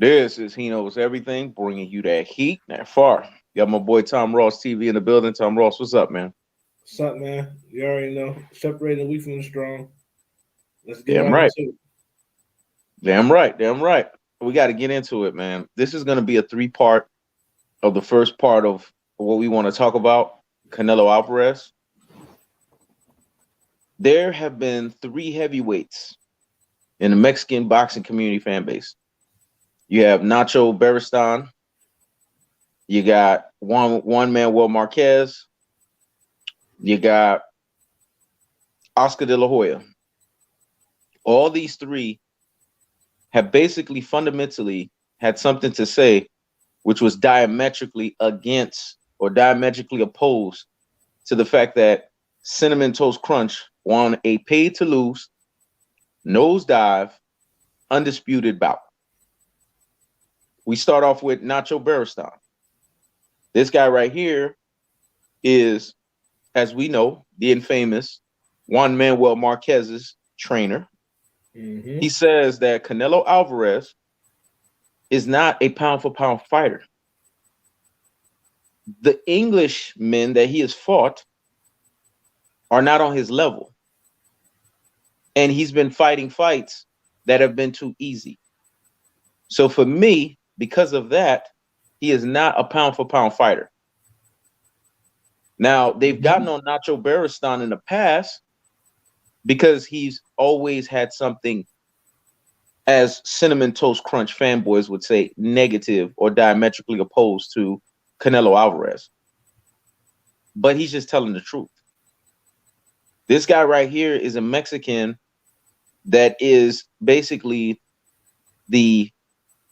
This is He Knows Everything, bringing you that heat, that far. Got my boy Tomross TV in the building. Tomross, what's up, man? What's up, man? You already know. Separating the weak from the strong. Let's get Damn right right. into it. Damn right. Damn right. We got to get into it, man. This is going to be a three-part of the first part of what we want to talk about, Canelo Alvarez. There have been three heavyweights in the Mexican boxing community fan base. You have Nacho Beristan. You got one Manuel Marquez. You got Oscar de la Hoya. All these three have basically fundamentally had something to say, which was diametrically against or diametrically opposed to the fact that Cinnamon Toast Crunch won a paid to lose, nosedive, undisputed bout. We start off with Nacho Beristan. This guy right here is, as we know, the infamous Juan Manuel Marquez's trainer. He says that Canelo Alvarez is not a pound for pound fighter. The Englishmen that he has fought are not on his level. And he's been fighting fights that have been too easy. So for me, because of that, he is not a pound for pound fighter. Now, they've gotten on Nacho Beristan in the past because he's always had something, as Cinnamon Toast Crunch fanboys would say, negative or diametrically opposed to Canelo Alvarez. But he's just telling the truth. This guy right here is a Mexican that is basically the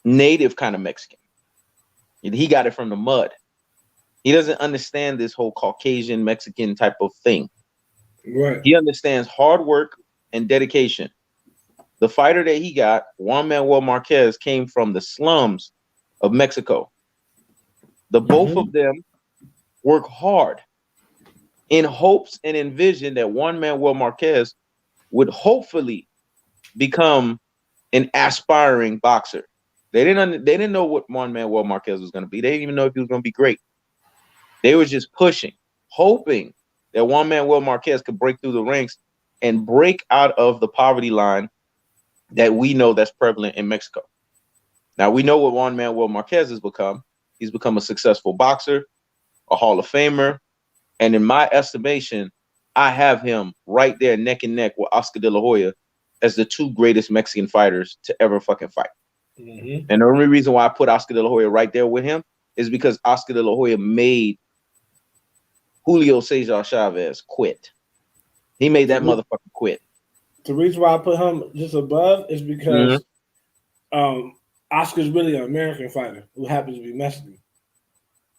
native kind of Mexican. He got it from the mud. He doesn't understand this whole Caucasian Mexican type of thing. Right. He understands hard work and dedication. The fighter that he got, Juan Manuel Marquez, came from the slums of Mexico. The both of them work hard in hopes and envision that Juan Manuel Marquez would hopefully become an aspiring boxer. They didn't know what Juan Manuel Marquez was going to be. They didn't even know if he was going to be great. They were just pushing, hoping that Juan Manuel Marquez could break through the ranks and break out of the poverty line that we know that's prevalent in Mexico. Now, we know what Juan Manuel Marquez has become. He's become a successful boxer, a Hall of Famer, and in my estimation, I have him right there neck and neck with Oscar de la Hoya as the two greatest Mexican fighters to ever fucking fight. And the only reason why I put Oscar de la Hoya right there with him is because Oscar de la Hoya made Julio Cesar Chavez quit. He made that motherfucker quit. The reason why I put him just above is because Oscar's really an American fighter who happens to be Mexican.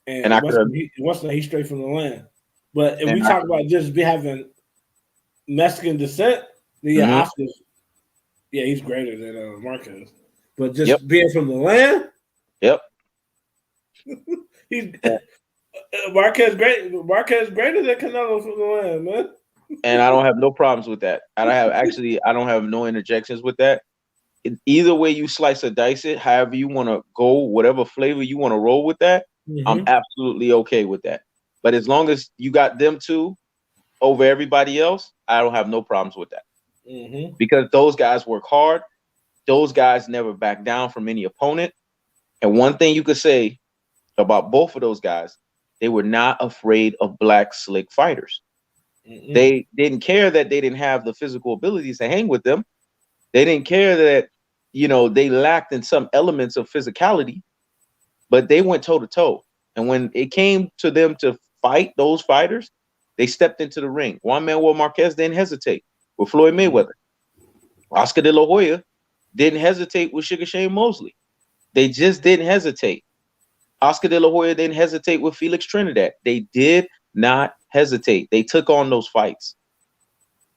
And he's straight from the land. But if we talk about just having Mexican descent, then Oscar's, he's greater than Marquez. But just being from the land, he's Marquez greater than Canelo from the land, man. And I don't have no problems with that. I don't have no interjections with that. Either way you slice or dice it, however you want to go, whatever flavor you want to roll with that, I'm absolutely okay with that. But as long as you got them two over everybody else, I don't have no problems with that. Because those guys work hard. Those guys never back down from any opponent. And one thing you could say about both of those guys, they were not afraid of black slick fighters. They didn't care that they didn't have the physical abilities to hang with them. They didn't care that, they lacked in some elements of physicality, but they went toe to toe. And when it came to them to fight those fighters, they stepped into the ring. Juan Manuel Marquez didn't hesitate with Floyd Mayweather. Oscar de la Hoya didn't hesitate with Sugar Shane Mosley. They just didn't hesitate. Oscar de la Hoya didn't hesitate with Felix Trinidad. They did not hesitate. They took on those fights.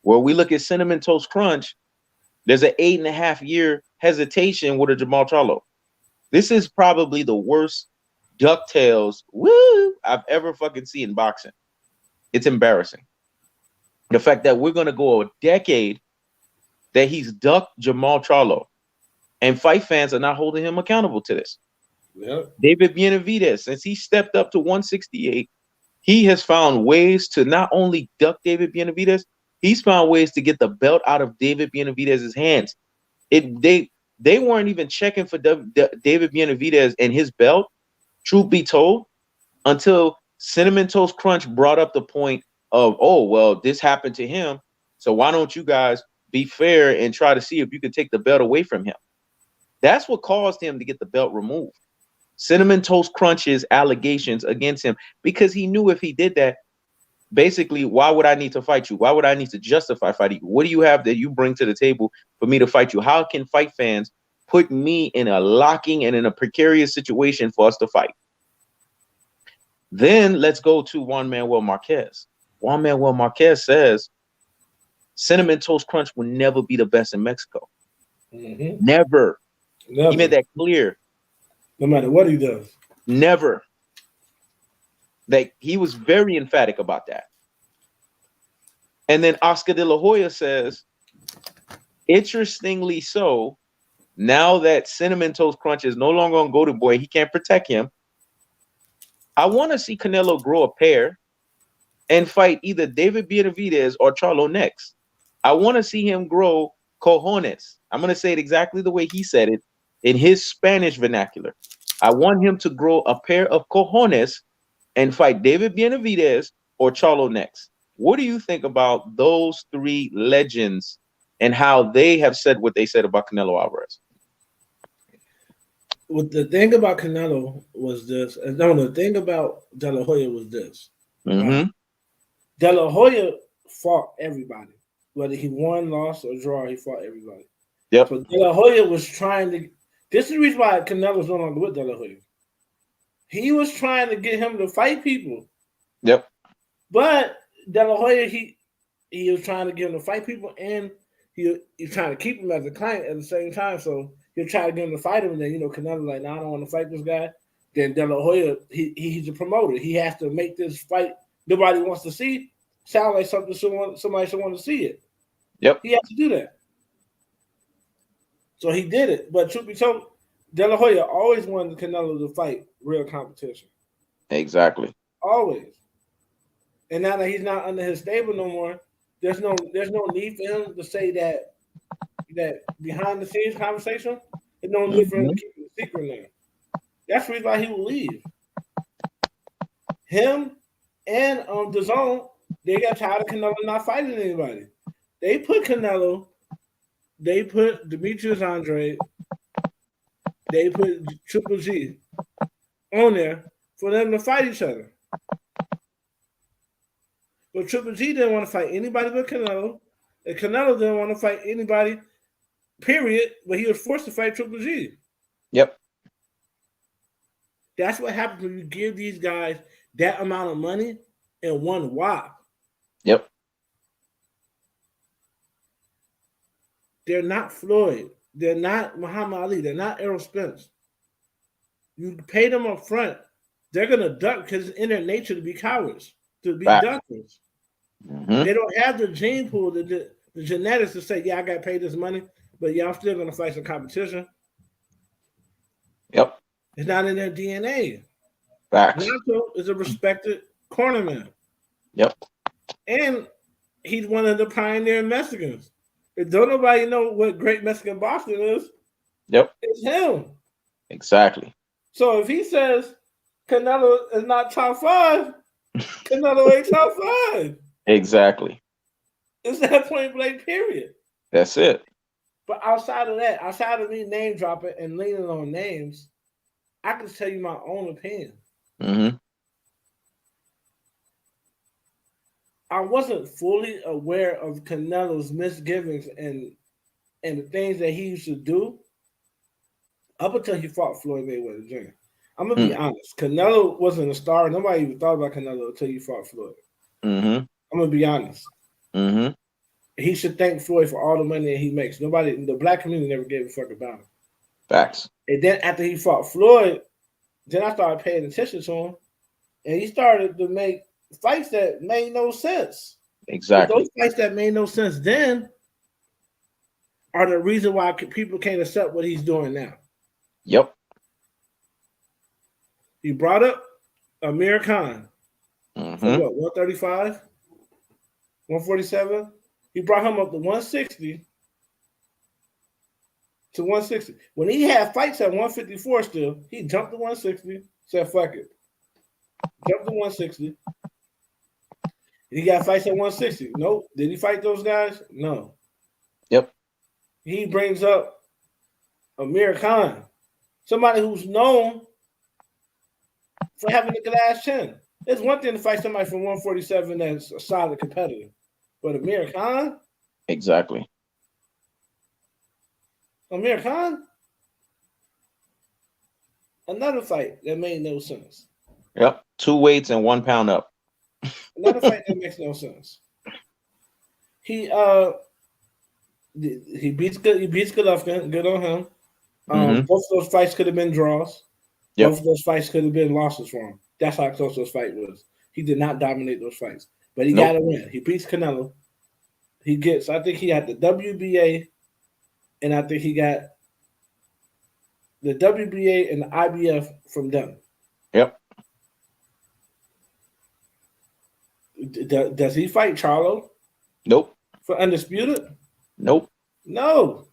Where we look at Cinnamon Toast Crunch, there's an 8.5 year hesitation with a Jamal Charlo. This is probably the worst DuckTales I've ever fucking seen in boxing. It's embarrassing. The fact that we're going to go a decade that he's ducked Jamal Charlo And fight fans are not holding him accountable to this. Yep. David Benavidez, since he stepped up to 168, he has found ways to not only duck David Benavidez, he's found ways to get the belt out of David Benavidez's hands. They weren't even checking for David Benavidez and his belt, truth be told, until Cinnamon Toast Crunch brought up the point of, oh, well, this happened to him, so why don't you guys be fair and try to see if you can take the belt away from him? That's what caused him to get the belt removed. Cinnamon Toast Crunch's allegations against him, because he knew if he did that, basically, why would I need to fight you? Why would I need to justify fighting you? What do you have that you bring to the table for me to fight you? How can fight fans put me in a locking and in a precarious situation for us to fight? Then let's go to Juan Manuel Marquez. Juan Manuel Marquez says Cinnamon Toast Crunch will never be the best in Mexico. Mm-hmm. Never. He made that clear. No matter what he does. Never. Like, he was very emphatic about that. And then Oscar de la Hoya says, interestingly so, now that Cinnamon Toast Crunch is no longer on Golden Boy, he can't protect him. I want to see Canelo grow a pair and fight either David Benavidez or Charlo next. I want to see him grow cojones. I'm going to say it exactly the way he said it in his Spanish vernacular. I want him to grow a pair of cojones and fight David Benavidez or Charlo next. What do you think about those three legends and how they have said what they said about Canelo Alvarez? What the thing about Canelo was this, and no, the thing about De La Hoya was this. Mm-hmm. Right? De La Hoya fought everybody. Whether he won, lost, or draw, he fought everybody. Yep. So De La Hoya was trying to. This is the reason why Canelo's no longer with De La Hoya. He was trying to get him to fight people. Yep. But De La Hoya, he was trying to get him to fight people, and he's trying to keep him as a client at the same time. So he'll try to get him to fight him, and then Canelo's like, "No, I don't want to fight this guy." Then De La Hoya, he's a promoter. He has to make this fight nobody wants to see sound like something somebody should want to see it. Yep. He has to do that. So he did it. But truth be told, De La Hoya always wanted Canelo to fight real competition. Exactly. Always. And now that he's not under his stable no more, there's no need for him to say that behind the scenes conversation. There's no need for him to keep it a secret now. That's the reason why he will leave. Him and DAZN, they got tired of Canelo not fighting anybody. They put Demetrius Andrade, they put Triple G on there for them to fight each other. But Triple G didn't want to fight anybody but Canelo, and Canelo didn't want to fight anybody, period, but he was forced to fight Triple G. Yep. That's what happens when you give these guys that amount of money in one whop. Yep. They're not Floyd. They're not Muhammad Ali. They're not Errol Spence. You pay them up front, they're going to duck because it's in their nature to be cowards, to be duckers. Mm-hmm. They don't have the gene pool, the genetics to say, yeah, I got paid this money, but yeah, I'm still going to fight some competition. Yep. It's not in their DNA. Facts. Nacho is a respected cornerman. Yep. And he's one of the pioneering Mexicans. If don't nobody know what great Mexican boxing is, yep, it's him. Exactly. So if he says Canelo is not top 5, Canelo ain't top 5. Exactly. It's that point blank period. That's it. But outside of that, outside of me name dropping and leaning on names, I can tell you my own opinion. Mm-hmm. I wasn't fully aware of Canelo's misgivings and the things that he used to do up until he fought Floyd Mayweather Jr. I'm going to be honest. Canelo wasn't a star. Nobody even thought about Canelo until he fought Floyd. Mm-hmm. I'm going to be honest. Mm-hmm. He should thank Floyd for all the money that he makes. Nobody, the black community never gave a fuck about him. Facts. And then after he fought Floyd, then I started paying attention to him. And he started to make fights that made no sense. Exactly. But those fights that made no sense then, are the reason why people can't accept what he's doing now. Yep. He brought up Amir Khan for what, 135, 147. He brought him up to 160. To 160. When he had fights at 154 still, he jumped to 160, said fuck it. Jumped to 160. He got fights at 160. Nope. Did he fight those guys? No. Yep. He brings up Amir Khan, somebody who's known for having a glass chin. It's one thing to fight somebody from 147 that's a solid competitor. But Amir Khan? Exactly. Amir Khan? Another fight that made no sense. Yep. 2 weights and 1 pound up. Another fight that makes no sense. He beats Golovkin. Good on him. Both of those fights could have been draws. Yep. Both of those fights could have been losses for him. That's how close those fight was. He did not dominate those fights, but he got to win. He beats Canelo. He gets. I think he had the WBA, and I think he got the WBA and the IBF from them. Yep. Does he fight Charlo? Nope. For Undisputed? Nope. No.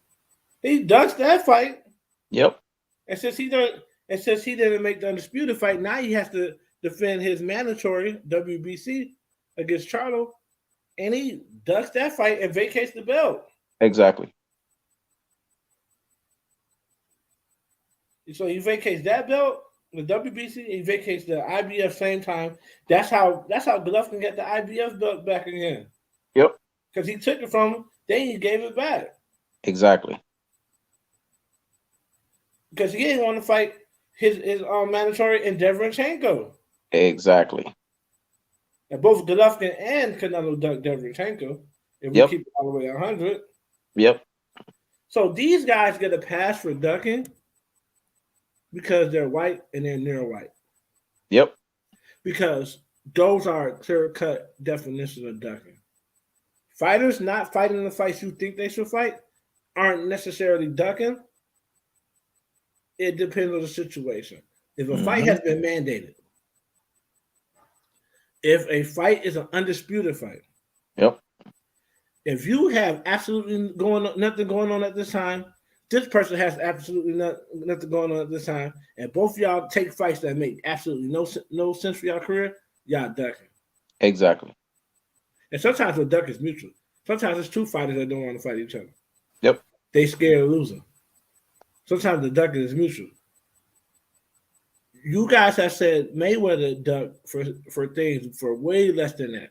He ducks that fight. Yep. And since he didn't make the Undisputed fight, now he has to defend his mandatory WBC against Charlo, and he ducks that fight and vacates the belt. Exactly. So he vacates that belt, the WBC, he vacates the IBF same time. That's how Golovkin got the IBF belt back again. Yep. Because he took it from him, then he gave it back. Exactly. Because he didn't want to fight his mandatory and Derevyanchenko. Exactly. And both Golovkin and Canelo ducked Derevyanchenko. If we keep it all the way 100. Yep. So these guys get a pass for ducking because they're white and they're near white. Yep. Because those are clear-cut definitions of ducking. Fighters not fighting the fights you think they should fight aren't necessarily ducking. It depends on the situation. If a fight has been mandated, if a fight is an undisputed fight, yep. If you have absolutely nothing going on at this time, this person has absolutely nothing going on at this time, and both of y'all take fights that make absolutely no sense for y'all career, y'all ducking. Exactly. And sometimes the duck is mutual. Sometimes it's two fighters that don't want to fight each other. Yep. They scared of losing. Sometimes the duck is mutual. You guys have said Mayweather duck for things for way less than that.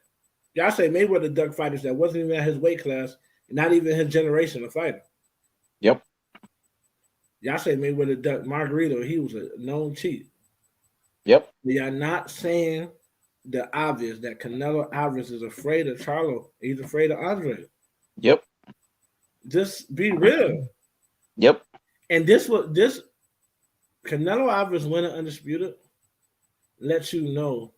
Y'all say Mayweather duck fighters that wasn't even at his weight class, and not even his generation of fighter. Yep. Y'all say Mayweather duck Margarito, he was a known cheat. Yep. But y'all not saying the obvious that Canelo Alvarez is afraid of Charlo. He's afraid of Andrade. Yep. Just be real. Yep. And this Canelo Alvarez winning Undisputed lets you know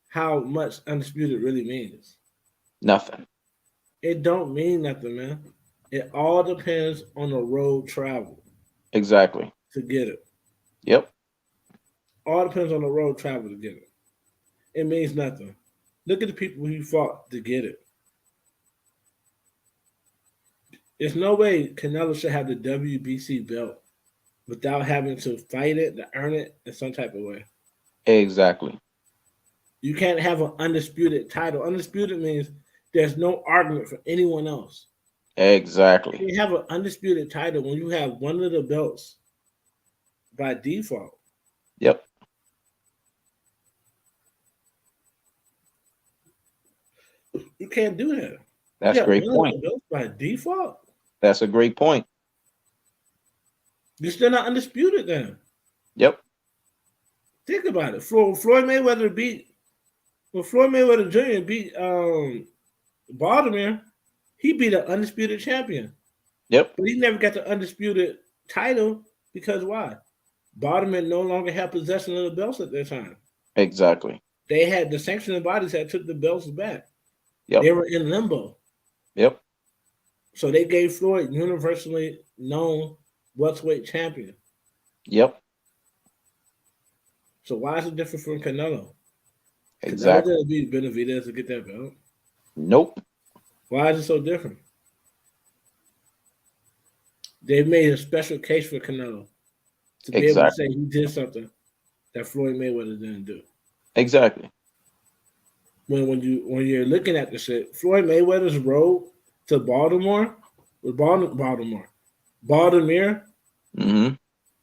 how much Undisputed really means. Nothing. It don't mean nothing, man. It all depends on the road travel. Exactly. To get it. Yep. All depends on the road travel to get it. It means nothing. Look at the people who fought to get it. There's no way Canelo should have the WBC belt without having to fight it, to earn it in some type of way. Exactly. You can't have an undisputed title. Undisputed means there's no argument for anyone else. Exactly. You have an undisputed title when you have one of the belts by default. Yep. You can't do that. That's a great point. By default. That's a great point. You're still not undisputed then. Yep. Think about it. Floyd Mayweather Jr. beat Baltimore, he beat an undisputed champion. Yep. But he never got the undisputed title because why? Baltimore no longer had possession of the belts at that time. Exactly. They had the sanctioning bodies that took the belts back. Yep. They were in limbo. Yep. So they gave Floyd universally known welterweight champion. Yep. So why is it different from Canelo? Exactly. Canelo didn't beat Benavidez to get that belt. Nope. Why is it so different? They made a special case for Canelo to be able to say he did something that Floyd Mayweather didn't do. Exactly. When you're looking at the shit, Floyd Mayweather's road to Baltimore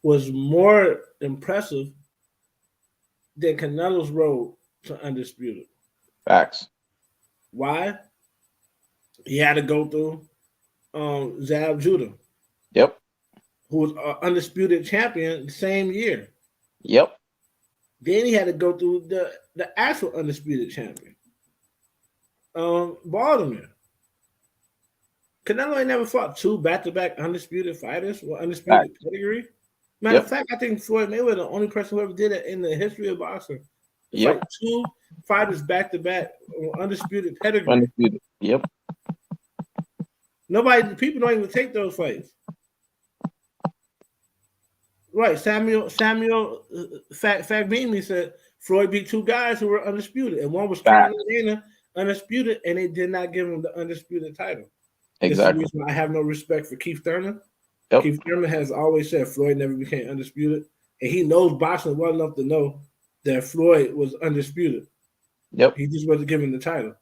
was more impressive than Canelo's road to Undisputed. Facts. Why? He had to go through Zab Judah. Yep. Who was undisputed champion the same year. Yep. Then he had to go through the actual undisputed champion. Baltimore. Canelo ain't never fought two back-to-back undisputed fighters with undisputed pedigree. Matter of fact, I think Floyd Mayweather the only person who ever did it in the history of boxing. Fight two fighters back-to-back with undisputed pedigree. Undisputed. Yep. People don't even take those fights. Right, Samuel Fagbemi said Floyd beat two guys who were undisputed, and one was undisputed, and they did not give him the undisputed title. Exactly. This is the reason why I have no respect for Keith Thurman. Yep. Keith Thurman has always said Floyd never became undisputed, and he knows boxing well enough to know that Floyd was undisputed. Yep. He just wasn't given the title.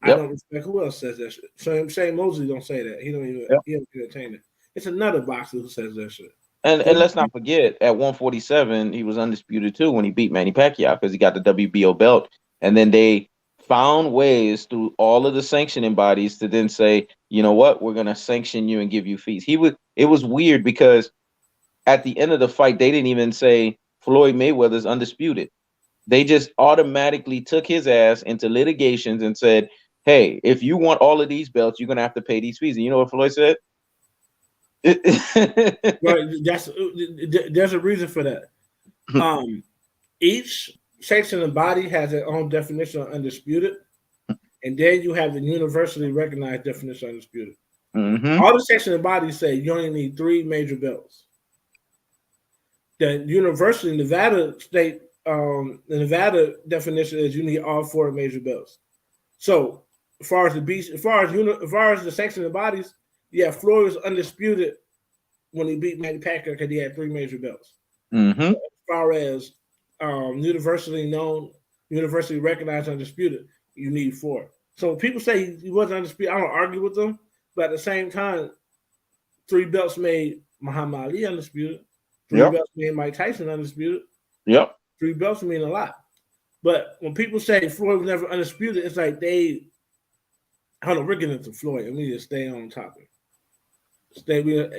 Yep. I don't respect who else says that shit. Shane Mosley don't say that. He don't even he don't entertain it. It's another boxer who says that shit. And let's not forget, at 147, he was undisputed too when he beat Manny Pacquiao because he got the WBO belt. And then they found ways through all of the sanctioning bodies to then say, you know what, we're going to sanction you and give you fees. It was weird because at the end of the fight, they didn't even say Floyd Mayweather's undisputed. They just automatically took his ass into litigations and said, hey, if you want all of these belts, you're going to have to pay these fees. And you know what Floyd said? Right, there's a reason for that. Each section of the body has their own definition of undisputed, and then you have the universally recognized definition of undisputed. All the sections of the body say you only need 3 major belts. The University Nevada state, the Nevada definition is you need all 4 major belts. So, as far as the section of the bodies. Yeah, Floyd was undisputed when he beat Manny Pacquiao because he had 3 major belts. As far as universally known, universally recognized undisputed, you need 4. So when people say he wasn't undisputed, I don't argue with them. But at the same time, 3 belts made Muhammad Ali undisputed. 3 belts made Mike Tyson undisputed. 3 belts mean a lot. But when people say Floyd was never undisputed, it's like they. Hold on, we're getting into Floyd, and we need to stay on topic.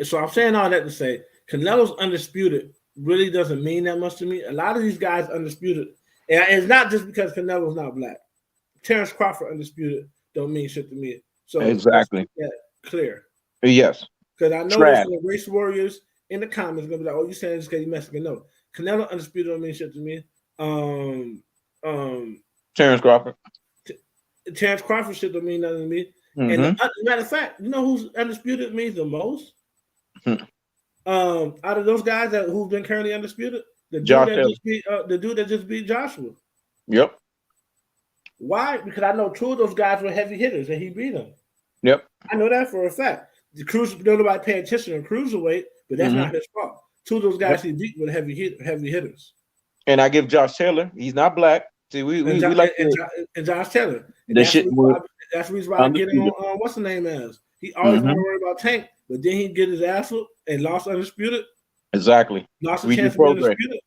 So I'm saying all that to say Canelo's undisputed really doesn't mean that much to me. A lot of these guys undisputed, and it's not just because Canelo's not black. Terrence Crawford undisputed don't mean shit to me. So exactly, that clear. Yes, because I know there's some race warriors in the comments gonna be like, "Oh, you saying this because you Mexican?" No, Canelo undisputed don't mean shit to me. Terrence Crawford. Terrence Crawford shit don't mean nothing to me. And matter of fact, you know who's undisputed means the most? Out of those guys who've been currently undisputed, the dude that just beat Joshua. Yep. Why? Because I know 2 of those guys were heavy hitters and he beat them. Yep. I know that for a fact. Nobody paying attention to cruiserweight, but that's not his fault. 2 of those guys he beat were heavy hitters. And I give Josh Taylor. He's not black. See, we like Josh Taylor. And that's the reason why I get him on what's the name as. He always want to worry about Tank, but then he get his ass whooped and lost undisputed. Exactly. Lost a chance to be undisputed.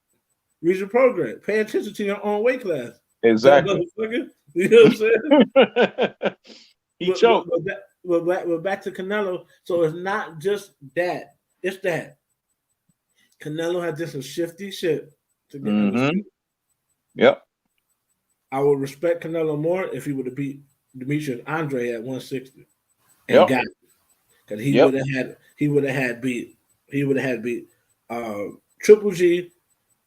Regional program. Pay attention to your own weight class. Exactly. You know what I'm saying? He choked. But back to Canelo. So it's not just that. It's that. Canelo had did some shifty shit to get undisputed. Yep. I would respect Canelo more if he would have beat Demetrius Andrade at 160 and got it. Because he would have had beat Triple G,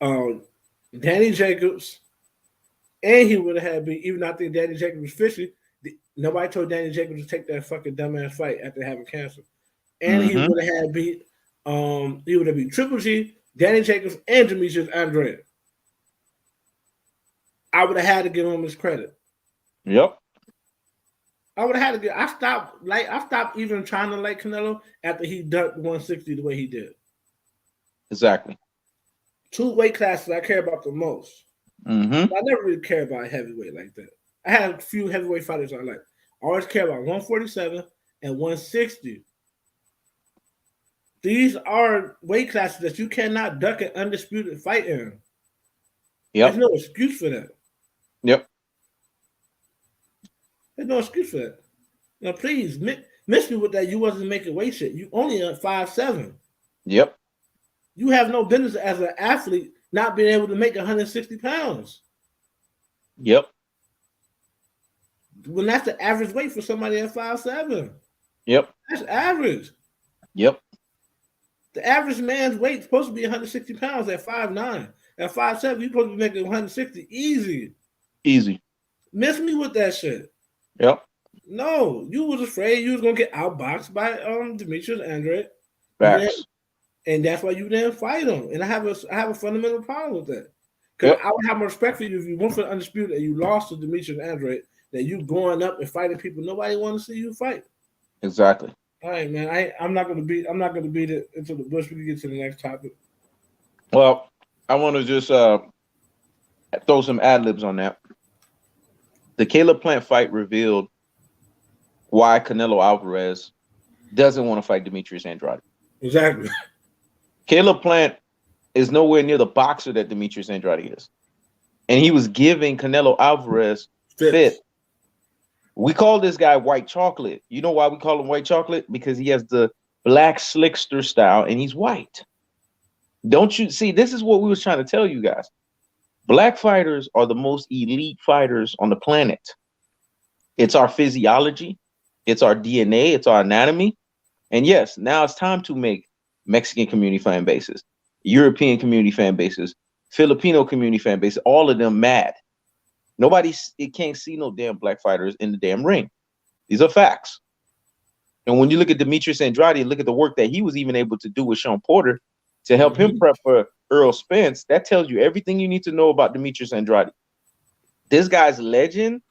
Danny Jacobs, and he would have had beat, even though I think Danny Jacobs was fishy, Nobody told Danny Jacobs to take that fucking dumbass fight after having cancer. And he would have beat Triple G, Danny Jacobs, and Demetrius Andrade. I would have had to give him his credit. Yep. I would have had to give. I stopped even trying to like Canelo after he dunked 160 the way he did. Exactly. 2 weight classes I care about the most. I never really care about heavyweight like that. I had a few heavyweight fighters I like. I always care about 147 and 160. These are weight classes that you cannot duck an undisputed fight in. Yep. There's no excuse for that. Yep. There's no excuse for that. Now, please, miss me with that. You wasn't making weight shit. You only at 5'7". Yep. You have no business as an athlete not being able to make 160 pounds. Yep. When that's the average weight for somebody at 5'7". Yep. That's average. Yep. The average man's weight is supposed to be 160 pounds at 5'9". At 5'7", you're supposed to be making 160 easy. Easy. Miss me with that shit. Yep. No, you was afraid you was gonna get outboxed by Demetrius Andrade. Facts. And that's why you didn't fight him. And I have a fundamental problem with that. Because I would have more respect for you if you went for the Undisputed and you lost to Demetrius Andrade, that you going up and fighting people nobody want to see you fight. Exactly. All right, man. I'm not gonna beat it into the bush. We can get to the next topic. Well, I want to just throw some ad-libs on that. The Caleb Plant fight revealed why Canelo Alvarez doesn't want to fight Demetrius Andrade. Exactly. Caleb Plant is nowhere near the boxer that Demetrius Andrade is. And he was giving Canelo Alvarez fit. We call this guy white chocolate. You know why we call him white chocolate? Because he has the black slickster style and he's white. Don't you see? This is what we was trying to tell you guys. Black fighters are the most elite fighters on the planet. It's our physiology. It's our DNA. It's our anatomy. And yes, now it's time to make Mexican community fan bases, European community fan bases, Filipino community fan bases, all of them mad. It can't see no damn black fighters in the damn ring. These are facts. And when you look at Demetrius Andrade, look at the work that he was even able to do with Sean Porter to help him prep for Errol Spence, that tells you everything you need to know about Demetrius Andrade. This guy's legend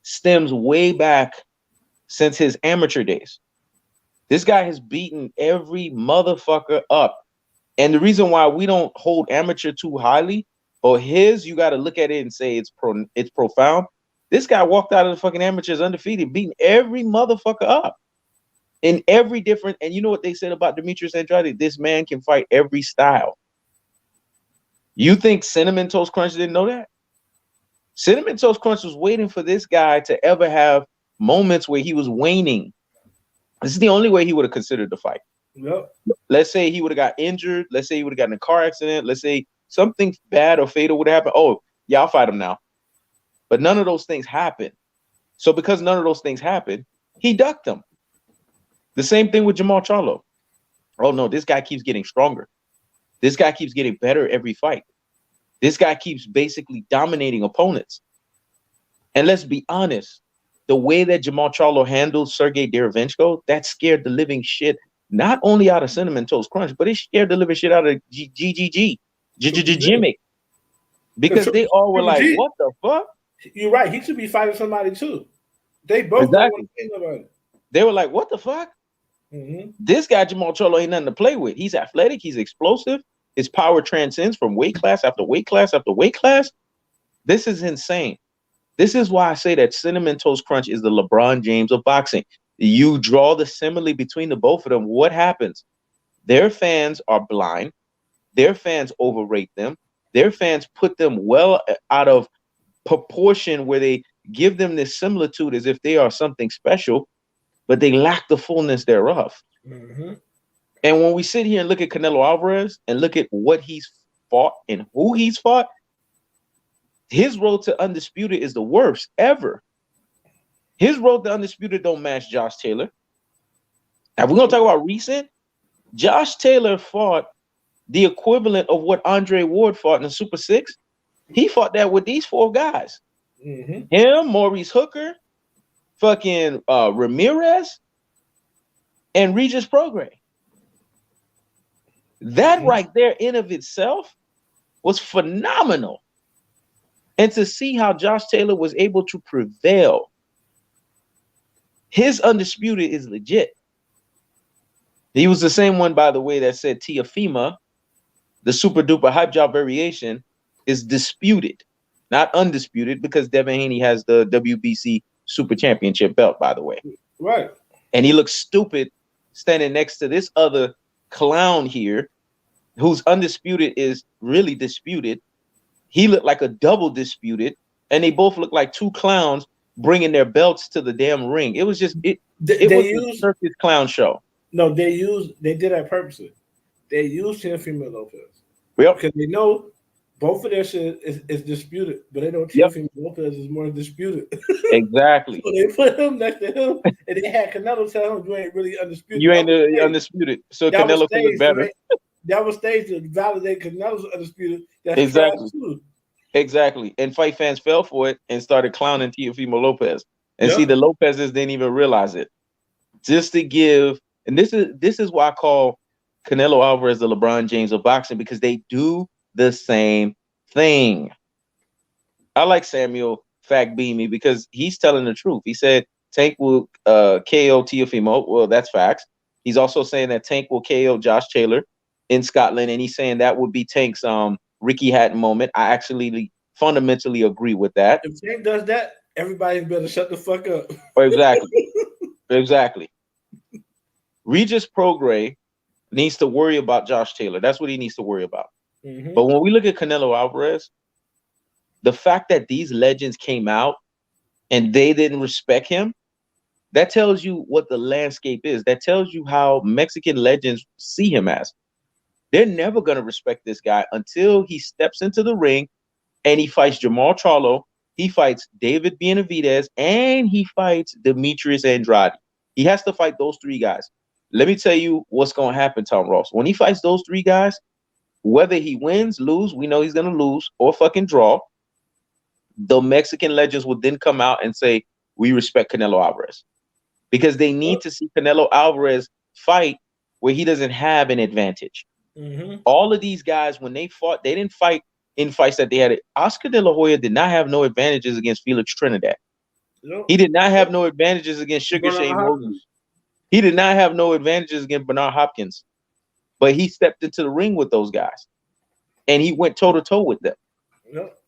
stems way back since his amateur days. This guy has beaten every motherfucker up. And the reason why we don't hold amateur too highly, or you got to look at it and say it's profound. This guy walked out of the fucking amateurs undefeated, beating every motherfucker up in every different. And you know what they said about Demetrius Andrade? This man can fight every style. You think Cinnamon Toast Crunch didn't know that? Cinnamon Toast Crunch was waiting for this guy to ever have moments where he was waning. This is the only way he would have considered the fight. Yep. Let's say he would have got injured. Let's say he would have gotten in a car accident. Let's say something bad or fatal would happen. Oh, yeah, I'll fight him now. But none of those things happened. So because none of those things happened, he ducked them. The same thing with Jamal Charlo. Oh, no, this guy keeps getting stronger. This guy keeps getting better every fight. This guy keeps basically dominating opponents. And let's be honest, the way that Jamal Charlo handled Sergey Derevyanchenko, that scared the living shit, not only out of Cinnamon Toast Crunch, but it scared the living shit out of Jimmy. Because they all were like, what the fuck? You're right. He should be fighting somebody too. They both exactly. Know about it. They were like, what the fuck? This guy, Jamal Charlo, ain't nothing to play with. He's athletic. He's explosive. His power transcends from weight class after weight class after weight class. This is insane. This is why I say that Cinnamon Toast Crunch is the LeBron James of boxing. You draw the simile between the both of them. What happens? Their fans are blind. Their fans overrate them. Their fans put them well out of proportion where they give them this similitude as if they are something special, but they lack the fullness thereof. And when we sit here and look at Canelo Alvarez and look at what he's fought and who he's fought, his road to Undisputed is the worst ever. His road to Undisputed don't match Josh Taylor. Now, we're going to talk about recent. Josh Taylor fought the equivalent of what Andre Ward fought in the Super 6. He fought that with these 4 guys. Him, Maurice Hooker, fucking Ramirez, and Regis Prograis. That right there in of itself was phenomenal. And to see how Josh Taylor was able to prevail, his Undisputed is legit. He was the same one, by the way, that said Teofimo, the super duper hype job variation, is disputed, not undisputed, because Devin Haney has the WBC Super Championship belt, by the way. Right. And he looks stupid standing next to this other clown here, whose undisputed is really disputed. He looked like a double disputed, and they both look like two clowns bringing their belts to the damn ring. It was just it was a circus clown show. No, they did that purposely. They used Teofimo Lopez. Yep. Because they know both of their shit is disputed, but they know Teofimo Lopez is more disputed. Exactly. So they put him next to him, and they had Canelo tell him, "You ain't really undisputed. You ain't undisputed." So Canelo could look better. That was staged to validate Canelo's undisputed. That's exactly. Exactly. And fight fans fell for it and started clowning Teofimo Lopez. And see, the Lopezes didn't even realize it. Just to give, and this is why I call Canelo Alvarez the LeBron James of boxing, because they do the same thing. I like Samuel Fact Beamy because he's telling the truth. He said Tank will KO Teofimo. Well, that's facts. He's also saying that Tank will KO Josh Taylor in Scotland, and he's saying that would be Tank's Ricky Hatton moment. I actually fundamentally agree with that. If Tank does that, everybody better shut the fuck up. Exactly. Exactly. Regis Prograis needs to worry about Josh Taylor. That's what he needs to worry about. But when we look at Canelo Alvarez, the fact that these legends came out and they didn't respect him, that tells you what the landscape is. That tells you how Mexican legends see him as. They're never going to respect this guy until he steps into the ring and he fights Jamal Charlo, he fights David Benavidez, and he fights Demetrius Andrade. He has to fight those three guys. Let me tell you what's going to happen, Tomross. When he fights those three guys, whether he wins, lose, we know he's going to lose, or fucking draw, the Mexican legends would then come out and say, we respect Canelo Alvarez. Because they need to see Canelo Alvarez fight where he doesn't have an advantage. All of these guys, when they fought, they didn't fight in fights that they had. Oscar De La Hoya did not have no advantages against Felix Trinidad. He did not have no advantages against Sugar Shane Mosley. He did not have no advantages against Bernard Hopkins. But he stepped into the ring with those guys. And he went toe-to-toe with them.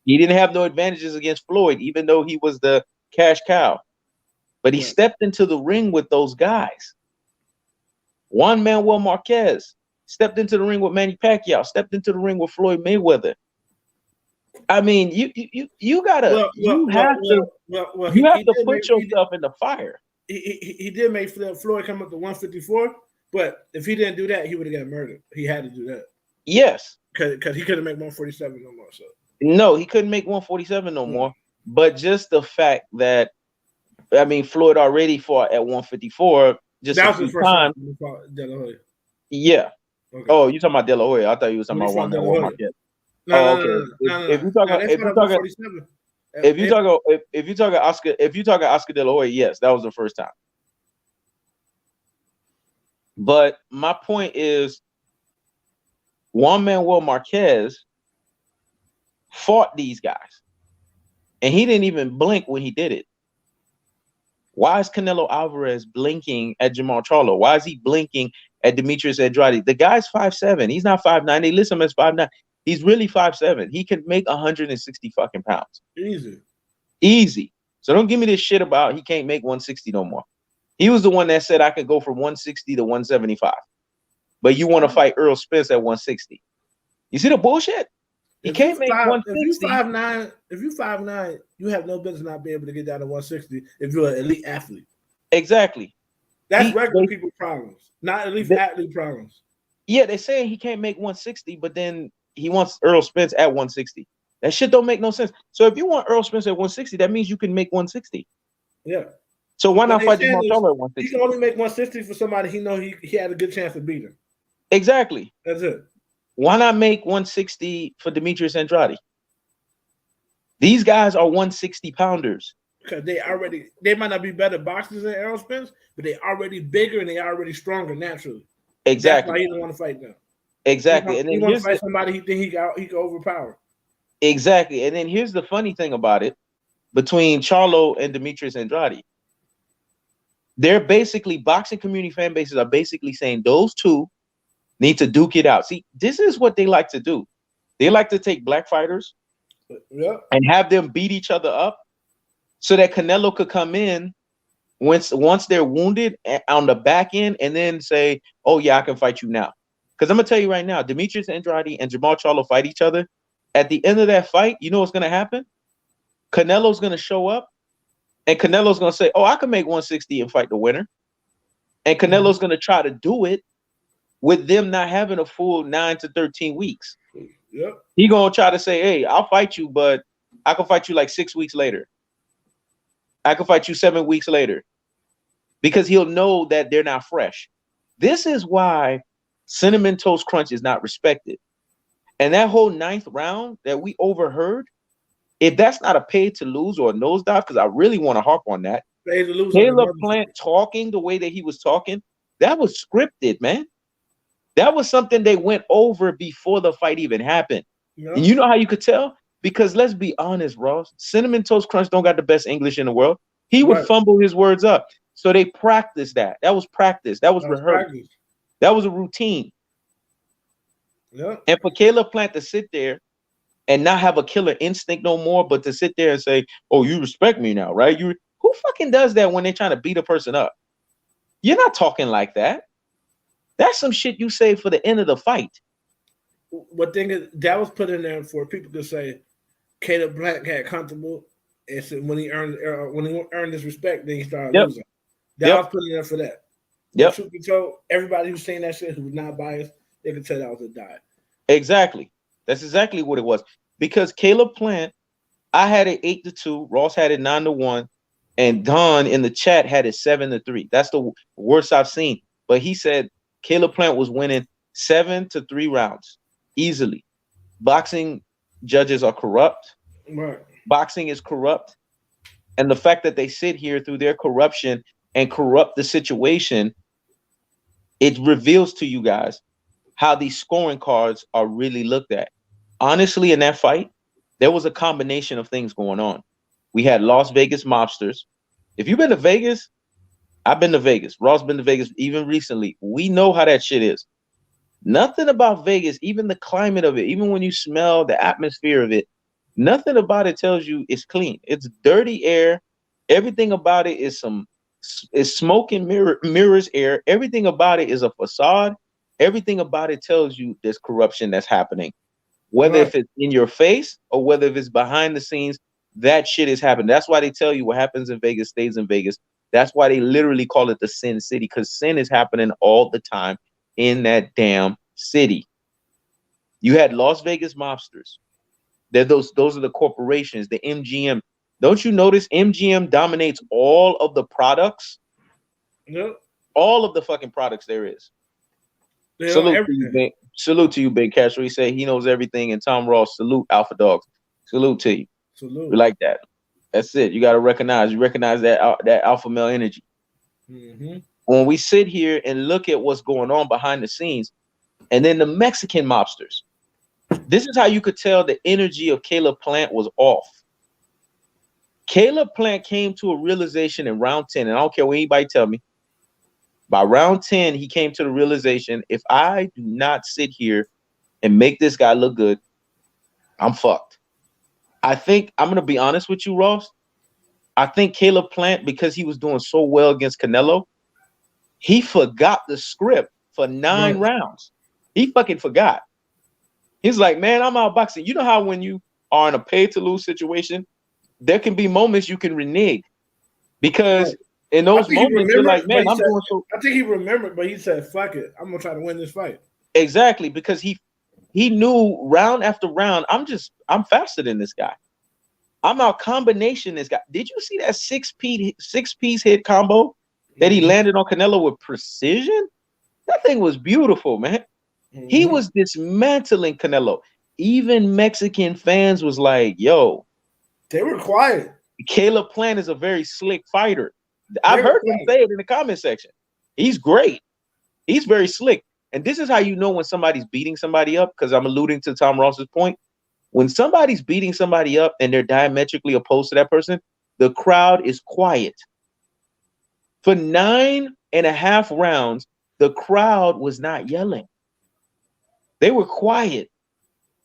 He didn't have no advantages against Floyd, even though he was the cash cow. But he stepped into the ring with those guys. Juan Manuel Marquez stepped into the ring with Manny Pacquiao, stepped into the ring with Floyd Mayweather. I mean, you gotta you have to put yourself in the fire. He did make Floyd come up to 154, but if he didn't do that, he would have got murdered. He had to do that. Yes, because he couldn't make 147 no more. So no, he couldn't make 147 no more. But just the fact that, I mean, Floyd already fought at 154 just a few times. Yeah. Okay. Oh, you talking about De La Hoya? I thought you was talking about Juan Manuel Marquez. If you talk Oscar De La Hoya, yes, that was the first time. But my point is, Juan Manuel Marquez fought these guys, and he didn't even blink when he did it. Why is Canelo Alvarez blinking at Jamal Charlo? Why is he blinking at Demetrius Andrade? The guy's 5'7". He's not 5'9". They list him as 5'9". He's really 5'7". He can make 160 fucking pounds. Easy. So don't give me this shit about he can't make 160 no more. He was the one that said I could go from 160 to 175. But you want to fight Errol Spence at 160. You see the bullshit? He can't make 160. If you 5'9", you have no business not being able to get down to 160 if you're an elite athlete. Exactly. That's regular people problems, not elite athlete problems. Yeah, they're saying he can't make 160, but then he wants Errol Spence at 160. That shit don't make no sense. So if you want Errol Spence at 160, that means you can make 160. Yeah. So why not fight Jamal Charlo at 160? He can only make 160 for somebody he know he had a good chance of beating. Exactly. That's it. Why not make 160 for Demetrius Andrade? These guys are 160 pounders. Because they might not be better boxers than Errol Spence, but they already bigger and they already stronger naturally. Exactly. That's why he don't want to fight them. Exactly. He wants to fight somebody he think he can overpower. Exactly. And then here's the funny thing about it. Between Charlo and Demetrius Andrade, they're basically, boxing community fan bases are basically saying those two need to duke it out. See, this is what they like to do. They like to take black fighters and have them beat each other up so that Canelo could come in once they're wounded on the back end and then say, oh yeah, I can fight you now. Because I'm gonna tell you right now, Demetrius Andrade and Jamal Charlo fight each other. At the end of that fight, you know what's gonna happen? Canelo's gonna show up and Canelo's gonna say, oh, I can make 160 and fight the winner. And Canelo's gonna try to do it with them not having a full 9 to 13 weeks. Yep. He gonna try to say, hey, I'll fight you, but I can fight you like 6 weeks later. I can fight you 7 weeks later. Because he'll know that they're not fresh. This is why Cinnamon Toast Crunch is not respected. And that whole 9th round that we overheard, if that's not a pay to lose or a nosedive, because I really want to harp on that. Caleb Plant talking the way that he was talking, that was scripted, man. That was something they went over before the fight even happened. Yeah. And you know how you could tell? Because let's be honest, Ross, Cinnamon Toast Crunch don't got the best English in the world. He would fumble his words up. So they practiced that. That was practice. That was rehearsed. That was a routine. Yeah. And for Caleb Plant to sit there and not have a killer instinct no more, but to sit there and say, oh, you respect me now, right? Who fucking does that when they're trying to beat a person up? You're not talking like that. That's some shit you say for the end of the fight. What thing is that was put in there for people to say Caleb Plant got comfortable, and so when he earned his respect, then he started losing. That was put in there for that. Yep. Truth be told, everybody who's saying that shit who's not biased, they can tell that was a dive. Exactly. That's exactly what it was. Because Caleb Plant, I had it 8-2, Ross had it 9-1, and Don in the chat had it 7-3. That's the worst I've seen. But he said Caleb Plant was winning 7-3 rounds easily. Boxing judges are corrupt. Right. Boxing is corrupt. And the fact that they sit here through their corruption and corrupt the situation, it reveals to you guys how these scoring cards are really looked at. Honestly, in that fight, there was a combination of things going on. We had Las Vegas mobsters. If you've been to Vegas, I've been to Vegas. Ross been to Vegas even recently. We know how that shit is. Nothing about Vegas, even the climate of it, even when you smell the atmosphere of it, nothing about it tells you it's clean. It's dirty air. Everything about it is smoke and mirrors air. Everything about it is a facade. Everything about it tells you there's corruption that's happening. Whether if it's in your face or whether if it's behind the scenes, that shit is happening. That's why they tell you what happens in Vegas stays in Vegas. That's why they literally call it the Sin City, because sin is happening all the time in that damn city. You had Las Vegas mobsters. Those are the corporations, the MGM. Don't you notice MGM dominates all of the products? Yep. All of the fucking products there is. Salute to you, Big Castro. He said he knows everything. And Tomross, salute Alpha Dogs. Salute to you. Salute. We like that. That's it. You got to recognize. You recognize that alpha male energy. Mm-hmm. When we sit here and look at what's going on behind the scenes, and then the Mexican mobsters, this is how you could tell the energy of Caleb Plant was off. Caleb Plant came to a realization in round 10, and I don't care what anybody tell me. By round 10, he came to the realization, if I do not sit here and make this guy look good, I'm fucked. I think, I'm going to be honest with you, Ross. I think Caleb Plant, because he was doing so well against Canelo, he forgot the script for 9 rounds. He fucking forgot. He's like, man, I'm outboxing. You know how when you are in a pay-to-lose situation, there can be moments you can renege. Because in those moments, you're like, man, I'm doing so. I think he remembered, but he said, fuck it. I'm going to try to win this fight. Exactly, because he knew round after round, I'm faster than this guy. I'm out combination this guy. Did you see that six-piece hit combo that he landed on Canelo with precision? That thing was beautiful, man. Mm-hmm. He was dismantling Canelo. Even Mexican fans was like, yo. They were quiet. Caleb Plant is a very slick fighter. I've heard him say it in the comment section. He's great. He's very slick. And this is how you know when somebody's beating somebody up, because I'm alluding to Tomross's point. When somebody's beating somebody up and they're diametrically opposed to that person, the crowd is quiet. For 9.5 rounds, the crowd was not yelling. They were quiet.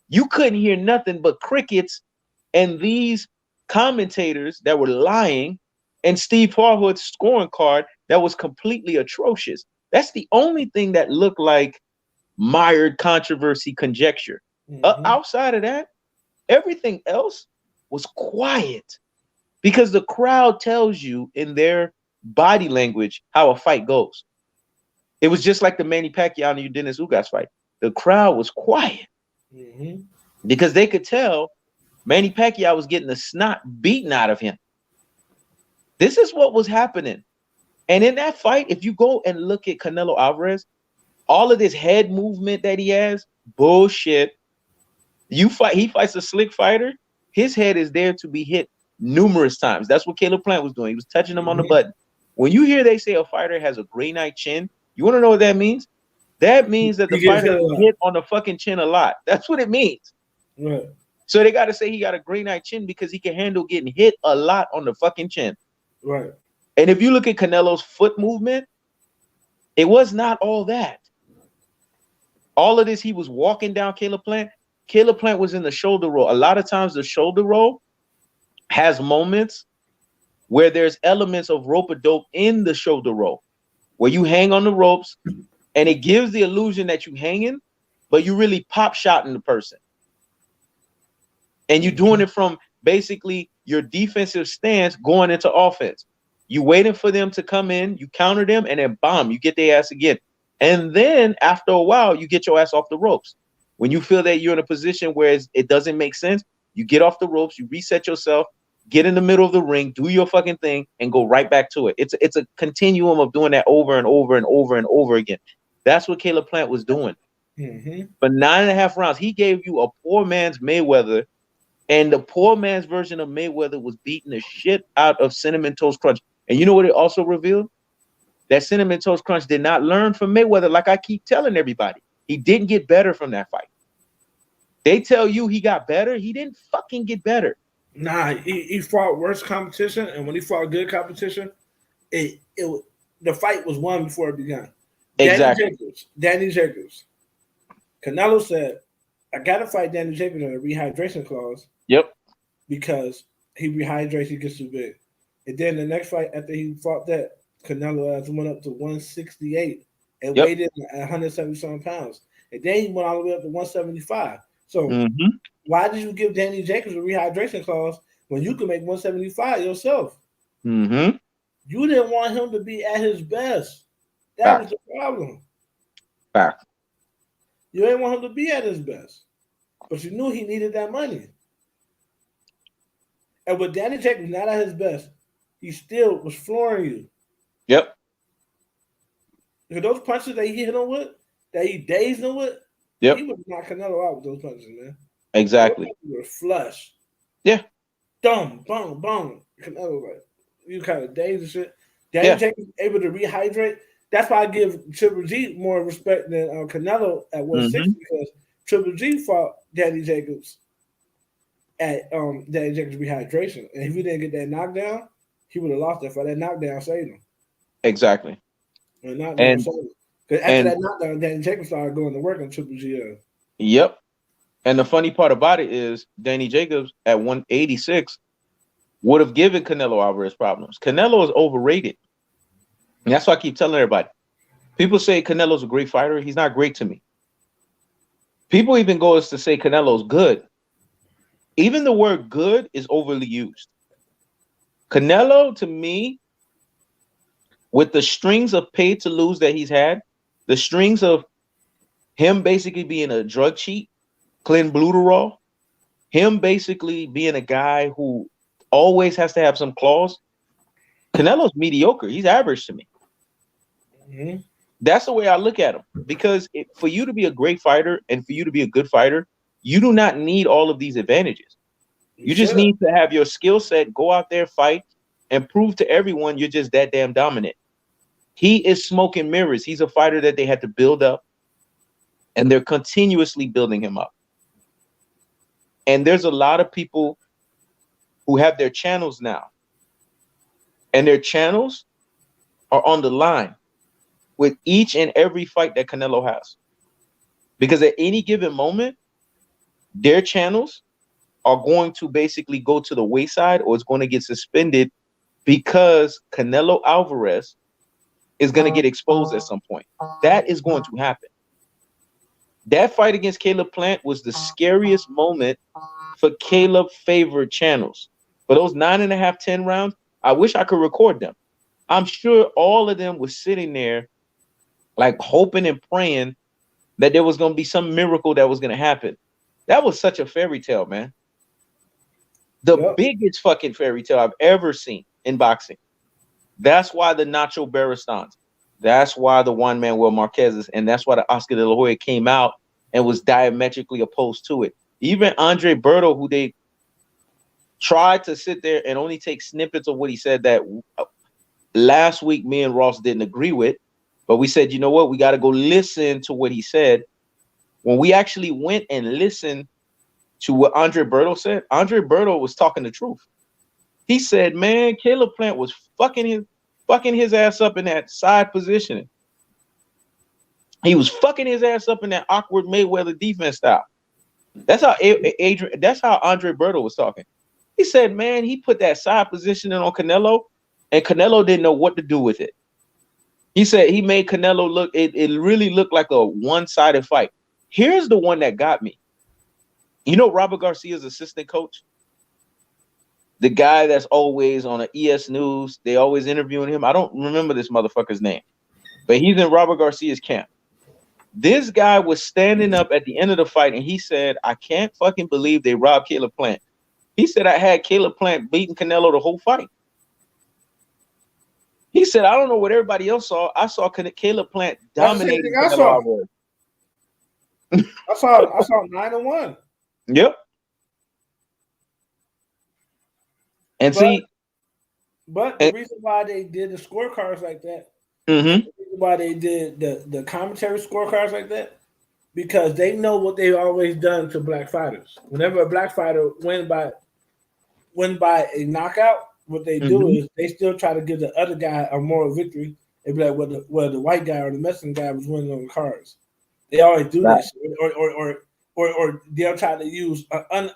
You couldn't hear nothing but crickets and these commentators that were lying and Steve Farhood's scoring card that was completely atrocious. That's the only thing that looked like mired controversy conjecture. Outside of that, everything else was quiet because the crowd tells you in their body language how a fight goes. It was just like the Manny Pacquiao and Dennis Ugas fight. The crowd was quiet because they could tell Manny Pacquiao was getting the snot beaten out of him. This is what was happening. And in that fight, if you go and look at Canelo Alvarez, all of this head movement that he has, bullshit. He fights a slick fighter. His head is there to be hit numerous times. That's what Caleb Plant was doing. He was touching him on the button. When you hear they say a fighter has a gray night chin, you want to know what that means? That means that the fighter is hit on the fucking chin a lot. That's what it means. Right. So they got to say he got a gray night chin because he can handle getting hit a lot on the fucking chin. Right. And if you look at Canelo's foot movement, it was not all that. All of this, he was walking down Caleb Plant. Caleb Plant was in the shoulder roll. A lot of times the shoulder roll has moments where there's elements of rope-a-dope in the shoulder roll, where you hang on the ropes and it gives the illusion that you hanging, but you really pop shotting the person. And you're doing it from basically your defensive stance going into offense. You waiting for them to come in, you counter them, and then bomb, you get their ass again. And then after a while, you get your ass off the ropes. When you feel that you're in a position where it doesn't make sense, you get off the ropes, you reset yourself, get in the middle of the ring, do your fucking thing, and go right back to it. It's a continuum of doing that over and over and over and over again. That's what Caleb Plant was doing. For 9.5 rounds, he gave you a poor man's Mayweather, and the poor man's version of Mayweather was beating the shit out of Cinnamon Toast Crunch. And you know what it also revealed? That Cinnamon Toast Crunch did not learn from Mayweather, like I keep telling everybody. He didn't get better from that fight. They tell you he got better. He didn't fucking get better. Nah, he fought worse competition, and when he fought good competition, the fight was won before it began. Exactly. Danny Jacobs. Canelo said, I got to fight Danny Jacobs on a rehydration clause. Yep. Because he rehydrates, he gets too big. And then the next fight after he fought that, Canelo went up to 168 and weighed in at 170-something pounds. And then he went all the way up to 175. So why did you give Danny Jacobs a rehydration clause when you can make 175 yourself? You didn't want him to be at his best. That was the problem. You didn't want him to be at his best. But you knew he needed that money. And with Danny Jacobs not at his best, he still was flooring you. Yep. Because those punches that he hit him with, that he dazed him with, yep, he would knock Canelo out with those punches, man. Exactly. They were flush. Yeah. Boom, boom, boom. Canelo, like, you kind of dazed and shit. Danny Jacobs able to rehydrate. That's why I give Triple G more respect than Canelo at 160 because Triple G fought Danny Jacobs at Danny Jacobs' rehydration. And if he didn't get that knockdown, he would have lost that fight. That knockdown saved him. Exactly. Because after that knockdown, Danny Jacobs started going to work on Triple G. Yep. And the funny part about it is Danny Jacobs at 186 would have given Canelo Alvarez problems. Canelo is overrated. And that's why I keep telling everybody. People say Canelo's a great fighter. He's not great to me. People even go as to say Canelo's good. Even the word good is overly used. Canelo, to me, with the strings of pay to lose that he's had, the strings of him basically being a drug cheat, Clint Bluterol, him basically being a guy who always has to have some claws, Canelo's mediocre. He's average to me. That's the way I look at him. Because for you to be a great fighter and for you to be a good fighter, you do not need all of these advantages. You just need to have your skill set, go out there, fight, and prove to everyone you're just that damn dominant. He is smoke and mirrors. He's a fighter that they had to build up, and they're continuously building him up. And there's a lot of people who have their channels now, and their channels are on the line with each and every fight that Canelo has. Because at any given moment, their channels are going to basically go to the wayside, or it's going to get suspended because Canelo Alvarez is going to get exposed at some point. That is going to happen. That fight against Caleb Plant was the scariest moment for Caleb favored channels. For those 9.5, 10 rounds, I wish I could record them. I'm sure all of them were sitting there like hoping and praying that there was going to be some miracle that was going to happen. That was such a fairy tale, man. The biggest fucking fairy tale I've ever seen in boxing. That's why the Nacho Baristans, that's why the Juan Manuel Marquez's, and that's why the Oscar de la Hoya came out and was diametrically opposed to it. Even Andre Berto, who they tried to sit there and only take snippets of what he said that last week me and Ross didn't agree with, but we said, you know what, we got to go listen to what he said. When we actually went and listened to what Andre Berto said, Andre Berto was talking the truth. He said, man, Caleb Plant was fucking his ass up in that side positioning. He was fucking his ass up in that awkward Mayweather defense style. That's how Andre Berto was talking. He said, man, he put that side positioning on Canelo, and Canelo didn't know what to do with it. He said he made Canelo look, it really looked like a one-sided fight. Here's the one that got me. You know Robert Garcia's assistant coach? The guy that's always on the ES News. They always interviewing him. I don't remember this motherfucker's name, but he's in Robert Garcia's camp. This guy was standing up at the end of the fight, and he said, I can't fucking believe they robbed Caleb Plant. He said, I had Caleb Plant beating Canelo the whole fight. He said, I don't know what everybody else saw. I saw Caleb Plant dominating Canelo. I saw 9-1. Yep. And but the reason why they did the scorecards like that, the reason why they did the commentary scorecards like that, because they know what they've always done to black fighters. Whenever a black fighter win by a knockout, what they do is they still try to give the other guy a moral victory. They'd be like, well, the white guy or the Mexican guy was winning on the cards. They always do that shit. Or they'll try to use an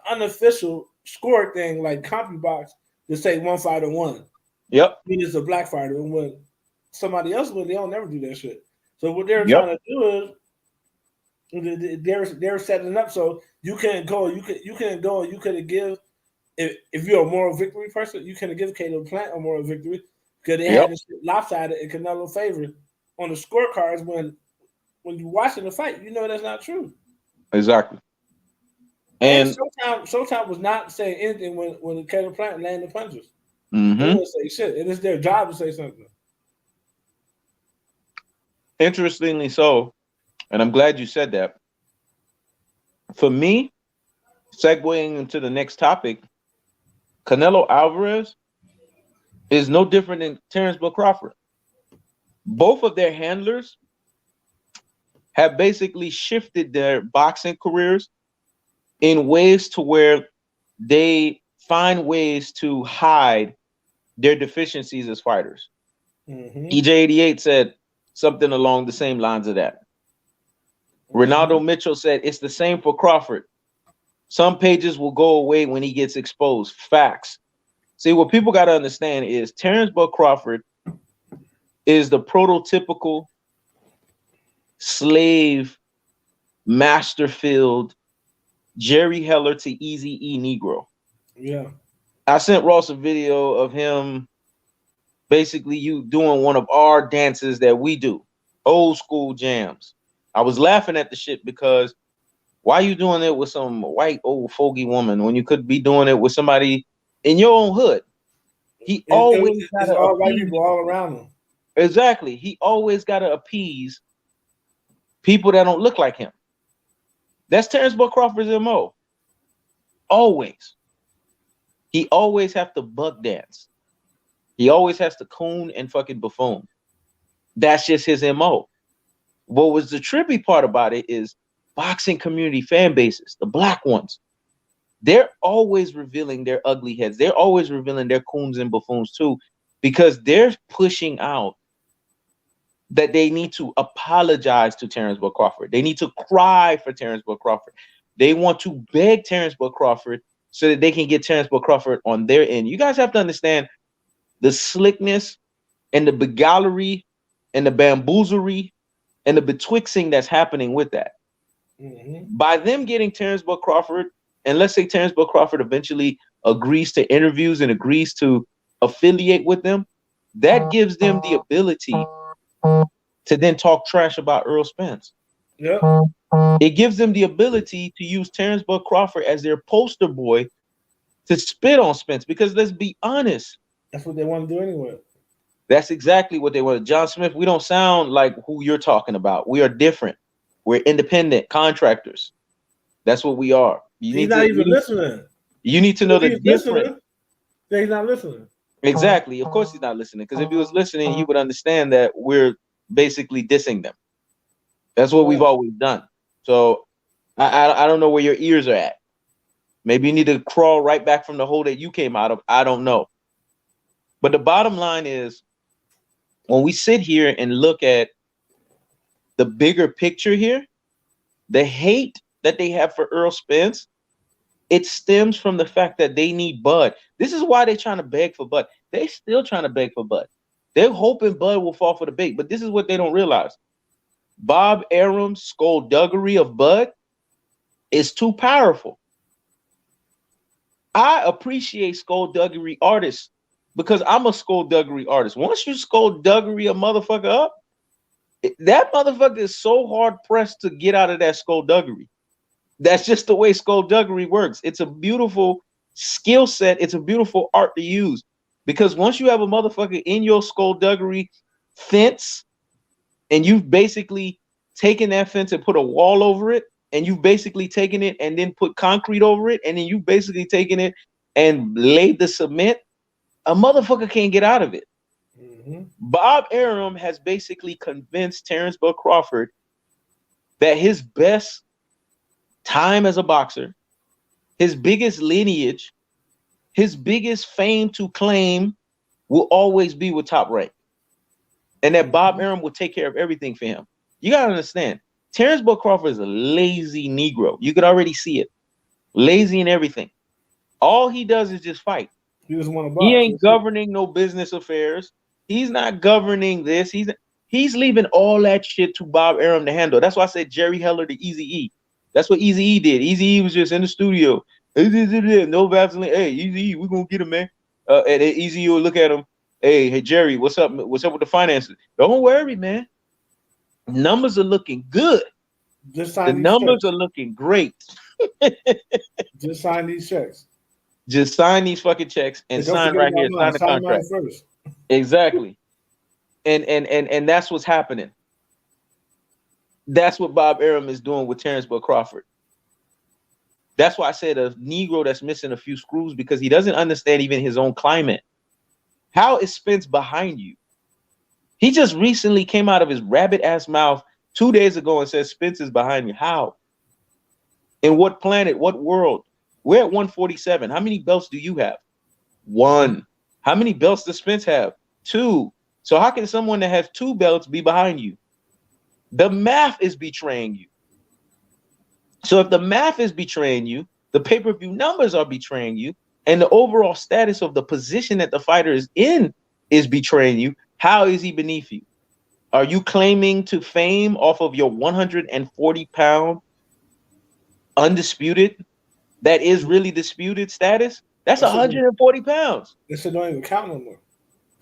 unofficial score thing like CompuBox to say one fighter won. Yep. I mean, it's a black fighter, and when somebody else wins, they don't never do that shit. So what they're trying to do is they're setting up so you can go, you could have give if you're a moral victory person, you can give Caleb Plant a moral victory because they had this lopsided and Canelo favored on the scorecards when you're watching the fight, you know that's not true. Exactly. And Showtime was not saying anything when Caleb Plant landed punches. They didn't say shit. It is their job to say something. Interestingly so, and I'm glad you said that. For me, segueing into the next topic, Canelo Alvarez is no different than Terrence Bill Crawford. Both of their handlers have basically shifted their boxing careers in ways to where they find ways to hide their deficiencies as fighters. EJ88 said something along the same lines of that. Ronaldo Mitchell said it's the same for Crawford. Some pages will go away when he gets exposed. Facts. See, what people got to understand is Terrence Bud Crawford is the prototypical slave, masterfield, Jerry Heller to Eazy-E Negro. Yeah. I sent Ross a video of him basically you doing one of our dances that we do, old school jams. I was laughing at the shit because why you doing it with some white old fogey woman when you could be doing it with somebody in your own hood? It's all white people all around him. Exactly. He always got to appease people that don't look like him. That's Terrence Bud Crawford's MO. Always. he always have to buck dance. He always has to coon and fucking buffoon. That's just his MO. What was the trippy part about it is boxing community fan bases, the black ones, they're always revealing their ugly heads. They're always revealing their coons and buffoons too, because they're pushing out that they need to apologize to Terrence Bud Crawford. They need to cry for Terrence Bud Crawford. They want to beg Terrence Bud Crawford so that they can get Terrence Bud Crawford on their end. You guys have to understand the slickness and the begallery and the bamboozlery and the betwixing that's happening with that. By them getting Terrence Bud Crawford, and let's say Terrence Bud Crawford eventually agrees to interviews and agrees to affiliate with them, that gives them the ability to then talk trash about Errol Spence. Yep. It gives them the ability to use Terrence Bud Crawford as their poster boy to spit on Spence, because let's be honest, that's what they want to do anyway. That's exactly what they want. John Smith, we don't sound like who you're talking about. We are different. We're independent contractors. That's what we are. He's not even listening. You need to know the difference. He's not listening. Exactly. Of course he's not listening, because if he was listening, he would understand that we're basically dissing them. That's what we've always done. So I don't know where your ears are at. Maybe you need to crawl right back from the hole that you came out of. I don't know. But the bottom line is, when we sit here and look at the bigger picture here, the hate that they have for Errol Spence, it stems from the fact that they need Bud. This is why they're trying to beg for Bud. They're still trying to beg for Bud. They're hoping Bud will fall for the bait. But this is what they don't realize. Bob Arum's skullduggery of Bud is too powerful. I appreciate skullduggery artists because I'm a skullduggery artist. Once you skullduggery a motherfucker up, that motherfucker is so hard pressed to get out of that skullduggery. That's just the way skullduggery works. It's a beautiful skill set. It's a beautiful art to use, because once you have a motherfucker in your skullduggery fence, and you've basically taken that fence and put a wall over it, and you've basically taken it and then put concrete over it, and then you've basically taken it and laid the cement, a motherfucker can't get out of it. Bob Arum has basically convinced Terrence Bud Crawford that his best time as a boxer, his biggest lineage, his biggest fame to claim will always be with Top Rank. And that Bob Arum will take care of everything for him. You got to understand, Terrence Bud Crawford is a lazy Negro. You could already see it. Lazy in everything. All he does is just fight. He just want to box. He ain't governing no business affairs. He's not governing this. He's leaving all that shit to Bob Arum to handle. That's why I said Jerry Heller to Eazy-E. That's what Eazy-E did. Eazy-E was just in the studio. No Vaseline. Hey, Eazy-E, we're going to get him, man. And Eazy-E will look at him. Hey, Jerry, what's up? What's up with the finances? Don't worry, man. Numbers are looking good. The numbers are looking great. Just sign these checks. Just sign these fucking checks and sign right here. Sign the contract. First. Exactly. And that's what's happening. That's what Bob Arum is doing with Terrence Bud Crawford. That's why I said a Negro that's missing a few screws, because he doesn't understand even his own climate. How is Spence behind you? He just recently came out of his rabbit ass mouth 2 days ago and said Spence is behind me. How? In what planet? What world? We're at 147. How many belts do you have? 1. How many belts does Spence have? 2. So how can someone that has 2 belts be behind you? The math is betraying you. So if the math is betraying you, the pay-per-view numbers are betraying you, and the overall status of the position that the fighter is in is betraying you, how is he beneath you? Are you claiming to fame off of your 140-pound undisputed, that is really disputed status? That's 140 pounds. This shit don't even count no more.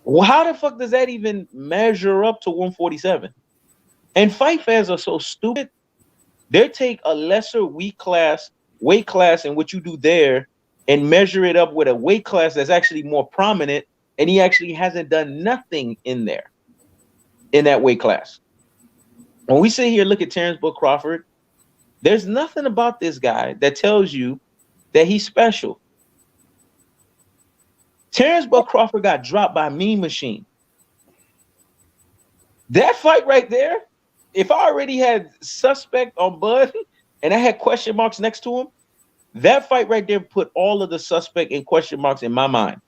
Well, how the fuck does that even measure up to 147? And fight fans are so stupid. They take a lesser weight class and what you do there and measure it up with a weight class that's actually more prominent, and he actually hasn't done nothing in there, in that weight class. When we sit here, look at Terrence Bud Crawford, there's nothing about this guy that tells you that he's special. Terrence Bud Crawford got dropped by Mean Machine. That fight right there, if I already had suspect on Bud and I had question marks next to him, that fight right there put all of the suspect and question marks in my mind.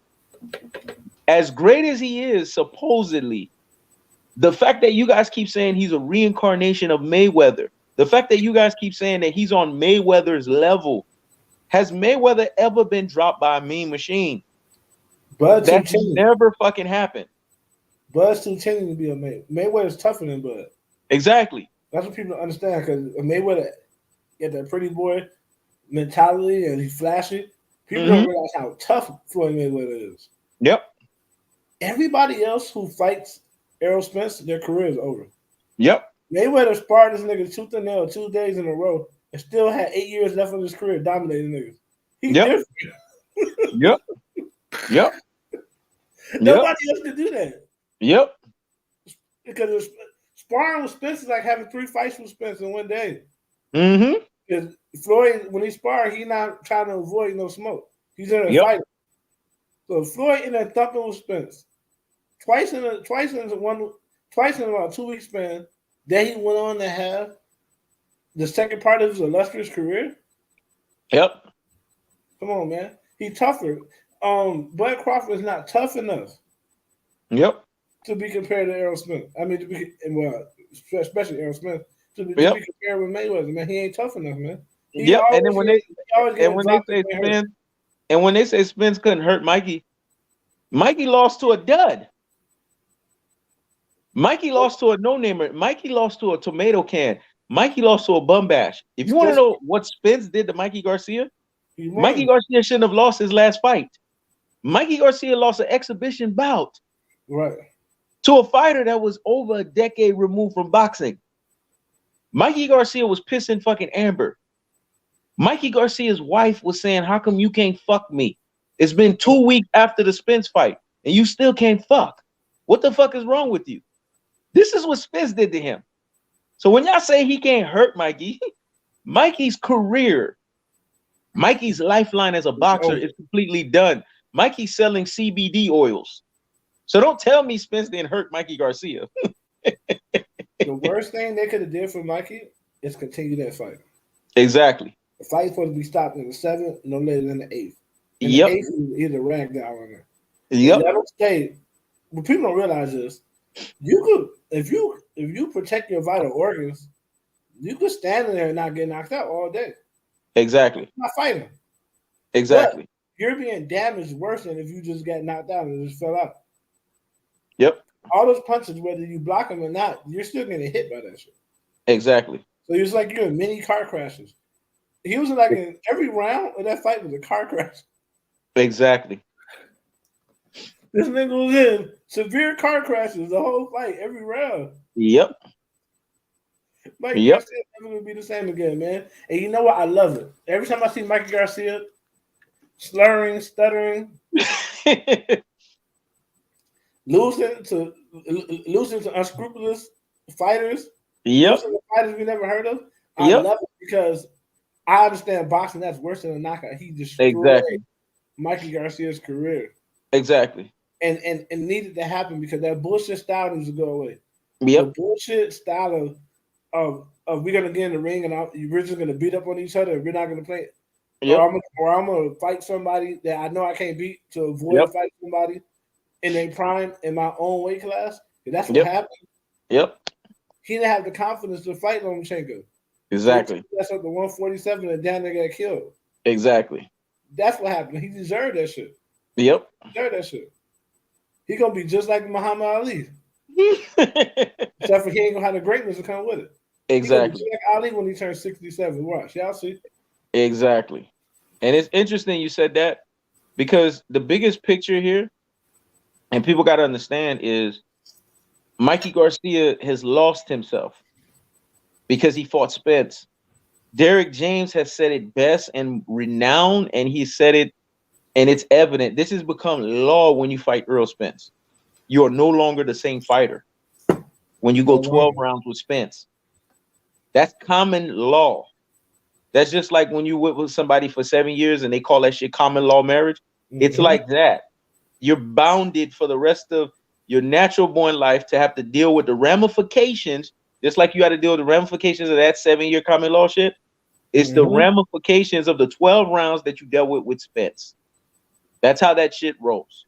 As great as he is, supposedly, the fact that you guys keep saying he's a reincarnation of Mayweather, the fact that you guys keep saying that he's on Mayweather's level, has Mayweather ever been dropped by a Mean Machine? Bud's That's never fucking happened. Bud's continuing to be a Mayweather's tougher than Bud. Exactly. That's what people don't understand, because Mayweather got that pretty boy mentality and he's flashy. People don't realize how tough Floyd Mayweather is. Yep. Everybody else who fights Errol Spence, their career is over. Yep. Mayweather sparred this nigga tooth and nail 2 days in a row and still had 8 years left of his career dominating niggas. He's different. Yep. Yep. Nobody else can do that. Yep. Because sparring with Spence is like having 3 fights with Spence in 1 day. Because Floyd, when he spars, he's not trying to avoid no smoke. He's in a fight. So Floyd in there thumping with Spence twice in about a 2 week span. Then he went on to have the second part of his illustrious career. Yep. Come on, man. He's tougher. Bud Crawford is not tough enough. Yep. To be compared to Errol Spence. I mean, especially Errol Spence. To be compared with Mayweather, man, he ain't tough enough, man. And then when they say Spence couldn't hurt Mikey lost to a dud. Mikey lost to a no-namer. Mikey lost to a tomato can. Mikey lost to a bum bash. If you want to know what Spence did to Mikey Garcia, Mikey Garcia shouldn't have lost his last fight. Mikey Garcia lost an exhibition bout. Right. To a fighter that was over a decade removed from boxing. Mikey Garcia was pissing fucking Amber. Mikey Garcia's wife was saying, how come you can't fuck me? It's been 2 weeks after the Spence fight, and you still can't fuck. What the fuck is wrong with you? This is what Spence did to him. So when y'all say he can't hurt Mikey, Mikey's career, Mikey's lifeline as a boxer is completely done. Mikey's selling CBD oils. So don't tell me Spence didn't hurt Mikey Garcia. The worst thing they could have did for Mikey is continue that fight. Exactly. The fight's supposed to be stopped in the 7th, no later than the 8th. And yep. The 8th is a ragdoll on there. Yep. Let him stay. But people don't realize this. You could, if you protect your vital organs, you could stand in there and not get knocked out all day. Exactly. You're not fighting. Exactly. But you're being damaged worse than if you just got knocked out and just fell out. Yep. All those punches, whether you block them or not, you're still getting hit by that shit. Exactly. So it's like you're in many car crashes. He was like in every round of that fight was a car crash. Exactly. This nigga was in severe car crashes the whole fight, every round. Yep. Mikey Garcia never gonna be the same again, man. And you know what? I love it. Every time I see Mikey Garcia slurring, stuttering, losing to unscrupulous fighters, losing to fighters we never heard of. I love it because I understand boxing. That's worse than a knockout. He destroyed Mikey Garcia's career. Exactly. And needed to happen because that bullshit style needs to go away. Yep. The bullshit style of we're gonna get in the ring and we're just gonna beat up on each other and we're not gonna play. Yep. Or I'm gonna fight somebody that I know I can't beat to avoid fighting somebody in their prime in my own weight class. That's what happened. Yep. He didn't have the confidence to fight Lomachenko. Exactly. That's up to 147 and down there got killed. Exactly. That's what happened. He deserved that shit. Yep. He deserved that shit. He gonna be just like Muhammad Ali. Except for he ain't gonna have the greatness to come with it. Exactly. He like Ali when he turns 67. Watch, y'all see. Exactly. And it's interesting you said that because the biggest picture here, and people got to understand, is Mikey Garcia has lost himself because he fought Spence. Derek James has said it best and renowned, and he said it, and it's evident. This has become law when you fight Errol Spence. You are no longer the same fighter when you go 12 rounds with Spence. That's common law. That's just like when you were with somebody for 7 years and they call that shit common law marriage. Mm-hmm. It's like that. you're bounded for the rest of your natural born life to have to deal with the ramifications, just like you had to deal with the ramifications of that 7-year common law shit. It's the ramifications of the 12 rounds that you dealt with Spence. That's how that shit rolls.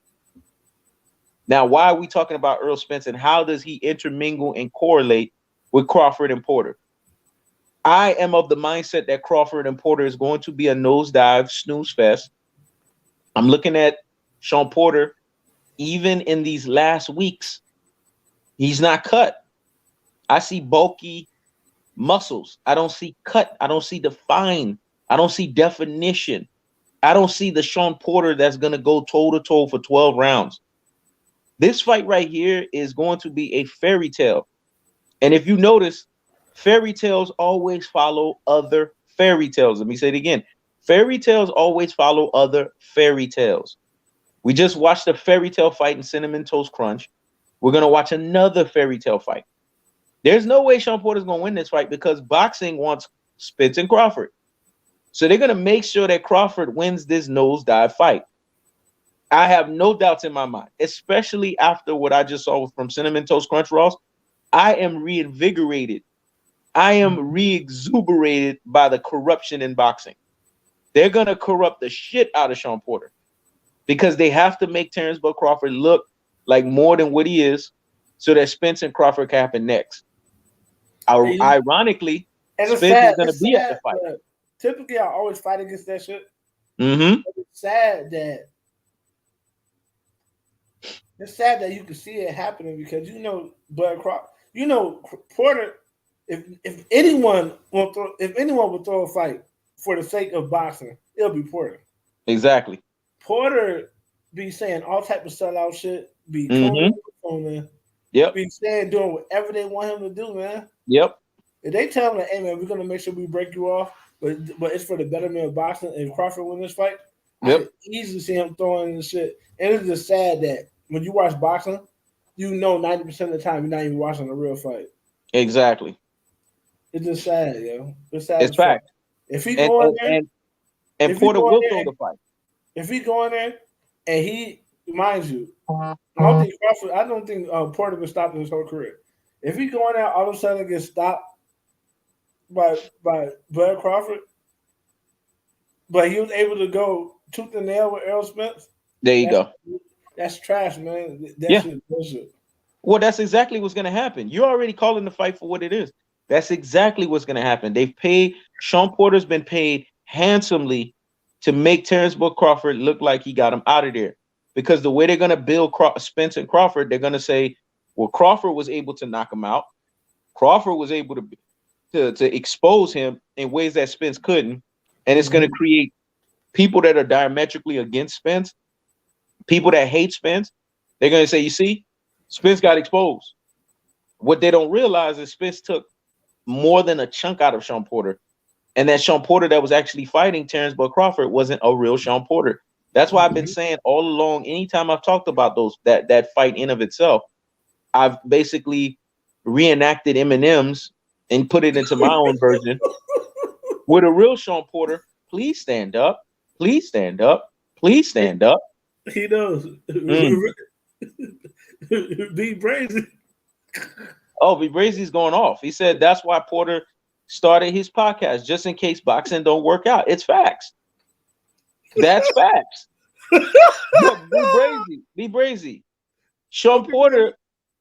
Now, why are we talking about Errol Spence and how does he intermingle and correlate with Crawford and Porter? I am of the mindset that Crawford and Porter is going to be a nosedive snooze fest. I'm looking at Sean Porter, even in these last weeks, he's not cut. I see bulky muscles. I don't see cut. I don't see define. I don't see definition. I don't see the Sean Porter that's going to go toe-to-toe for 12 rounds. This fight right here is going to be a fairy tale. And if you notice, fairy tales always follow other fairy tales. Let me say it again. Fairy tales always follow other fairy tales. We just watched a fairy tale fight in Cinnamon Toast Crunch. We're going to watch another fairy tale fight. There's no way Sean Porter's going to win this fight because boxing wants Spence and Crawford. So they're going to make sure that Crawford wins this nosedive fight. I have no doubts in my mind, especially after what I just saw from Cinnamon Toast Crunch Ross. I am reinvigorated. I am re-exuberated by the corruption in boxing. They're going to corrupt the shit out of Sean Porter because they have to make Terrence Bud Crawford look like more than what he is so that Spence and Crawford can happen next. Ironically, Spence is going to be at the fight. Typically, I always fight against that shit. It's sad that you can see it happening because Bud Crawford, Porter. If anyone would throw a fight for the sake of boxing, it'll be Porter. Exactly. Porter be saying all type of sellout shit. Be man. Yep. Be saying doing whatever they want him to do, man. Yep. If they tell him, hey man, we're gonna make sure we break you off, but it's for the betterment of boxing. And Crawford win this fight, I could easily see him throwing in the shit. And it's just sad that when you watch boxing, 90% of the time you're not even watching a real fight. Exactly. It's just sad, yo. It's sad. It's fact. If he go in there, and Porter will throw the fight. If he go in there and he, mind you, I don't think Porter will stop his whole career. If he go in there, all of a sudden gets stopped by Bud Crawford, but he was able to go tooth and nail with Errol Spence. There you go. That's trash, man. That shit is bullshit. Well, that's exactly what's going to happen. You're already calling the fight for what it is. That's exactly what's going to happen. Sean Porter's been paid handsomely to make Terrence Bud Crawford look like he got him out of there. Because the way they're going to build Spence and Crawford, they're going to say, well, Crawford was able to knock him out. Crawford was able to expose him in ways that Spence couldn't. And it's going to create people that are diametrically against Spence, people that hate Spence. They're going to say, you see, Spence got exposed. What they don't realize is Spence took more than a chunk out of Sean Porter. And that Sean Porter that was actually fighting Terrence Bud Crawford wasn't a real Sean Porter. That's why I've been saying all along, anytime I've talked about that fight in of itself, I've basically reenacted Eminem's and put it into my own version. With a real Sean Porter, please stand up. Please stand up. Please stand up. He knows. Be brazy. Oh, B Brazy's going off. He said that's why Porter started his podcast, just in case boxing don't work out. It's facts. That's facts. Be brazy. Sean Porter's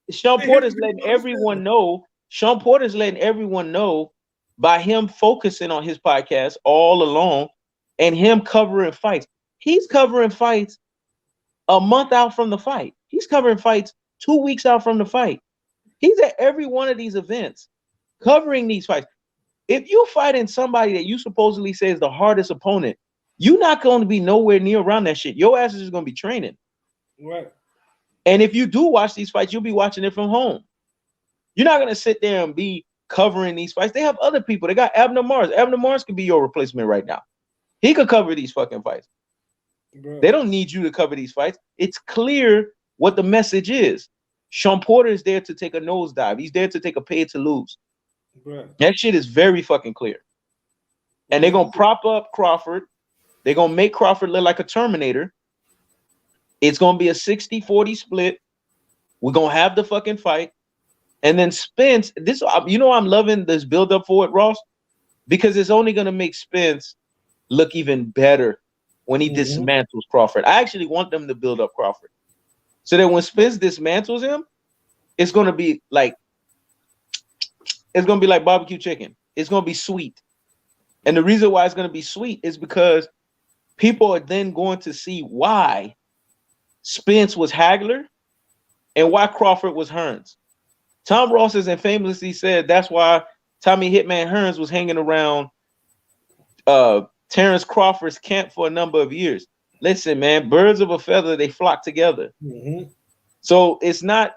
letting everyone know. Sean Porter's letting everyone know by him focusing on his podcast all along and him covering fights. He's covering fights a month out from the fight. He's covering fights 2 weeks out from the fight. He's at every one of these events covering these fights. If you're fighting somebody that you supposedly say is the hardest opponent, you're not going to be nowhere near around that shit. Your ass is just going to be training. Right. And if you do watch these fights, you'll be watching it from home. You're not going to sit there and be covering these fights. They have other people. They got Abner Mars. Abner Mars could be your replacement right now. He could cover these fucking fights. Bro. They don't need you to cover these fights. It's clear what the message is. Sean Porter is there to take a nosedive. He's there to take a pay to lose. Bro. That shit is very fucking clear. And they're going to prop up Crawford. They're going to make Crawford look like a Terminator. It's gonna be a 60-40 split. We're gonna have the fucking fight. And then Spence, this, you know, I'm loving this build up for it, Ross, because it's only gonna make Spence look even better when he dismantles Crawford. I actually want them to build up Crawford so that when Spence dismantles him, it's gonna be like barbecue chicken. It's gonna be sweet. And the reason why it's gonna be sweet is because people are then going to see why Spence was Hagler and why Crawford was Hearns. Tomross has famously said that's why Tommy Hitman Hearns was hanging around Terrence Crawford's camp for a number of years. Listen, man, birds of a feather, they flock together. So it's not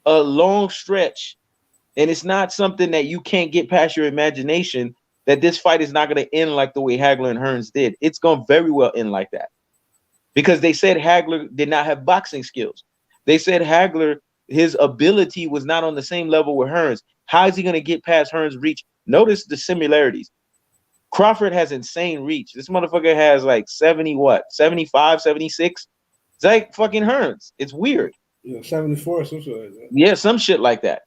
a long stretch, and it's not something that you can't get past your imagination that this fight is not going to end like the way Hagler and Hearns did. It's going to very well end like that. Because they said Hagler did not have boxing skills. They said Hagler, his ability was not on the same level with Hearns. How is he going to get past Hearns' reach? Notice the similarities. Crawford has insane reach. This motherfucker has like 75, 76. It's like fucking Hearns. It's weird. Yeah, 74, some shit like that. Yeah, some shit like that.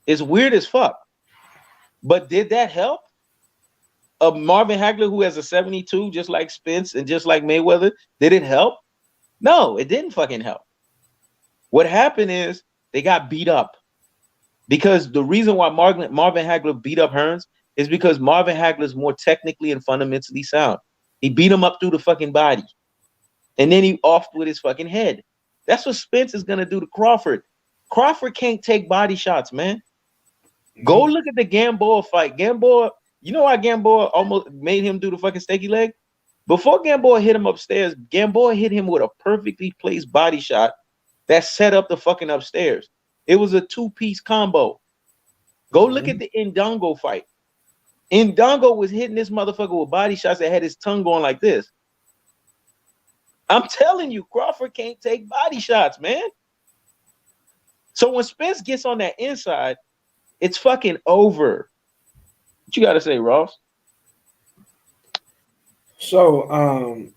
It's weird as fuck. But did that help? Marvin Hagler, who has a 72, just like Spence and just like Mayweather, did it help? No, it didn't fucking help. What happened is they got beat up. Because the reason why Marvin Hagler beat up Hearns is because Marvin Hagler is more technically and fundamentally sound. He beat him up through the fucking body. And then he offed with his fucking head. That's what Spence is going to do to Crawford. Crawford can't take body shots, man. Go look at the Gamboa fight. Gamboa, you know why Gamboa almost made him do the fucking steaky leg? Before Gamboa hit him upstairs, Gamboa hit him with a perfectly placed body shot that set up the fucking upstairs. It was a two-piece combo. Go look at the Indongo fight. Indongo was hitting this motherfucker with body shots that had his tongue going like this. I'm telling you, Crawford can't take body shots, man. So when Spence gets on that inside, it's fucking over. What you got to say, Ross? So,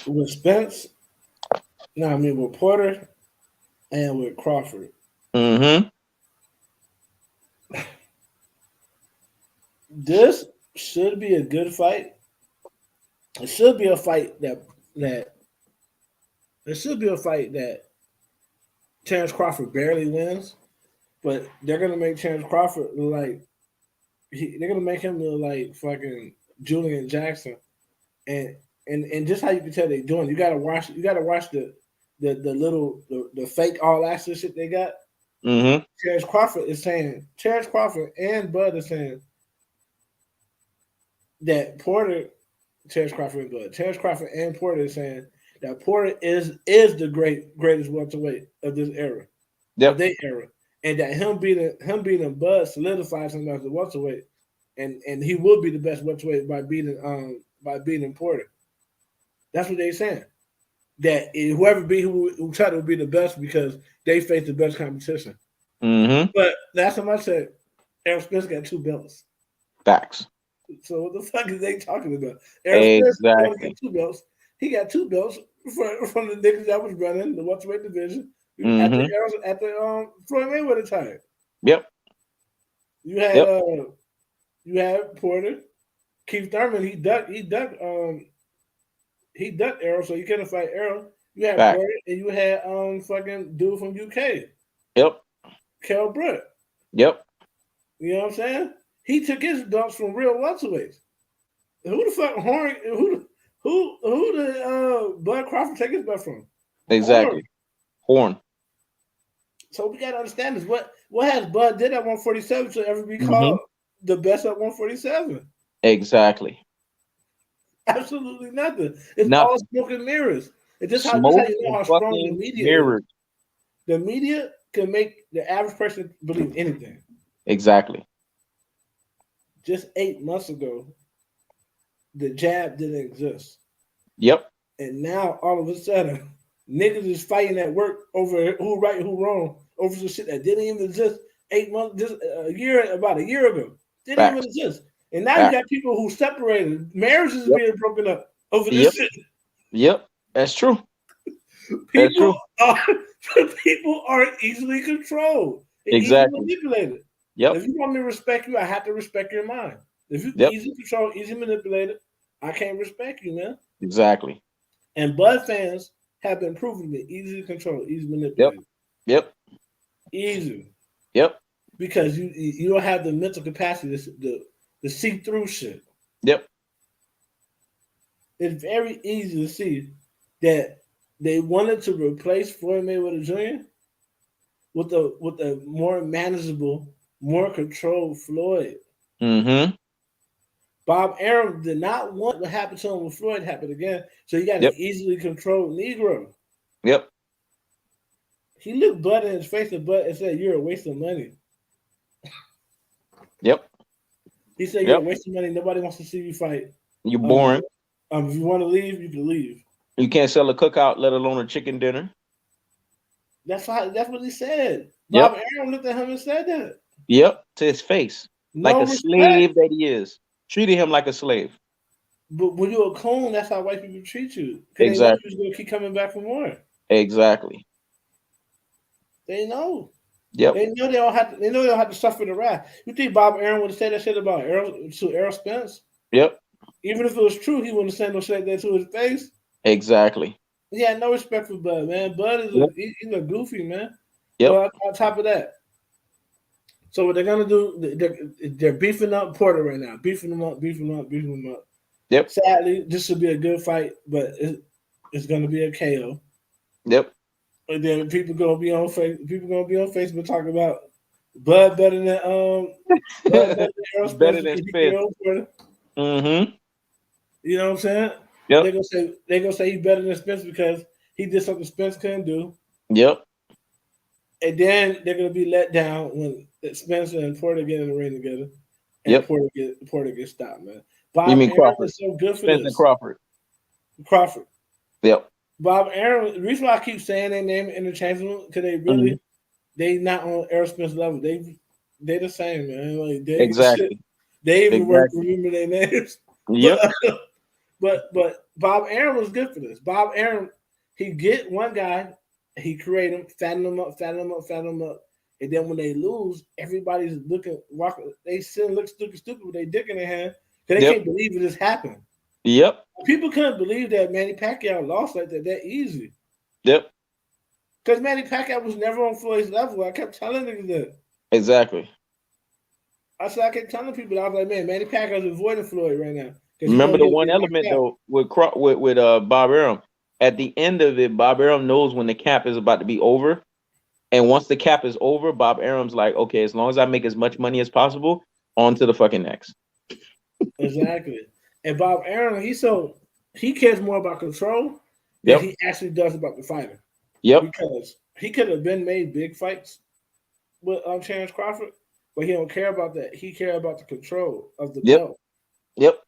with Spence, with Porter and with Crawford. This should be a good fight. It should be a fight that Terrence Crawford barely wins, but they're gonna make Terrence Crawford look like they're gonna make him look like fucking Julian Jackson, and just how you can tell they're doing. You gotta watch the fake all access shit they got. Terrence Crawford and Bud is saying that Terrence Crawford and Porter is saying that Porter is the greatest welterweight of this era, of their era, and that him beating Bud solidifies him as the welterweight, and he will be the best welterweight by beating Porter. That's what they're saying. That whoever who tried to be the best because they face the best competition. But that's how I said. Errol Spence got 2 belts. Facts. So what the fuck is they talking about? Errol Spence got 2 belts. He got 2 belts from the niggas that was running the welterweight division after Floyd Mayweather retired. Yep. You had Porter, Keith Thurman. He ducked Errol, so you couldn't fight Errol. You had Porter, and you had fucking dude from UK. Yep. Kell Brutt. Yep. You know what I'm saying? He took his belts from real welterweights. Who the fuck who did Bud Crawford take his belt from? Exactly. Horn. So we gotta understand this. What has Bud did at 147 to ever be called the best at 147? Exactly. Absolutely nothing. It's all smoke and mirrors. It's just how you know how strong the media is. The media can make the average person believe anything. Exactly. Just 8 months ago, the jab didn't exist. Yep. And now all of a sudden, niggas is fighting at work over who right, who wrong, over some shit that didn't even exist 8 months, just about a year ago. Didn't even exist. And now you got people who separated. Marriages is being broken up over this shit. Yep. That's true. People are easily controlled. Exactly. Easily manipulated. Yep. If you want me to respect you, I have to respect your mind. If you easy controlled, easy manipulated, I can't respect you, man. Exactly. And Bud fans have been proven to be easy controlled, easy manipulated. Yep. Easy. Yep. Because you don't have the mental capacity to see through shit. Yep. It's very easy to see that they wanted to replace Floyd Mayweather Jr. with a more manageable, more controlled Floyd. Mm-hmm. Bob Arum did not want what happened to him with Floyd happen again, so he got an easily controlled Negro. Yep. He looked Bud in his face and said, "You're a waste of money." Yep. He said, "You're a waste of money. Nobody wants to see you fight. You're boring. If you want to leave, you can leave. You can't sell a cookout, let alone a chicken dinner." That's what he said. Bob Arum looked at him and said that. Yep, to his face. No like a respect. Slave that he is. Treated him like a slave. But when you're a clone, that's how white people treat you. Exactly. They know you're gonna keep coming back for more. Exactly. They know. Yep. They know they don't have to suffer the wrath. You think Bob Arum would have said that shit about Errol Spence? Yep. Even if it was true, he wouldn't have said no shit there to his face. Exactly. He had no respect for Bud, man. Bud is he's a goofy, man. Yep. But on top of that, so what they're gonna do? They're beefing up Porter right now, beefing him up. Yep. Sadly, this should be a good fight, but it's gonna be a KO. Yep. And then people gonna be on Facebook talking about Bud better than Errol better than Spence. Mm-hmm. You know what I'm saying? Yep. They're gonna say he's better than Spence because he did something Spence couldn't do. Yep. And then they're gonna be let down when Spencer and Porter get in the ring together. And Porter gets stopped, man. Bob you mean Arum Crawford? Is so good for Spence this. And Crawford. Yep. Bob Arum. The reason why I keep saying their name interchangeable because they really they not on Errol Spence level. They the same, man. Like exactly. They even remember their names. Yep. But Bob Arum was good for this. Bob Arum, he get one guy, he create him, fatten him up, and then when they lose, everybody's walking. They still look stupid with their dick in their hand because they can't believe it just happened. Yep. People couldn't believe that Manny Pacquiao lost like that easy. Yep. Because Manny Pacquiao was never on Floyd's level. I kept telling niggas that. Exactly. I kept telling people, I was like, man, Manny Pacquiao's avoiding Floyd right now. Remember the one element though with Bob Arum. At the end of it, Bob Arum knows when the cap is about to be over. And once the cap is over, Bob Arum's like, okay, as long as I make as much money as possible, on to the fucking next. Exactly. And Bob Arum, he cares more about control than he actually does about the fighter. Yep. Because he could have been made big fights with Terrence Crawford, but he don't care about that. He cares about the control of the belt. Yep.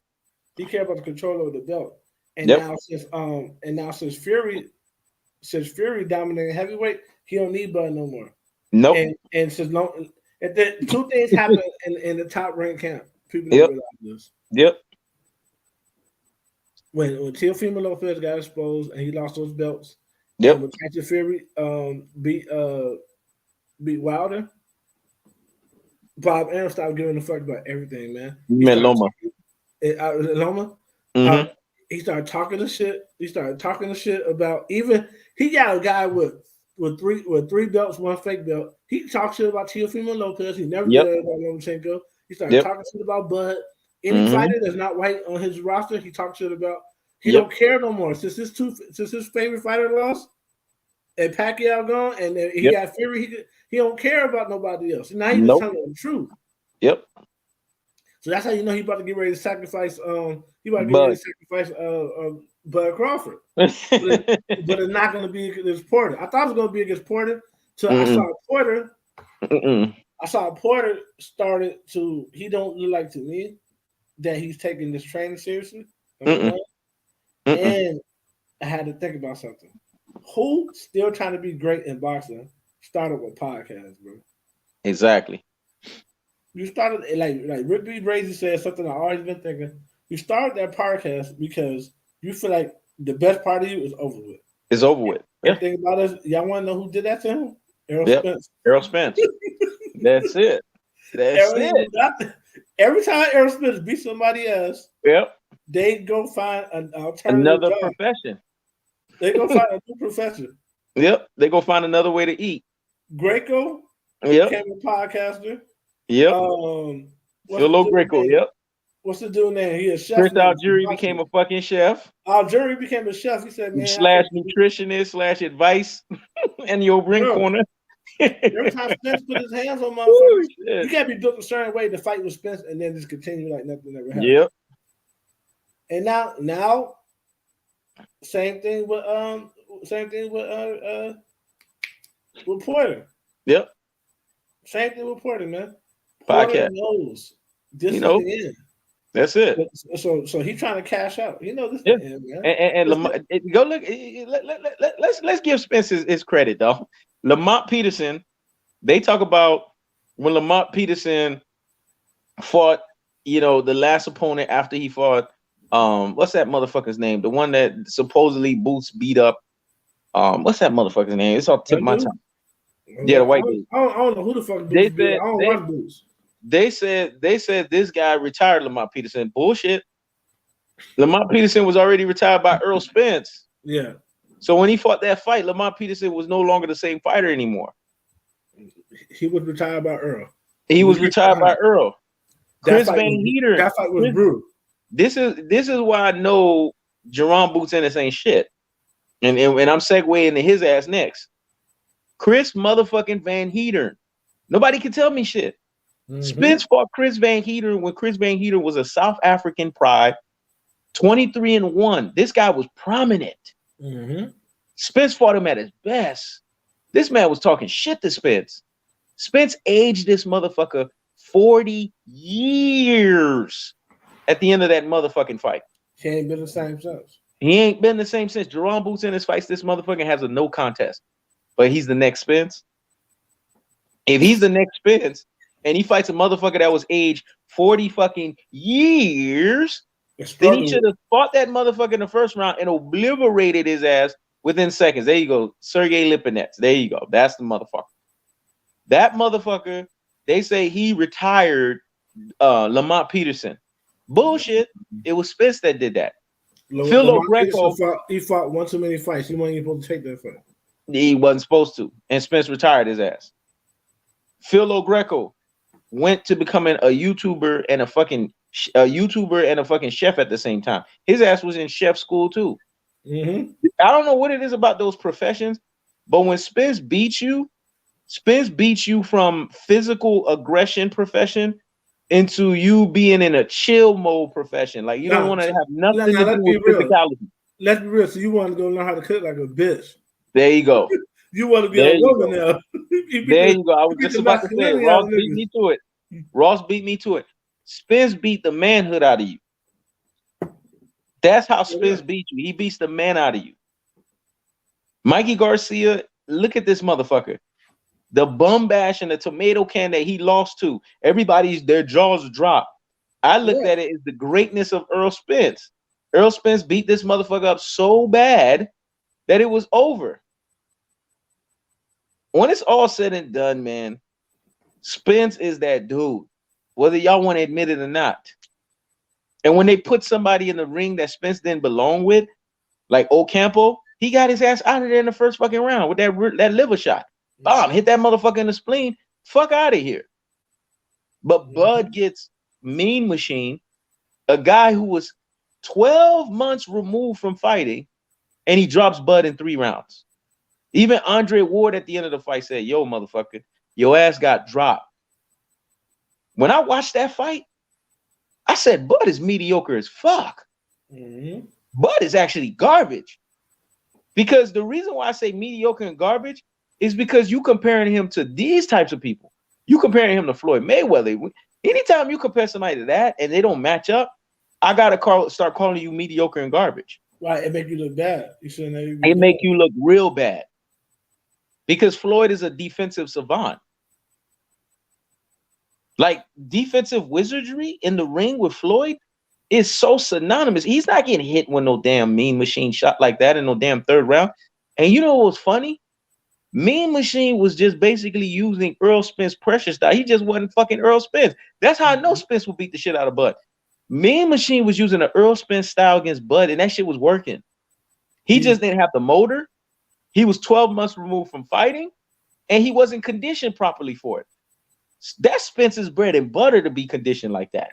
He cares about the control of the belt. And now since Fury dominated heavyweight, he don't need Bud no more. Nope. And since two things happen in the top rank camp. People don't realize this. Yep. When Teofimo Lopez got exposed and he lost those belts. Yep. And when Tyson Fury beat Wilder, Bob Arum stopped giving a fuck about everything, man. Loma. Loma. Mm-hmm. He started talking the shit. About even he got a guy with three belts, one fake belt. He talked shit about Teofimo Lopez. He never did that about Lomachenko. He started talking shit about Bud. Any fighter that's not white on his roster, he talks shit about. He don't care no more since his favorite fighter lost and Pacquiao gone, and then he got Fury. He don't care about nobody else. Now he's just telling the truth. Yep. So that's how you know he about to get ready to sacrifice. Bud Crawford. but it's not going to be against Porter. I thought it was going to be against Porter. So I saw Porter. I saw Porter started to. He don't look like to me that he's taking this training seriously. And I had to think about something. Who still trying to be great in boxing started with podcasts, bro? Exactly. You started like Rick B. Brazy said something I've always been thinking. You started that podcast because you feel like the best part of you is over with. It's over with. Everything about us. Y'all want to know who did that to him? Errol Spence. Errol Spence. That's it. That's it. Every time Errol Spence beat somebody else, they go find an alternative another job. profession. They go find a new profession. Yep. They go find another way to eat. Greco became a podcaster. Yep. Philo Greco. Yep. What's the dude name? He a chef. Chris Algieri became a fucking chef. Algieri became a chef. He said, man. / nutritionist / advice in your ring corner. Every time Spence put his hands on motherfuckers, you can't be built a certain way to fight with Spence and then just continue like nothing ever happened. Yep. And now, same thing with Porter. Yep. Same thing with Porter, man. Porter knows this is the end. That's it. So he's trying to cash out. You know this. Yeah. End, man. And Lamont, go look. Let's give Spence his credit though. Lamont Peterson. They talk about when Lamont Peterson fought. The last opponent after he fought. What's that motherfucker's name? The one that supposedly Boots beat up. What's that motherfucker's name? It's on tip of my tongue. Yeah, the white dude. I don't know who the fuck Boots beat up. I don't watch Boots. They said this guy retired Lamont Peterson. Bullshit. Lamont Peterson was already retired by Errol Spence. Yeah. So when he fought that fight, Lamont Peterson was no longer the same fighter anymore. He was retired by Errol. He was retired by Errol. Chris Van Heater. That fight was brutal. This is why I know Jerome Boots Ennis ain't shit. And I'm segueing into his ass next. Chris motherfucking Van Heater. Nobody can tell me shit. Mm-hmm. Spence fought Chris Van Heater when Chris Van Heater was a South African pride, 23-1. This guy was prominent. Mm-hmm. Spence fought him at his best. This man was talking shit to Spence. Spence aged this motherfucker 40 years at the end of that motherfucking fight. He ain't been the same since. He ain't been the same since. Jerome Boots Ennis fights this motherfucker has a no contest. But he's the next Spence. If he's the next Spence, and he fights a motherfucker that was aged 40 fucking years, then he should have fought that motherfucker in the first round and obliterated his ass within seconds. There you go. Sergey Lipinets. There you go. That's the motherfucker. That motherfucker, they say he retired Lamont Peterson. Bullshit. It was Spence that did that. Philo Greco. He fought one too many fights. He wasn't even supposed to take that fight. He wasn't supposed to. And Spence retired his ass. Philo Greco went to becoming a YouTuber and a fucking chef at the same time. His ass was in chef school too. Mm-hmm. I don't know what it is about those professions, but when Spence beats you from physical aggression profession into you being in a chill mode profession. Like you don't want to have nothing to do with physicality. Let's be real. So you want to go learn how to cook like a bitch. There you go. You want to be a woman now. There you go. I was just about to say, Ross beat me to it. Ross beat me to it. Spence beat the manhood out of you. That's how Spence beat you. He beats the man out of you. Mikey Garcia, look at this motherfucker. The bum bash and the tomato can that he lost to, their jaws dropped. I looked at it as the greatness of Errol Spence. Errol Spence beat this motherfucker up so bad that it was over. When it's all said and done, man, Spence is that dude, whether y'all want to admit it or not. And when they put somebody in the ring that Spence didn't belong with, like Ocampo, he got his ass out of there in the first fucking round with that liver shot. Bomb, hit that motherfucker in the spleen. Fuck out of here. But Bud gets Mean Machine, a guy who was 12 months removed from fighting, and he drops Bud in 3 rounds. Even Andre Ward at the end of the fight said, yo, motherfucker, your ass got dropped. When I watched that fight, I said, Bud is mediocre as fuck. Mm-hmm. Bud is actually garbage. Because the reason why I say mediocre and garbage is because you comparing him to these types of people. You comparing him to Floyd Mayweather. Anytime you compare somebody to that and they don't match up, I gotta start calling you mediocre and garbage. Right, it make you look bad. It make you look real bad. Because Floyd is a defensive savant. Like defensive wizardry in the ring with Floyd, is so synonymous. He's not getting hit with no damn Mean Machine shot like that in no damn third round. And you know what was funny? Mean Machine was just basically using Errol Spence pressure style. He just wasn't fucking Errol Spence. That's how I know Spence would beat the shit out of Bud. Mean Machine was using an Errol Spence style against Bud, and that shit was working. He just didn't have the motor. He was 12 months removed from fighting, and he wasn't conditioned properly for it. That's Spence's bread and butter to be conditioned like that.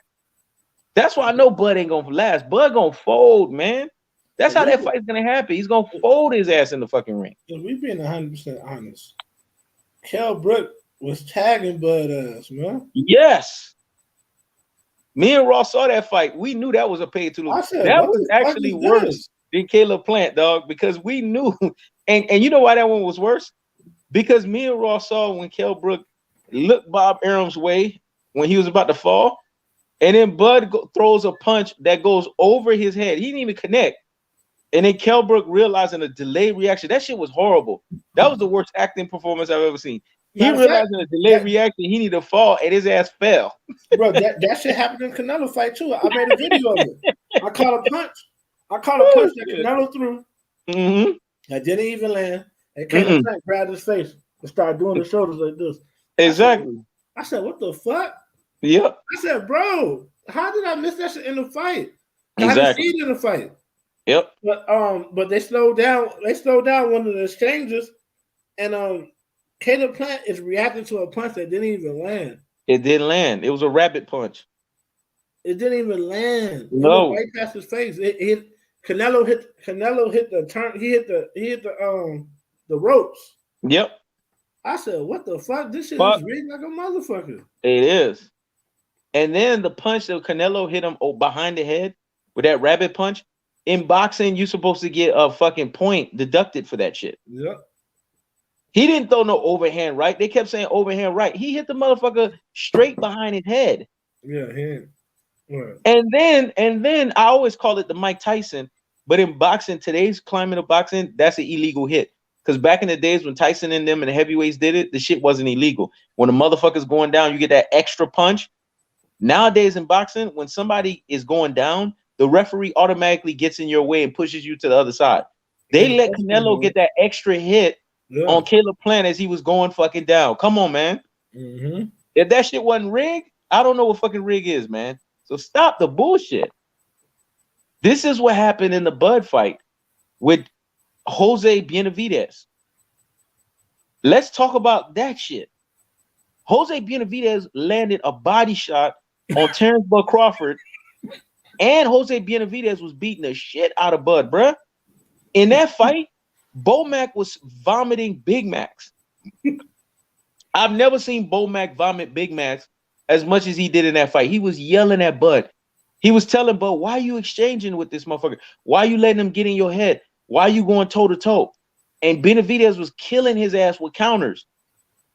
That's why I know Bud ain't gonna last. Bud gonna fold, man. That's how that fight's gonna happen. He's gonna fold his ass in the fucking ring. If we being 100% honest, Kell Brook was tagging Bud ass, man. Yes. Me and Ross saw that fight. We knew that was a pay to lose. That was actually worse than Caleb Plant, dog, because we knew. And you know why that one was worse? Because me and Ross saw when Kell Brook looked Bob Arum's way when he was about to fall. And then Bud throws a punch that goes over his head. He didn't even connect. And then Kell Brook realizing a delayed reaction. That shit was horrible. That was the worst acting performance I've ever seen. He realized in a delayed reaction he needed to fall, and his ass fell. Bro, that shit happened in Canelo fight too. I made a video of it. I caught a punch. I caught a punch that Canelo threw. That didn't even land. And Canelo grabbed his face and started doing the shoulders like this. Exactly. I said, what the fuck? Yep. I said, bro, how did I miss that shit in the fight? Exactly. I didn't see it in the fight. Yep. But they slowed down. They slowed down one of the exchanges, and Caleb Plant is reacting to a punch that didn't even land. It didn't land. It was a rabbit punch. It didn't even land. No. It went right past his face. Canelo hit the turn. He hit the ropes. Yep. I said, what the fuck? This shit is rigged like a motherfucker. It is. And then the punch that Canelo hit him behind the head with that rabbit punch. In boxing, you're supposed to get a fucking point deducted for that shit. Yep. He didn't throw no overhand right. They kept saying overhand right. He hit the motherfucker straight behind his head. Yeah, right. And then I always call it the Mike Tyson, but in boxing, today's climate of boxing, that's an illegal hit. Because back in the days when Tyson and them and the heavyweights did it, the shit wasn't illegal. When the motherfucker's going down, you get that extra punch. Nowadays in boxing, when somebody is going down, the referee automatically gets in your way and pushes you to the other side. They let Canelo get that extra hit on Caleb Plant as he was going fucking down. Come on, man. If that shit wasn't rigged, I don't know what fucking rig is, man. So stop the bullshit. This is what happened in the Bud fight with Jose Benavidez. Let's talk about that shit. Jose Benavidez landed a body shot on Terrence Bud Crawford, and Jose Benavidez was beating the shit out of Bud, bruh. In that fight, Bo Mac was vomiting Big Macs. I've never seen Bo Mac vomit Big Macs as much as he did in that fight. He was yelling at Bud. He was telling Bud, why are you exchanging with this motherfucker? Why are you letting him get in your head? Why are you going toe-to-toe? And Benavidez was killing his ass with counters.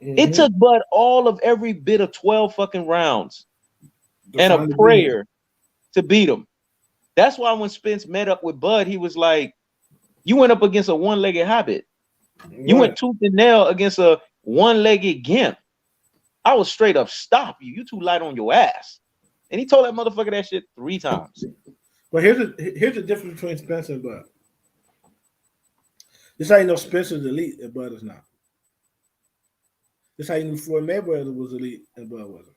It took Bud all of every bit of 12 fucking rounds and a prayer to beat him. That's why when Spence met up with Bud, he was like, you went up against a one-legged hobbit. You went tooth and nail against a one-legged gimp. I was straight up stop you. You too light on your ass. And he told that motherfucker that shit 3 times. But here's the difference between Spence and Bud. This is how you know Spence is elite and Bud is not. This is how you knew Floyd Mayweather was elite and Bud wasn't.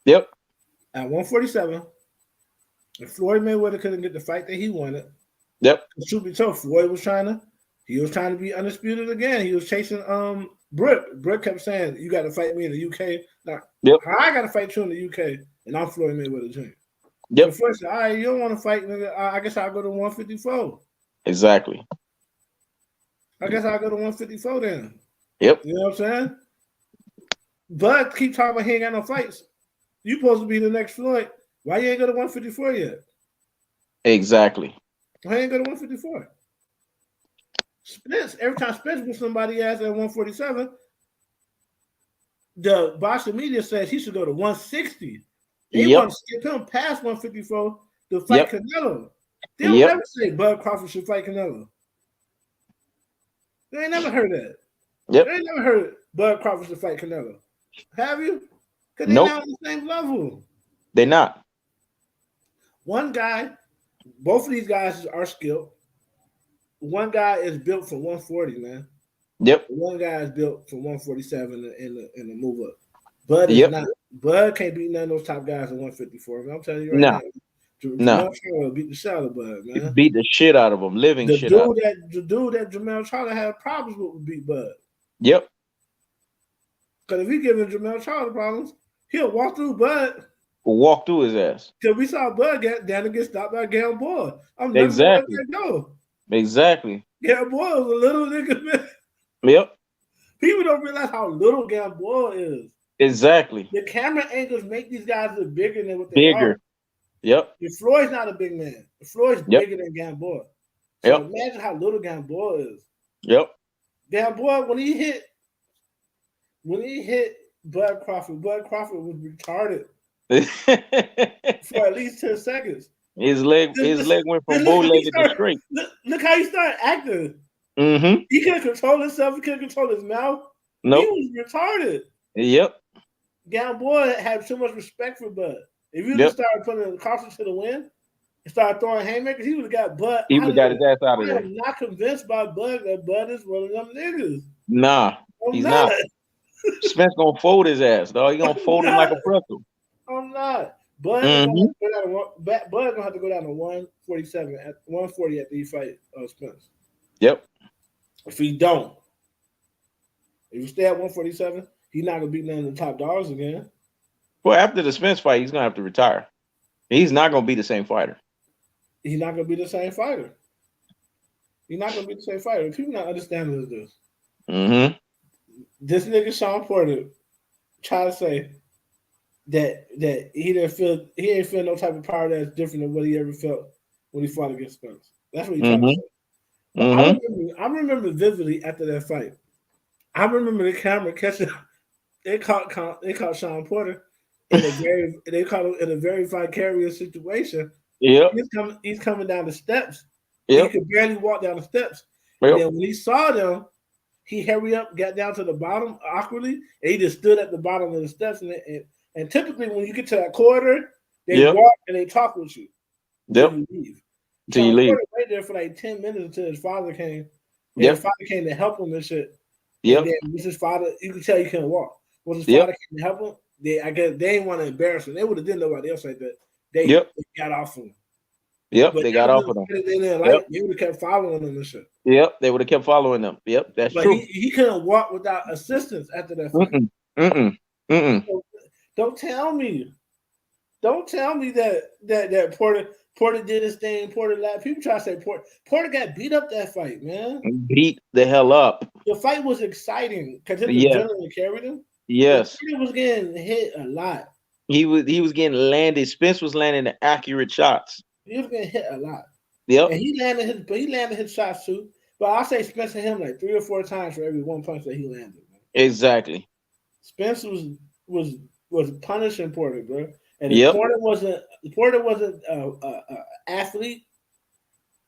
Yep. At 147, if Floyd Mayweather couldn't get the fight that he wanted, truth be told, Floyd was trying to be undisputed again. He was chasing Brook. Brook kept saying, you got to fight me in the UK. Now, I got to fight you in the UK, and I'm Floyd Mayweather Jr. So Floyd said, all right, you don't want to fight, nigga. I guess I'll go to 154. Exactly. I guess I'll go to 154 then. Yep. You know what I'm saying? Bud keep talking about he ain't got no fights. You supposed to be the next Floyd. Why you ain't go to 154 yet? Exactly. Why you ain't go to 154? Spence, every time Spence with somebody ass at 147, the Boston media says he should go to 160. They want to skip him past 154 to fight Canelo. They don't ever say Bud Crawford should fight Canelo. They ain't never heard that. They ain't never heard Bud Crawford should fight Canelo. Have you? Because they're not on the same level. They're not. One guy, both of these guys are skilled. One guy is built for 140, man. Yep. One guy is built for 147 in the move up. Bud is not. Bud can't beat none of those top guys at 154. Man, I'm telling you right now. Jamel Charlo beat the shit out of Bud, man. Beat the shit out of him, living the shit dude out. The dude that Jamel Charlo had problems with would beat Bud. Yep. Because if he giving Jamel Charlo problems, he'll walk through Bud. Walk through his ass. Because we saw Bud get stopped by Gamboa. I'm never exactly. gonna let that go. Exactly. Gamboa was a little nigga, man. Yep. People don't realize how little Gamboa is. Exactly. The camera angles make these guys look bigger than what they are. Yep. Floyd's not a big man. Floyd's bigger than Gamboa. So imagine how little Gamboa is. Yep. Gamboa, when he hit Bud Crawford was retarded for at least 10 seconds. His leg went from bow-legged to straight. Look how he started acting. Mm-hmm. He couldn't control himself. He couldn't control his mouth. Nope. He was retarded. Yep. Gamboa had so much respect for Bud. If you just started putting the Crawford to the wind and started throwing haymakers, he would have got Bud. He would have got his ass out of there. I'm not convinced by Bud that Bud is one of them niggas. Nah, he's not. Spence gonna fold his ass, dog. He gonna fold him like a pretzel. I'm not. Bud gonna have to go down to 147 at 140 after he fight Spence. Yep. If he don't, if you stay at 147, he's not gonna beat none of the top dogs again. Well, after the Spence fight, he's gonna have to retire. He's not gonna be the same fighter. He's not gonna be the same fighter. He's not gonna be the same fighter. People not understanding this. Mm-hmm. This nigga Sean Porter try to say that he didn't feel no type of power that's different than what he ever felt when he fought against Spence. That's what he tried to say. I remember vividly after that fight. I remember the camera catching. They caught Sean Porter in a very vicarious situation. Yep. He's coming down the steps. Yep. He could barely walk down the steps. Yep. And then when he saw them, he hurried up, got down to the bottom awkwardly, and he just stood at the bottom of the steps. And typically, when you get to that corridor, they walk and they talk with you. Yep. You leave. Till you leave. Right there for like 10 minutes until his father came. His father came to help him and shit. Yep. And then his father, you could tell he couldn't walk. When his father came to help him, I guess they didn't want to embarrass him. They would have did nobody else like that. They got off him. Yep, but they got off of them. They didn't like. They would have kept following them and shit. Yep, they would have kept following them. Yep, that's true. He couldn't walk without assistance after that fight. So, don't tell me that Porter did his thing. Porter laughed. People try to say Porter got beat up that fight, man. Beat the hell up. The fight was exciting because his adrenaline carried him. Yes, he was getting hit a lot. He was getting landed. Spence was landing the accurate shots. He was getting hit a lot. Yep. And he landed his shots too. But I'll say Spence hit him like 3 or 4 times for every one punch that he landed. Man. Exactly. Spence was punishing Porter, bro. And if Porter wasn't an athlete,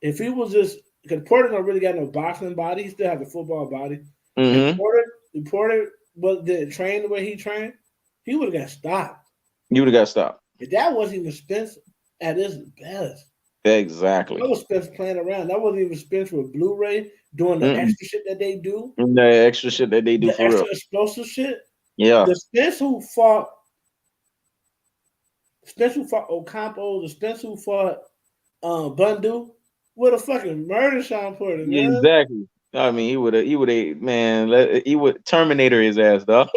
if he was just because Porter don't really got no boxing body, he still has a football body. Mm-hmm. If Porter didn't train the way he trained, he would have got stopped. You would have got stopped. If that wasn't even Spence at his best. Exactly. That was Spence playing around. That wasn't even Spence with Blu-ray doing the extra shit that they do. The extra shit that they do for real. Explosive shit. Yeah. The Spence who fought Ocampo, the Spence who fought Bundu would have fucking murdered Sean Porter, man. Exactly. I mean, he would Terminator his ass, dog.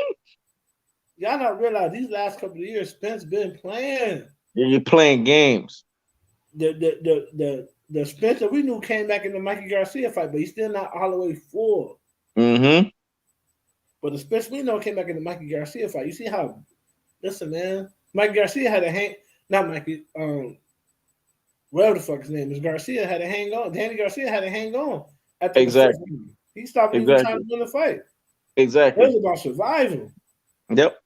Y'all not realize these last couple of years, Spence been playing. You're playing games. The Spence that we knew came back in the Mikey Garcia fight, but he's still not all the way full. Mm-hmm. But the Spence we know came back in the Mikey Garcia fight. You see how? Listen, man. Mikey Garcia had a hang. Not Mikey. Whatever the fuck his name is. Garcia had a hang on. Danny Garcia had a hang on. Exactly. He stopped even trying to win the fight. Exactly. It was about survival. Yep.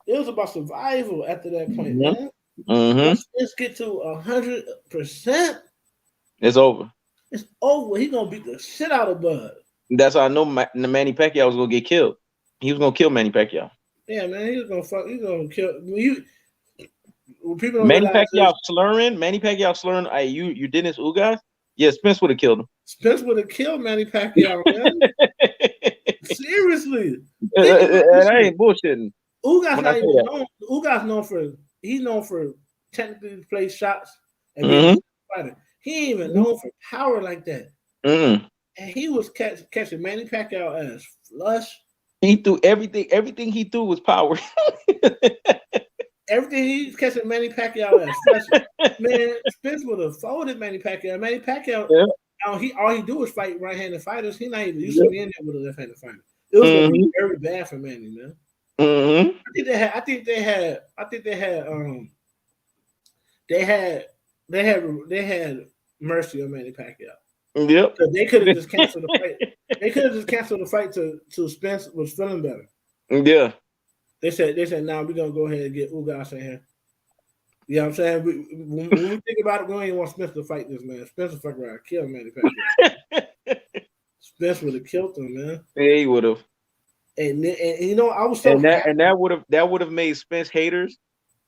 It was about survival after that point, man. Mm-hmm. Let's get to 100%. It's over. It's over. He's gonna beat the shit out of Bud. That's how I know Manny Pacquiao was gonna get killed. He was gonna kill Manny Pacquiao. Yeah, man. He's gonna kill. people don't Manny realize Pacquiao slurring. Hey, you Dennis Ugas? Yeah, Spence would have killed him. Spence would have killed Manny Pacquiao, man. Seriously, that ain't bullshitting. Ugas not even known. Ugas known for technically play shots and being a fighter. He ain't even known for power like that. And he was catching Manny Pacquiao ass flush. He threw everything. Everything he threw was power. Everything he's catching Manny Pacquiao ass flush. Man, Spence would have folded Manny Pacquiao. Manny Pacquiao, all he do is fight right-handed fighters. He not even used to be in there with a left-handed fighter. It was gonna be very bad for Manny, man. I think they had mercy on Manny Pacquiao. Yep. So they could have just canceled the fight. They could have just canceled the fight till Spence was feeling better. Yeah. They said, nah, we're gonna go ahead and get Ugas in here. You know what I'm saying? When we think about it, we don't even want Spence to fight this man. Spence will fuck around, kill Manny Pacquiao. Spence would have killed him, man. Yeah, he would have. And you know, I was so happy. And that would have made Spence haters.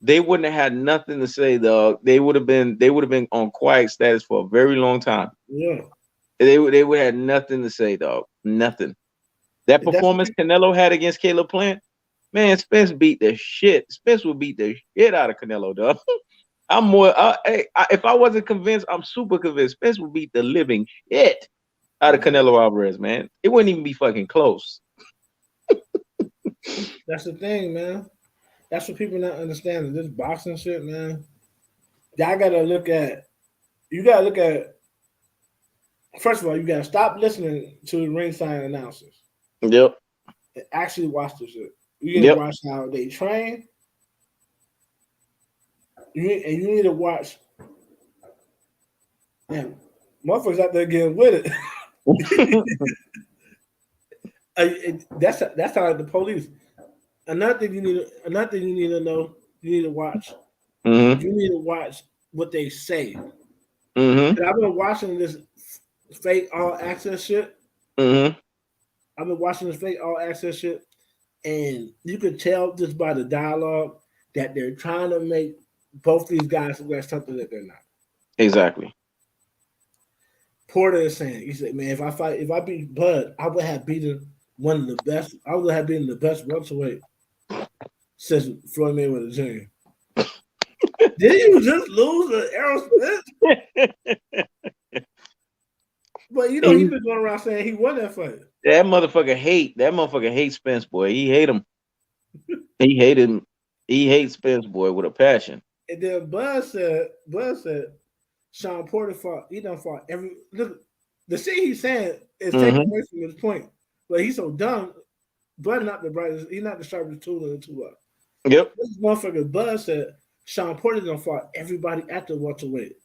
They wouldn't have had nothing to say, dog. They would have been on quiet status for a very long time. Yeah. They would have had nothing to say, dog. Nothing. That performance Canelo had against Caleb Plant, man, Spence beat the shit. Spence would beat the shit out of Canelo, dog. I'm more. If I wasn't convinced, I'm super convinced. Spence would beat the living shit out of Canelo Alvarez, man. It wouldn't even be fucking close. That's the thing, man. That's what people not understanding. This boxing shit, man. You gotta look at. First of all, you gotta stop listening to the ringside announcers. Yep. And actually watch the shit. You need to watch how they train. You need to watch. Man, motherfuckers out there getting with it. That's how the police. Another thing you need to know. You need to watch. You need to watch what they say. I've been watching this fake all access shit. I've been watching this fake all access shit, and you can tell just by the dialogue that they're trying to make both these guys look like something that they're not. Exactly. Porter is saying, he said, man, if I beat Bud, I would have beaten one of the best. I would have been the best welterweight since Floyd Mayweather Jr. Did you just lose to Errol Spence? But you know, he's been going around saying he won that fight. That motherfucker hates Spence, boy. He hate him. He hated him. He hates Spence, boy, with a passion. And then Bud said Sean Porter fought. He done fought every. Look, the shit he's saying is taking away from his point. But he's so dumb. Bud not the brightest. He's not the sharpest tool in the toolbox. Yep. This motherfucker Bud said Sean Porter done fought everybody at the welterweight.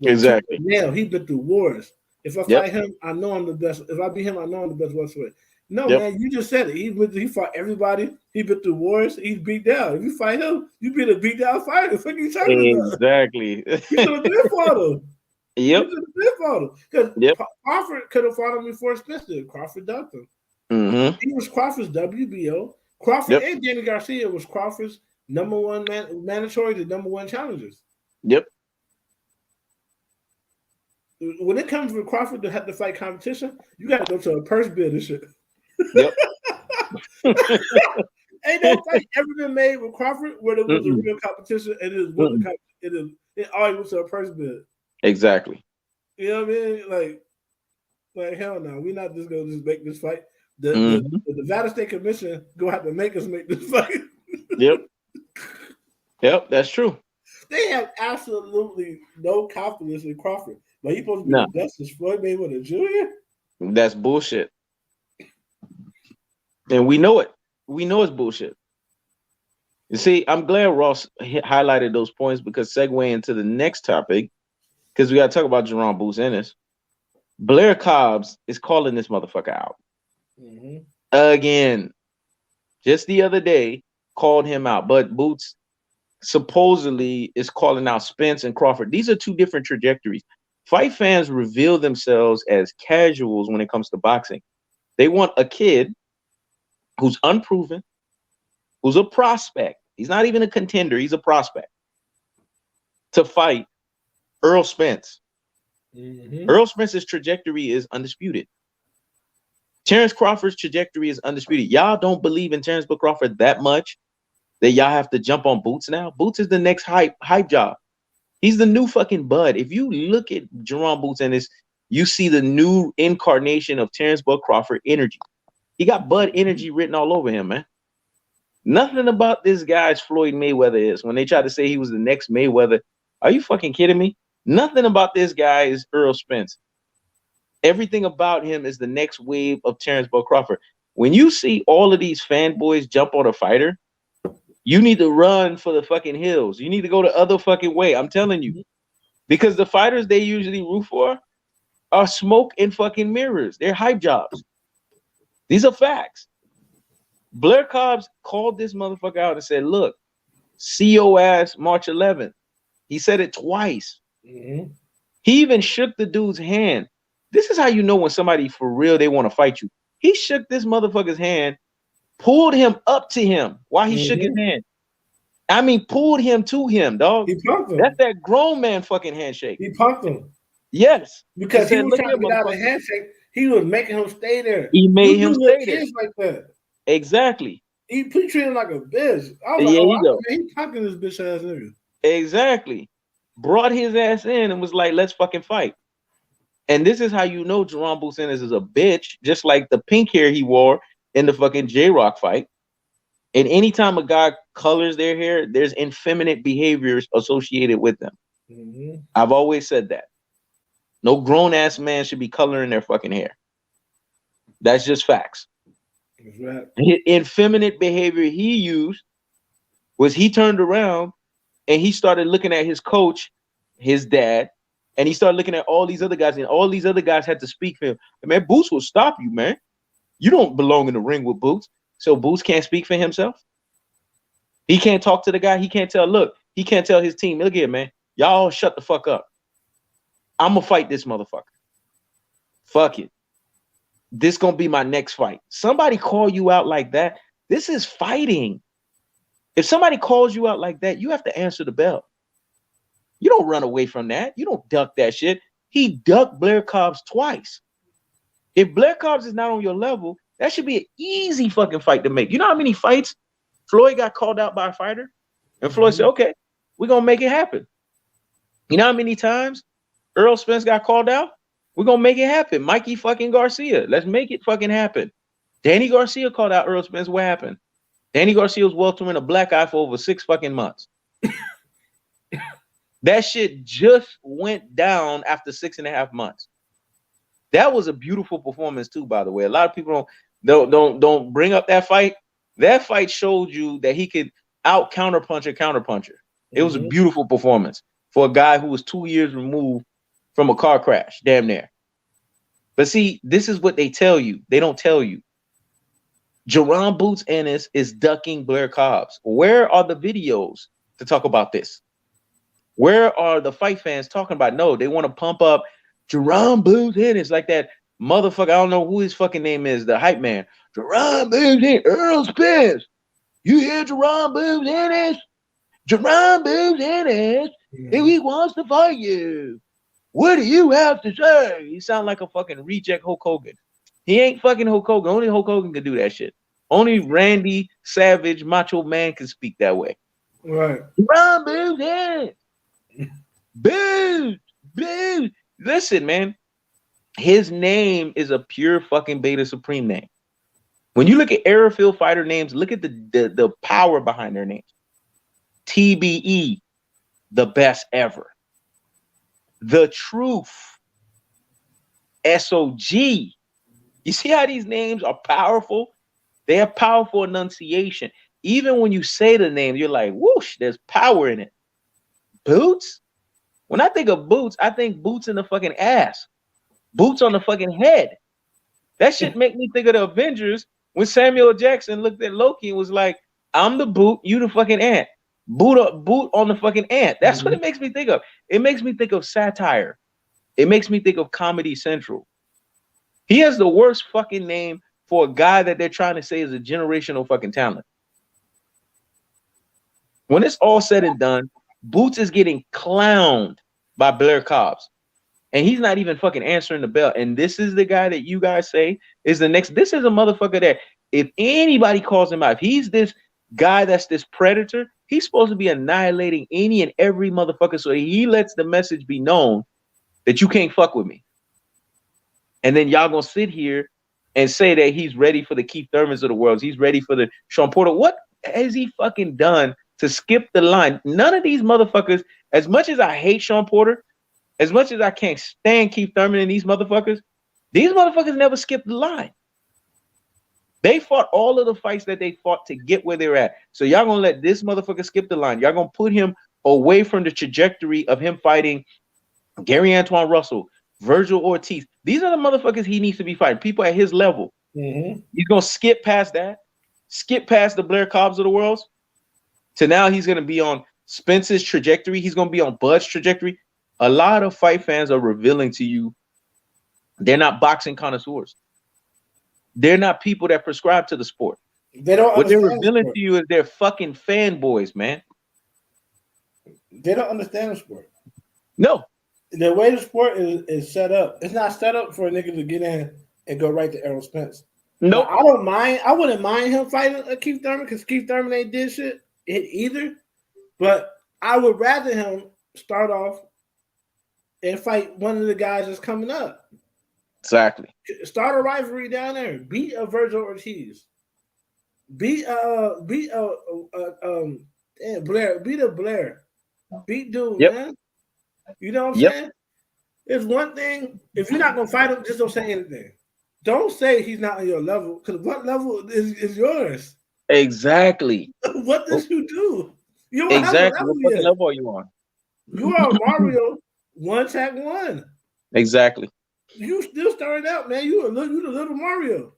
Exactly. Now he been through wars. If I fight him, I know I'm the best. If I beat him, I know I'm the best welterweight. No, man, you just said it. He fought everybody. He been through wars. He's beat down. If you fight him, you be a beat down fighter. What are you talking about? Exactly. You should have been fought him. Yep. You should have been fought him. Because Crawford could have fought him before Spence did. Crawford ducked him. He was Crawford's WBO. Crawford and Danny Garcia was Crawford's number one mandatory to number one challengers. Yep. When it comes to Crawford to have to fight competition, you got to go to a purse bid and shit. Yep. Ain't no fight ever been made with Crawford where there was a real competition and it always was to a purse bid. Exactly. You know what I mean? Like hell no, we're not just gonna just make this fight. The Nevada State Commission gonna have to make us make this fight. Yep, that's true. They have absolutely no confidence in Crawford, but he's supposed to be the best as Floyd Mayweather Jr. That's bullshit, and we know it. We know it's bullshit. You see, I'm glad Ross highlighted those points because segue into the next topic, because we got to talk about Jerome Boots Ennis. Blair Cobbs is calling this motherfucker out again. Just the other day, called him out, but Boots supposedly is calling out Spence and Crawford. These are two different trajectories. Fight fans reveal themselves as casuals when it comes to boxing. They want a kid who's unproven, who's a prospect. He's not even a contender. He's a prospect. to fight Errol Spence. Errol Spence's trajectory is undisputed. Terrence Crawford's trajectory is undisputed. Y'all don't believe in Terrence Crawford that much that y'all have to jump on Boots now. Boots is the next hype job. He's the new fucking Bud. If you look at Jerome Boots and this, you see the new incarnation of Terrence Crawford energy. He got Bud energy written all over him, man. Nothing about this guy's Floyd Mayweather is. When they tried to say he was the next Mayweather, are you fucking kidding me? Nothing about this guy is Errol Spence. Everything about him is the next wave of Terrence Crawford. When you see all of these fanboys jump on a fighter, you need to run for the fucking hills. You need to go the other fucking way. I'm telling you. Because the fighters they usually root for are smoke and fucking mirrors. They're hype jobs. These are facts. Blair Cobbs called this motherfucker out and said, look, see your ass March 11th. He said it twice. He even shook the dude's hand. This is how you know when somebody for real, they want to fight you. He shook this motherfucker's hand, pulled him up to him while he shook his hand. I mean, pulled him to him, dog. He punked him. That's that grown man fucking handshake. He punked him. Yes. Because he was trying to get out of the handshake. He was making him stay there. He made him stay there. Like that. Exactly. He treated him like a bitch. I was like, he punking this bitch ass nigga. Exactly. Brought his ass in and was like, let's fucking fight. And this is how you know Jerome Boots Ennis is a bitch, just like the pink hair he wore in the fucking J-Rock fight. And anytime a guy colors their hair, there's effeminate behaviors associated with them. I've always said that. No grown-ass man should be coloring their fucking hair. That's just facts. That's right. Effeminate behavior he used was he turned around and he started looking at his coach, his dad, and he started looking at all these other guys, and all these other guys had to speak for him. Man, Boots will stop you, man. You don't belong in the ring with Boots. So Boots can't speak for himself. He can't talk to the guy. He can't tell, look, he can't tell his team, look here, man. Y'all shut the fuck up. I'm going to fight this motherfucker. Fuck it. This going to be my next fight. Somebody call you out like that. This is fighting. If somebody calls you out like that, you have to answer the bell. You don't run away from that. You don't duck that shit. He ducked Blair Cobbs twice. If Blair Cobbs is not on your level, that should be an easy fucking fight to make. You know how many fights Floyd got called out by a fighter? And Floyd said, okay, we're going to make it happen. You know how many times Errol Spence got called out? We're going to make it happen. Mikey fucking Garcia. Let's make it fucking happen. Danny Garcia called out Errol Spence. What happened? Danny Garcia was weltering a black eye for over 6 fucking months. That shit just went down after 6.5 months. That was a beautiful performance too, by the way. A lot of people don't bring up that fight. That fight showed you that he could out counterpunch a counterpuncher. It was a beautiful performance for a guy who was 2 years removed from a car crash, damn near. But see, this is what they tell you. They don't tell you. Jerome Boots Ennis is ducking Blair Cobbs. Where are the videos to talk about this? Where are the fight fans talking about? No, they want to pump up Jerome Boots Ennis like that motherfucker. I don't know who his fucking name is, the hype man. Jerome Boots Ennis, Errol Spence. You hear Jerome Boots Ennis? Jerome Boots Ennis, if he wants to fight you, what do you have to say? He sound like a fucking reject Hulk Hogan. He ain't fucking Hulk Hogan. Only Hulk Hogan can do that shit. Only Randy Savage, Macho Man can speak that way. Right. Jerome Boots Ennis. Boots. Listen, man. His name is a pure fucking Beta Supreme name. When you look at airfield fighter names, look at the power behind their names. TBE, the best ever. The Truth, SOG. You see how these names are powerful? They have powerful enunciation. Even when you say the name, you're like, whoosh, there's power in it. Boots? When I think of Boots, I think boots in the fucking ass. Boots on the fucking head. That shit make me think of the Avengers when Samuel Jackson looked at Loki and was like, I'm the boot, you the fucking ant. Boot on the fucking ant. That's what it makes me think of. It makes me think of satire. It makes me think of Comedy Central. He has the worst fucking name for a guy that they're trying to say is a generational fucking talent. When it's all said and done, Boots is getting clowned by Blair Cobbs. And he's not even fucking answering the bell. And this is the guy that you guys say is the next. This is a motherfucker that if anybody calls him out, if he's this guy that's this predator, he's supposed to be annihilating any and every motherfucker. So he lets the message be known that you can't fuck with me. And then y'all gonna sit here and say that he's ready for the Keith Thurmans of the world. He's ready for the Sean Porter. What has he fucking done to skip the line? None of these motherfuckers, as much as I hate Sean Porter, as much as I can't stand Keith Thurman and these motherfuckers never skipped the line. They fought all of the fights that they fought to get where they're at. So y'all gonna let this motherfucker skip the line. Y'all gonna put him away from the trajectory of him fighting Gary Antoine Russell, Virgil Ortiz. These are the motherfuckers he needs to be fighting. People at his level. Mm-hmm. He's gonna skip past that, skip past the Blair Cobbs of the world. To now he's gonna be on Spence's trajectory. He's gonna be on Bud's trajectory. A lot of fight fans are revealing to you they're not boxing connoisseurs. They're not people that prescribe to the sport. They don't. What they're revealing to you is they're fucking fanboys, man. They don't understand the sport. No. The way the sport is set up, it's not set up for a nigga to get in and go right to Errol Spence. No, I don't mind. I wouldn't mind him fighting Keith Thurman because Keith Thurman ain't did shit either. But I would rather him start off and fight one of the guys that's coming up. Exactly. Start a rivalry down there. Beat a Virgil Ortiz. Beat Blair. Beat a Blair. Beat dude, man. You know what I'm saying? It's one thing. If you're not gonna fight him, just don't say anything. Don't say he's not on your level, because what level is yours? Exactly. What does you do? You don't exactly. have a What level are you on? You are Mario one tag one. Exactly. You still starting out, man. You the little Mario.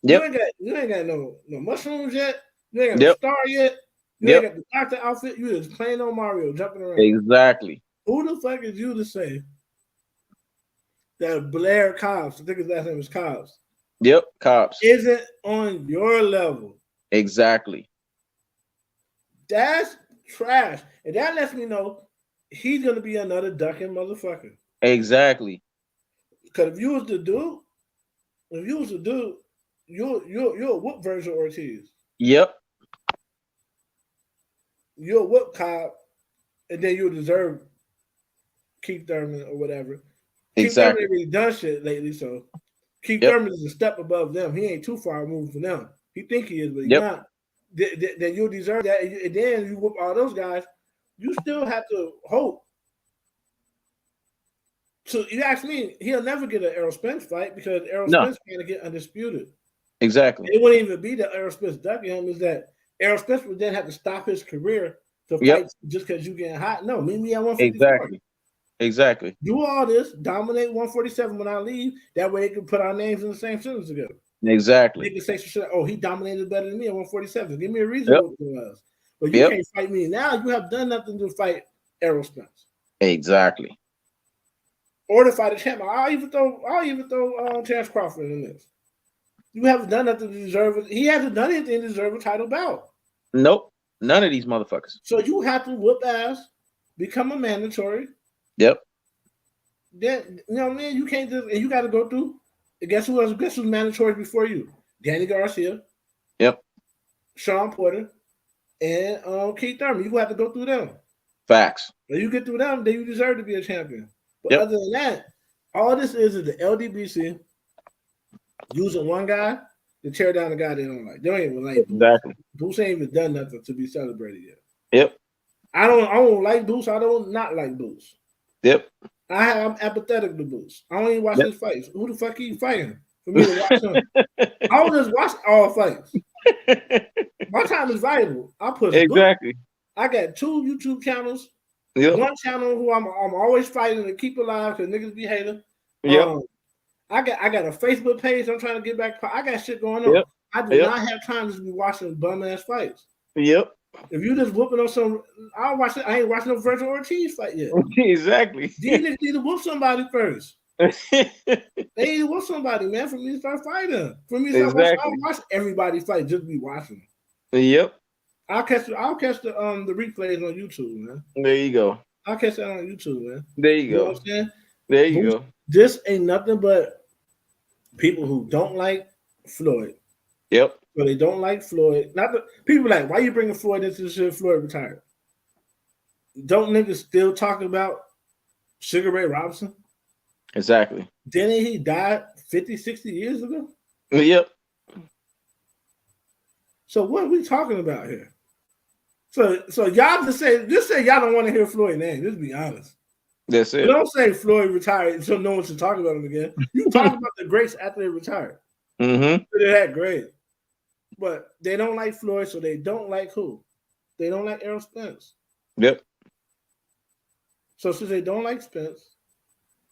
Yep. You ain't got no mushrooms yet. You ain't got no star yet. You ain't got the doctor outfit. You just playing on Mario, jumping around. Exactly. Who the fuck is you to say that Blair Cobbs, I think his last name is Cobbs. Yep, Cobbs. Isn't on your level. Exactly. That's trash. And that lets me know he's gonna be another ducking motherfucker. Exactly. Because if you was the dude, you'll whoop Virgil Ortiz. Yep. You'll whoop Cobb, and then you'll deserve Keith Thurman or whatever. Exactly. Keith Thurman ain't really done shit lately, so Keith Thurman is a step above them. He ain't too far removed from them. He think he is, but he's not. Then you'll deserve that, and then you whoop all those guys. You still have to hope. So you ask me, he'll never get an Errol Spence fight because Errol Spence trying to get undisputed. Exactly. It wouldn't even be that Errol Spence ducking him. Is that Errol Spence would then have to stop his career to fight just because you getting hot? No, meet me at 154. Exactly. Do all this, dominate 147 when I leave. That way they can put our names in the same sentence together. Exactly. They can say some shit. Oh, he dominated better than me at 147. Give me a reason what it was. But you can't fight me now. You have done nothing to fight Errol Spence. Exactly. Or to fight a champ. I'll even throw Chance Crawford in this. You haven't done nothing to deserve it. He hasn't done anything to deserve a title bout. Nope. None of these motherfuckers. So you have to whoop ass, become a mandatory. Yep. Then you know what I mean? You can't just, and you got to go through. Guess who's mandatory before you? Danny Garcia. Yep. Sean Porter and Keith Thurman. You have to go through them. Facts. When you get through them, then you deserve to be a champion. But other than that, all this is the LDBC using one guy to tear down the guy they don't like. They don't even like Boots. Exactly. Boots ain't even done nothing to be celebrated yet. Yep. I don't like Boots. I don't not like Boots. Yep. I'm apathetic to Boots. I don't even watch his fights. Who the fuck are you fighting for me to watch him? I will just watch all fights. My time is valuable. I put exactly. I got 2 YouTube channels. Yep. One channel who I'm always fighting to keep alive because niggas be hating. Yep. I got a Facebook page. I'm trying to get back. I got shit going on. Yep. I do not have time to be watching bum ass fights. Yep. If you just whooping on some, I'll watch it. I ain't watching no Virgil Ortiz fight yet. Exactly. These niggas need to whoop somebody first. They need to whoop somebody, man, for me to start fighting. For me to start watching, I don't watch everybody fight, just be watching. Yep. I'll catch the replays on YouTube, man. There you go. I'll catch that on YouTube, man. There you go. Know what I'm saying? There you go. This ain't nothing but people who don't like Floyd. Yep. So they don't like Floyd. Not the people like, why you bringing Floyd into this shit? Floyd retired. Don't niggas still talking about Sugar Ray Robinson? Exactly. Didn't he die 50, 60 years ago? Yep. So what are we talking about here? So y'all just say y'all don't want to hear Floyd's name. Just be honest. That's it. But don't say Floyd retired so no one should talk about him again. You talk about the greats after they retired. Mm-hmm. They're that great. But they don't like Floyd, so they don't like who? They don't like Errol Spence. Yep. So since they don't like Spence,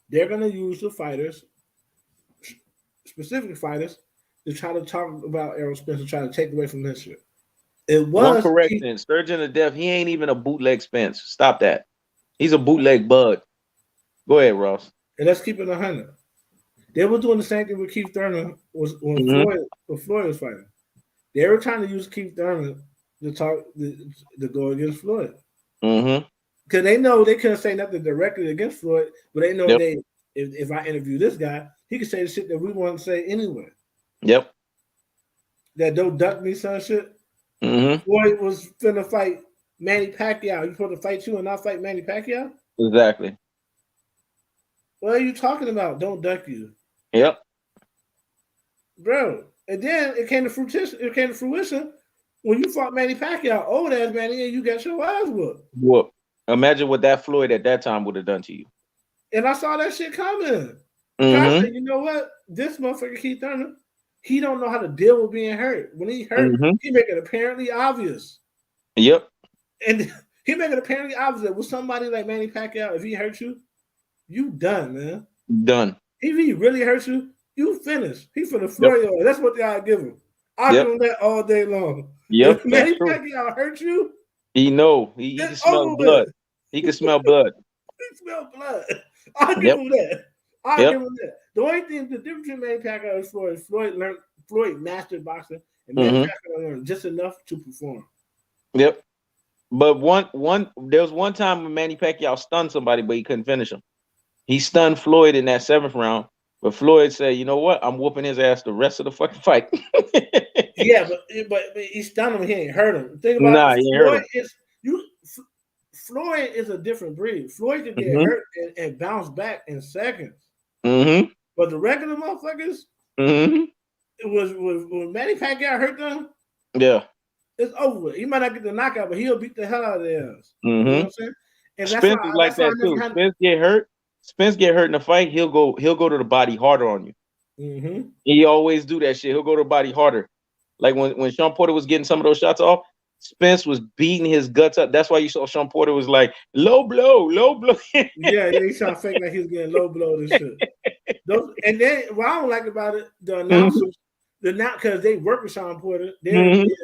they're going to use the fighters, specific fighters, to try to talk about Errol Spence and try to take away from this shit. It was one correction. Surgeon of Death, he ain't even a bootleg Spence. Stop that. He's a bootleg bud. Go ahead, Ross. And let's keep it 100. They were doing the same thing with Keith Thurman when Floyd was fighting. They were trying to use Keith Thurman to go against Floyd. Mm-hmm. Because they know they couldn't say nothing directly against Floyd, but they know if I interview this guy, he can say the shit that we want to say anyway. Yep. That don't duck me, son shit. Mm-hmm. Floyd was finna fight Manny Pacquiao. You supposed to fight you and not fight Manny Pacquiao? Exactly. What are you talking about? Don't duck you. Yep. Bro. And then it came to fruition when you fought Manny Pacquiao, old ass Manny, and you got your ass whooped. Whoop. Imagine what that Floyd at that time would have done to you. And I saw that shit coming. Mm-hmm. I said, you know what? This motherfucker Keith Thurman, he don't know how to deal with being hurt. When he hurt, he make it apparently obvious. Yep. And he make it apparently obvious that with somebody like Manny Pacquiao, if he hurts you, you done, man. Done. If he really hurts you, you finished. He finna floor you. That's what I give him. I give him that all day long. Yep. If Manny Pacquiao hurt you, he know. He can smell blood. He can smell blood. He smell blood. I give him that. I give him that. The only thing, the difference between Manny Pacquiao and Floyd mastered boxing, and Manny Pacquiao learned just enough to perform. Yep. But there was one time when Manny Pacquiao stunned somebody, but he couldn't finish him. He stunned Floyd in that 7th round, but Floyd said, "You know what? I'm whooping his ass the rest of the fucking fight." Yeah, but he stunned him. He ain't hurt him. Think about it. Floyd is a different breed. Floyd can get hurt and bounce back in seconds. Mm-hmm. But the regular motherfuckers, it was when Manny Pacquiao hurt them. Yeah, it's over with. He might not get the knockout, but he'll beat the hell out of their ass. Mm-hmm. You know what I'm saying? And Spence is like that too. Spence get hurt in a fight, he'll go to the body harder on you. Mm-hmm. He always do that shit. He'll go to the body harder. Like when Sean Porter was getting some of those shots off, Spence was beating his guts up. That's why you saw Sean Porter was like low blow. yeah, he trying to fake like he was getting low blow and shit. And then what I don't like about it, the announcers, because they work with Sean Porter, they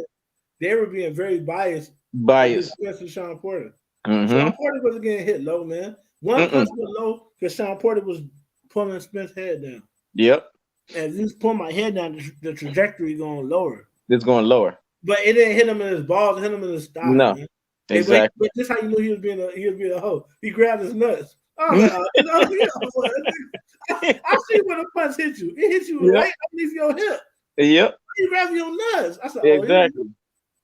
were being very biased. Against Sean Porter. Mm-hmm. Sean Porter wasn't getting hit low, man. One punch was low because Sean Porter was pulling Spence's head down. Yep. And if you pull my head down, the trajectory going lower. It's going lower. But it didn't hit him in his balls, it hit him in his thigh. No, man. Exactly. But this how you knew he was being a hoe. He grabbed his nuts. I see when the punch hit you. It hit you right underneath your hip. Yep. He grabbed your nuts. I said, exactly.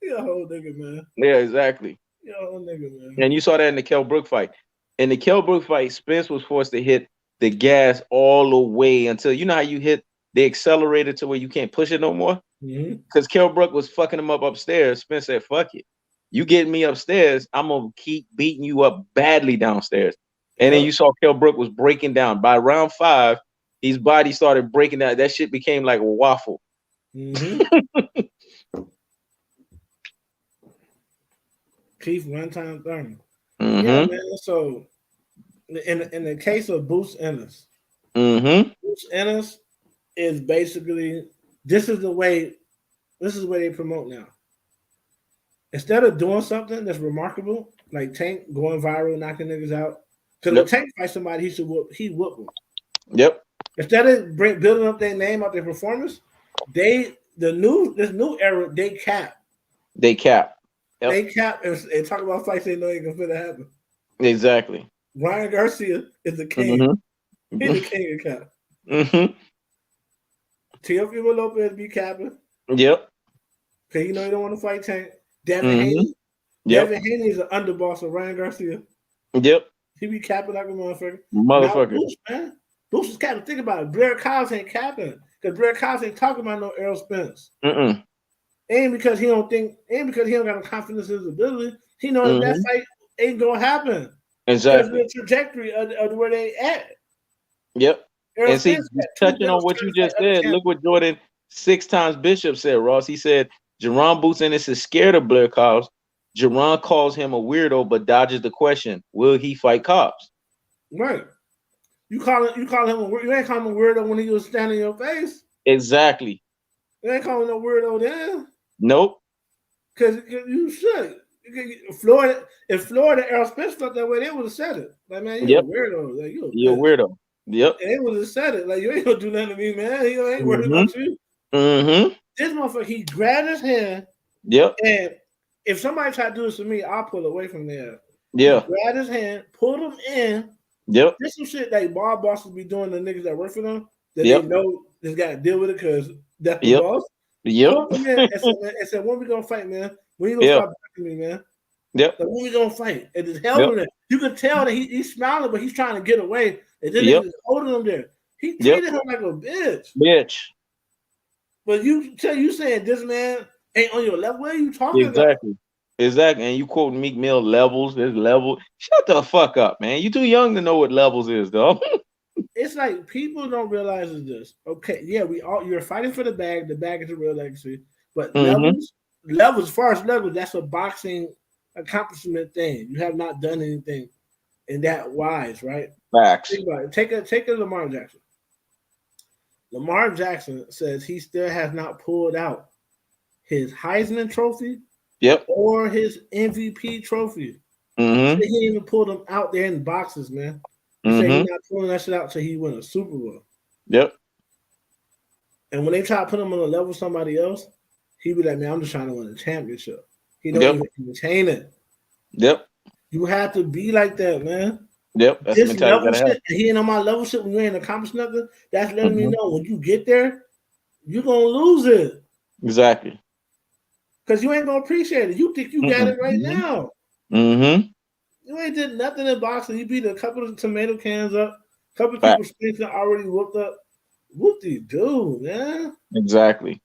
He a whole nigga, man. Yeah, exactly. He a whole nigga, man. And you saw that in the Kell Brook fight. In the Kell Brook fight, Spence was forced to hit the gas all the way until, you know how you hit the accelerator to where you can't push it no more? Because Kell Brook was fucking him up upstairs. Spence said, fuck it. You get me upstairs, I'm going to keep beating you up badly downstairs. And then you saw Kell Brook was breaking down. By round 5, his body started breaking down. That shit became like a waffle. Keith one-time Thurman. Yeah, man. So in the case of Bruce Ennis, Bruce Ennis is basically this is the way they promote now. Instead of doing something that's remarkable, like Tank going viral, knocking niggas out, because when Tank fight somebody, he whoop them. Yep. Instead of building up their name out their performance, this new era, they cap. They cap. Yep. They cap and talk about fights they know ain't gonna fit to happen. Exactly. Ryan Garcia is the king. He's the king of cap. Teofimo Lopez be capping. Yep. Cause you know you don't want to fight Tank. Devin Haney. Devin Haney is an underboss of Ryan Garcia. Yep. He be capping like a motherfucker. Motherfucker. Now, Bruce, man. Bruce is capping. Think about it. Blair Kyles ain't capping. Because Blair Kyles ain't talking about no Errol Spence. Ain't because he don't got no confidence in his ability. He knows that fight ain't gonna happen. Exactly. Because the trajectory of where they at. Yep. Errol and see, touching on what you just said, look what Jordan 6 times Bishop said, Ross. He said Jerron Boots Ennis is scared of Blair Cobbs. Jerron calls him a weirdo, but dodges the question: will he fight Cobbs? Right. You call him you ain't calling him a weirdo when he was standing in your face. Exactly. You ain't calling him no weirdo then. Nope. Because you should. Florida, if Florida Errol Spence felt that way, they would have said it. Like, man, you're a weirdo. Like, you're a weirdo. Yep. And they would have said it. Like, you ain't gonna do nothing to me, man. He ain't worried about you. This motherfucker, he grabbed his hand. Yep. And if somebody tried to do this to me, I'll pull away from there. Yeah. He grabbed his hand, pulled him in. Yep. This some shit that bar bosses be doing to niggas that work for them. That they know just got to deal with it because that's the boss. Yep. Pulled him in and said, when we gonna fight, man? When you gonna stop attacking me, man? Yep. Like, when we gonna fight? And just held him there. You could tell that he's smiling, but he's trying to get away. And then he's holding him there. He treated him like a bitch. But you saying this man ain't on your level. What are you talking about? Exactly. And you quote Meek Mill levels. There's level. Shut the fuck up, man. You too young to know what levels is, though. It's like people don't realize this. Okay, yeah, you're fighting for the bag. The bag is a real legacy. But levels, as far as levels, that's a boxing accomplishment thing. You have not done anything in that wise, right? Facts. Think about it. Take a Lamar Jackson. Lamar Jackson says he still has not pulled out his Heisman Trophy or his MVP trophy. He didn't even pull them out there in boxes, man. He said he's not pulling that shit out till he win a Super Bowl. Yep. And when they try to put him on a level with somebody else, he be like, man, I'm just trying to win a championship. He don't even entertain it. Yep. You have to be like that, man. Yep. That's this level shit, he ain't on my level shit when you ain't accomplished nothing. That's letting me know when you get there, you're gonna lose it. Exactly. Because you ain't gonna appreciate it. You think you got it right now. You ain't did nothing in boxing. You beat a couple of tomato cans up, a couple of people stinks that already whooped up. What do you do, man? Exactly.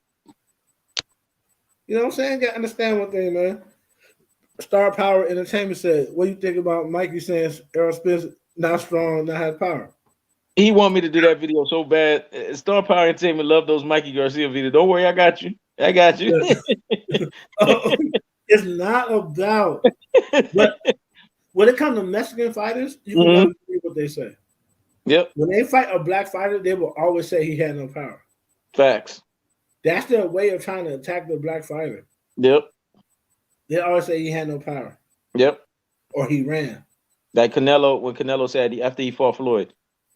You know what I'm saying? Got to understand one thing, man. Star Power Entertainment said, what do you think about Mikey saying Errol Spence not strong, not have power? He want me to do that video so bad. Star Power Entertainment love those Mikey Garcia videos. Don't worry, I got you. It's not about. But when it comes to Mexican fighters, you can never believe what they say. Yep. When they fight a black fighter, they will always say he had no power. Facts. That's their way of trying to attack the black fighter. Yep. They always say he had no power. Yep. Or he ran. Like Canelo, when Canelo said after he fought Floyd,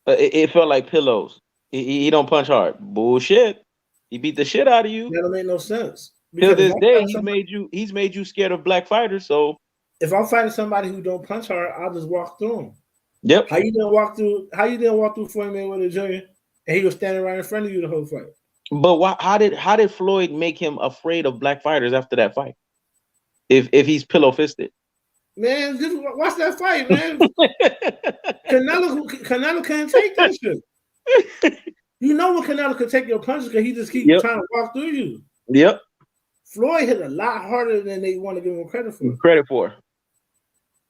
it felt like pillows. He don't punch hard. Bullshit. He beat the shit out of you. That don't make no sense. Till this day, he's made you scared of black fighters. So if I'm fighting somebody who don't punch hard, I'll just walk through him. Yep. How you didn't walk through Floyd Mayweather Jr. and he was standing right in front of you the whole fight? But how did Floyd make him afraid of black fighters after that fight? If he's pillow fisted. Man, just watch that fight, man. Canelo can't take that shit. You know when Canelo could take your punches because he just keep trying to walk through you. Yep. Floyd hit a lot harder than they want to give him credit for.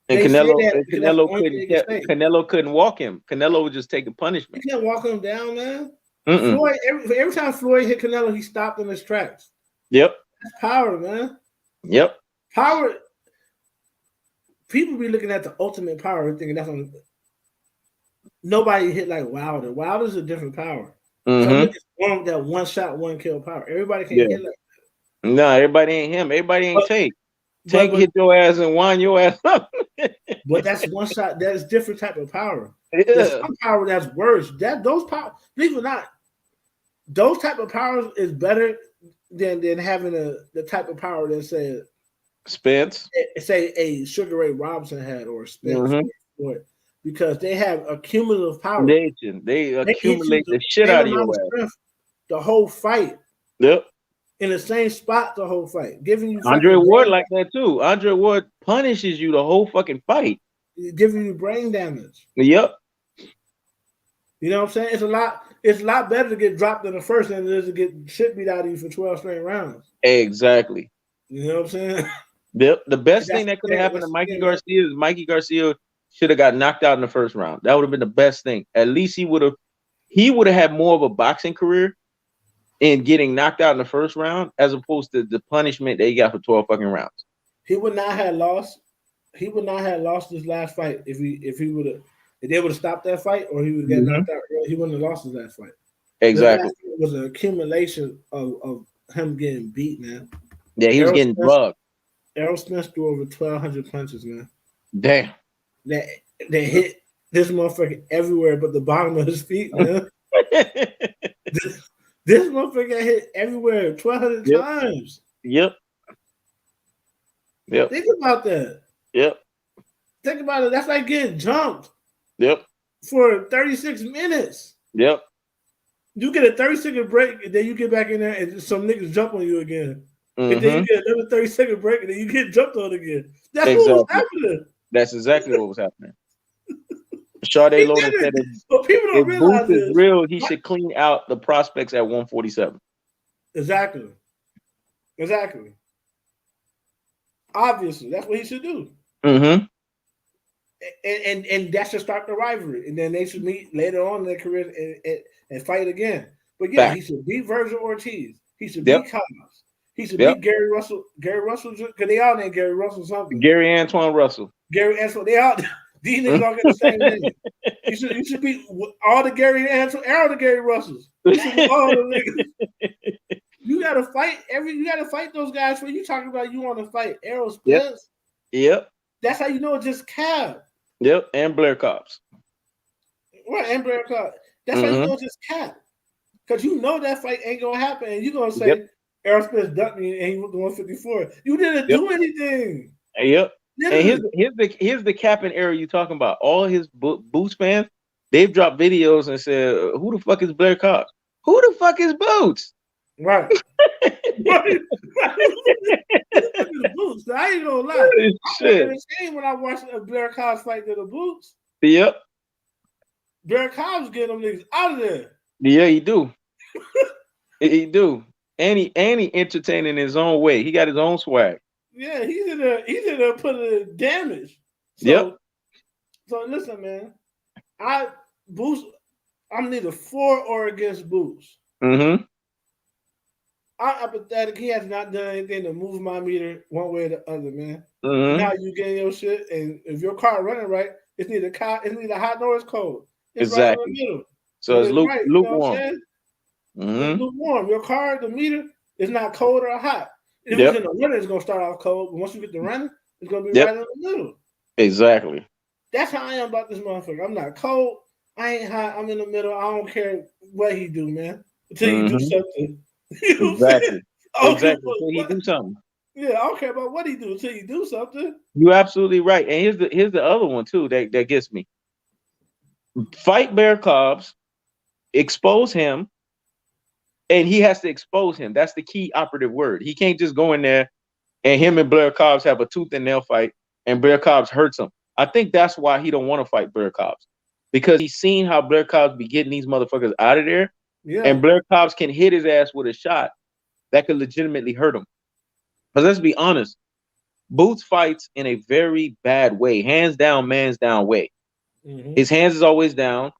And Canelo couldn't walk him. Canelo was just taking punishment. You can't walk him down, man. Floyd, every time Floyd hit Canelo, he stopped in his tracks. Yep. That's power, man. Yep. Power. People be looking at the ultimate power thinking that's on. Nobody hit like Wilder. Wilder's a different power. That one shot, one kill power. Everybody can't hit like that. No, everybody ain't him. Everybody ain't Tank. Tank hit your ass and wind your ass up. But that's one shot. That's different type of power. Yeah. There's some power that's worse. Those power, believe it or not, those type of powers is better than having the type of power that says Spence. Say a Sugar Ray Robinson had or Spence or because they have accumulative power. They accumulate the shit out of your ass. The whole fight. Yep. In the same spot the whole fight. Giving you Andre Ward like that too. Andre Ward punishes you the whole fucking fight. Giving you brain damage. Yep. You know what I'm saying? It's a lot better to get dropped in the first than it is to get shit beat out of you for 12 straight rounds. Exactly. You know what I'm saying? Yep. The best thing that could have happened to Mikey Garcia is Mikey Garcia should have got knocked out in the first round. That would have been the best thing. At least he would have had more of a boxing career in getting knocked out in the first round as opposed to the punishment that he got for 12 fucking rounds. He would not have lost. He would not have lost his last fight if they would have stopped that fight or he would get knocked out. He wouldn't have lost his last fight. Exactly. It was an accumulation of him getting beat, man. Yeah, he was getting drugged. Errol Spence threw over 1,200 punches, man. Damn. They hit this motherfucker everywhere but the bottom of his feet, man. This motherfucker hit everywhere 1,200 times. Yep. Think about that. Yep. Think about it. That's like getting jumped. Yep. For 36 minutes. Yep. You get a 30-second break, and then you get back in there, and some niggas jump on you again. And then you get another 30-second break, and then you get jumped on again. That's what was happening. That's exactly what was happening. Sade Loden said but people don't realize Booth is real, he should clean out the prospects at 147. Exactly. Obviously, that's what he should do. And that should start the rivalry, and then they should meet later on in their career and fight again. But yeah, he should beat Virgil Ortiz. He should beat Carlos. He should beat Gary Russell. Gary Russell, because they all named Gary Russell something. Gary Antoine Russell. They all these niggas all get the same name. You should beat all the Gary Antoine, all the Gary Russells. You should beat all the niggas. You gotta fight those guys when you talking about you want to fight Errol Spence. Yep. That's how you know it's just cap. Yep, and Blair Cobbs. Right, and Blair Cobbs. That's how you know it's just cap. Because you know that fight ain't gonna happen, and you're gonna say Errol Spence ducked me and he went to 154. You didn't do anything. Yep. And here's the capping error you talking about. All his Boots fans, they've dropped videos and said, "Who the fuck is Blair Cobbs? Who the fuck is Boots?" Right. Boots. I ain't gonna lie. I was ashamed when I watched a Blair Cobbs fight to the Boots. Yep. Blair Cobbs getting them niggas out of there. Yeah, he do. He do. And he entertaining in his own way. He got his own swag. Yeah, he's in there putting in damage. So listen, man. I'm neither for or against Boots. I'm apathetic. He has not done anything to move my meter one way or the other, man. Now you getting your shit, and if your car running right, it's neither hot nor it's cold. It's right in the middle. So it's lukewarm. You know what I'm It's lukewarm. Your car, the meter, is not cold or hot. If it's in the winter, it's gonna start off cold, but once you get to running, it's gonna be right in the middle. Exactly. That's how I am about this motherfucker. I'm not cold. I ain't hot. I'm in the middle. I don't care what he do, man. Until you do something. You know exactly. Exactly. Until he do something. Yeah, I don't care about what he do until you do something. You're absolutely right. And here's the other one too that gets me. Fight Bear Cobbs, expose him, and he has to expose him. That's the key operative word. He can't just go in there and him and Blair Cobbs have a tooth and nail fight and Blair Cobbs hurts him. I think that's why he don't want to fight Blair Cobbs, because he's seen how Blair Cobbs be getting these motherfuckers out of there. Yeah. And Blair Cobbs can hit his ass with a shot that could legitimately hurt him. But let's be honest, Boots fights in a very bad way, hands down, man's down way. His hands is always down.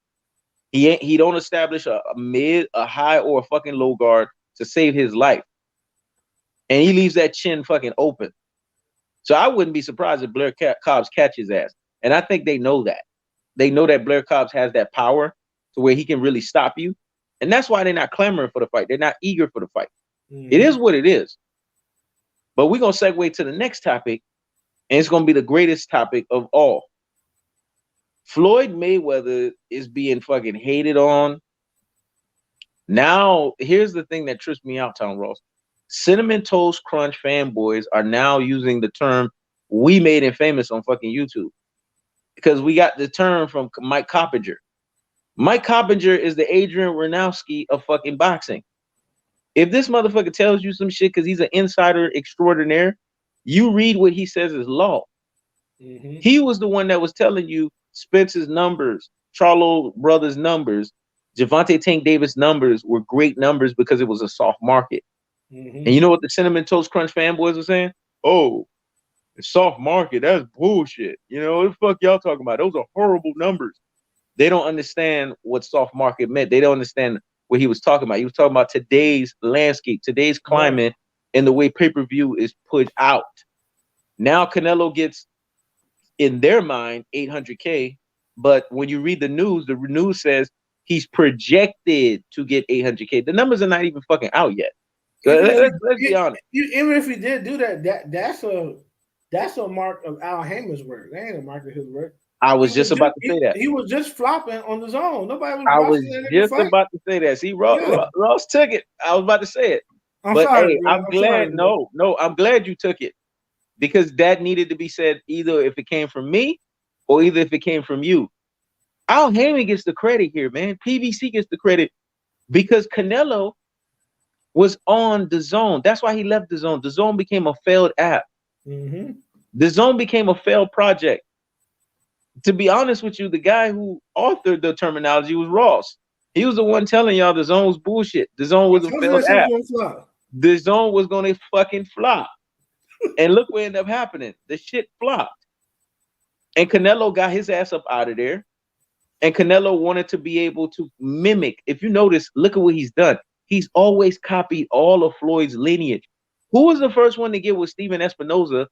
He don't establish a mid, a high, or a fucking low guard to save his life. And he leaves that chin fucking open. So I wouldn't be surprised if Blair Cobbs catches his ass. And I think they know that. They know that Blair Cobbs has that power to where he can really stop you. And that's why they're not clamoring for the fight. They're not eager for the fight. It is what it is. But we're going to segue to the next topic, and it's going to be the greatest topic of all. Floyd Mayweather is being fucking hated on. Now, here's the thing that trips me out, Tomross. Cinnamon Toast Crunch fanboys are now using the term "we made him famous" on fucking YouTube because we got the term from Mike Coppinger. Mike Coppinger is the Adrian Ranowski of fucking boxing. If this motherfucker tells you some shit because he's an insider extraordinaire, you read what he says is law. He was the one that was telling you Spence's numbers, Charlo brothers' numbers, Javante Tank Davis numbers were great numbers because it was a soft market. And you know what the Cinnamon Toast Crunch fanboys were saying? Oh, the soft market, that's bullshit. You know, what the fuck y'all talking about? Those are horrible numbers. They don't understand what soft market meant. They don't understand what he was talking about. He was talking about today's landscape, today's climate, and the way pay-per-view is put out. Now Canelo gets, in their mind, 800K, but when you read the news says he's projected to get 800K. The numbers are not even fucking out yet. So let's be honest. Even if he did do that's a mark of Al Heyman's work. That ain't a mark of his work. I was just about to say that. He was just flopping on the zone. Nobody was. I was just about to say that. See, Ross took it. I was about to say it. I'm sorry. Hey, I'm glad. No, I'm glad you took it because that needed to be said. Either if it came from me, or either if it came from you. Al Heyman gets the credit here, man. PBC gets the credit because Canelo was on the zone. That's why he left the zone. The zone became a failed app. The zone became a failed project. To be honest with you, the guy who authored the terminology was Ross. He was the one telling y'all the zone was bullshit. The zone was a failed app. The zone was going to fucking flop. And look what ended up happening. The shit flopped. And Canelo got his ass up out of there. And Canelo wanted to be able to mimic. If you notice, look at what he's done. He's always copied all of Floyd's lineage. Who was the first one to get with Steven Espinoza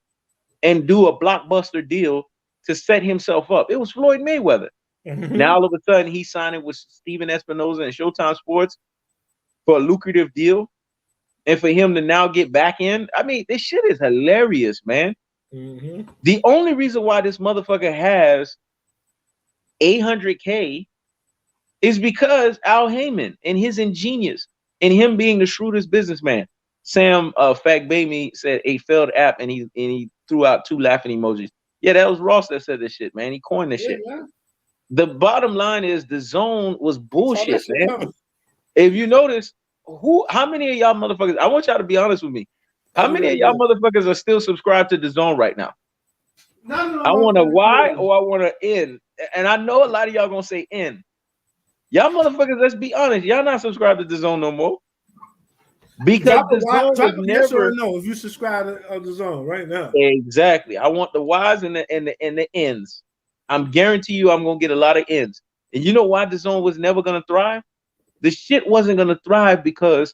and do a blockbuster deal to set himself up? It was Floyd Mayweather. Now all of a sudden he's signing with Steven Espinoza and Showtime Sports for a lucrative deal. And for him to now get back in, I mean, this shit is hilarious, man. The only reason why this motherfucker has 800K is because Al Heyman and his ingenious and him being the shrewdest businessman. Sam Fagbamy said a failed app, and he threw out 2 laughing emojis. Yeah, that was Ross that said this shit, man. He coined this shit. Man. The bottom line is the zone was bullshit, man. If you notice, how many of y'all motherfuckers, I want y'all to be honest with me. How many of y'all motherfuckers are still subscribed to the zone right now? I want a Y or I want an N. And I know a lot of y'all gonna say N. Y'all motherfuckers, let's be honest. Y'all not subscribed to the zone no more. Because the zone was never yes or no if you subscribe to the zone right now. Exactly. I want the Y's and the N's. I'm guarantee you I'm gonna get a lot of N's. And you know why the zone was never gonna thrive? The shit wasn't gonna thrive because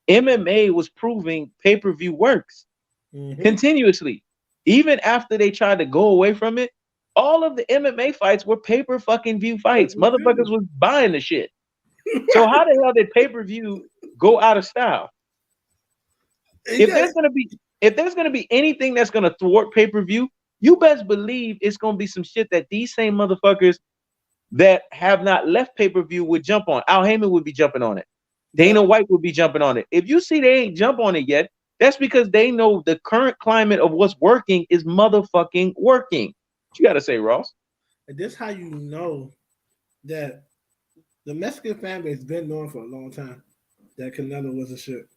MMA was proving pay-per-view works continuously. Even after they tried to go away from it, all of the MMA fights were pay-per-fucking-view fights. Motherfuckers was buying the shit. So how the hell did pay-per-view go out of style? If there's gonna be anything that's gonna thwart pay-per-view, you best believe it's gonna be some shit that these same motherfuckers that have not left pay-per-view would jump on. Al Heyman would be jumping on it. Dana White would be jumping on it. If you see they ain't jump on it yet, that's because they know the current climate of what's working is motherfucking working. What you gotta say, Ross? And this how you know that the Mexican fan base been known for a long time that Canelo was a shit.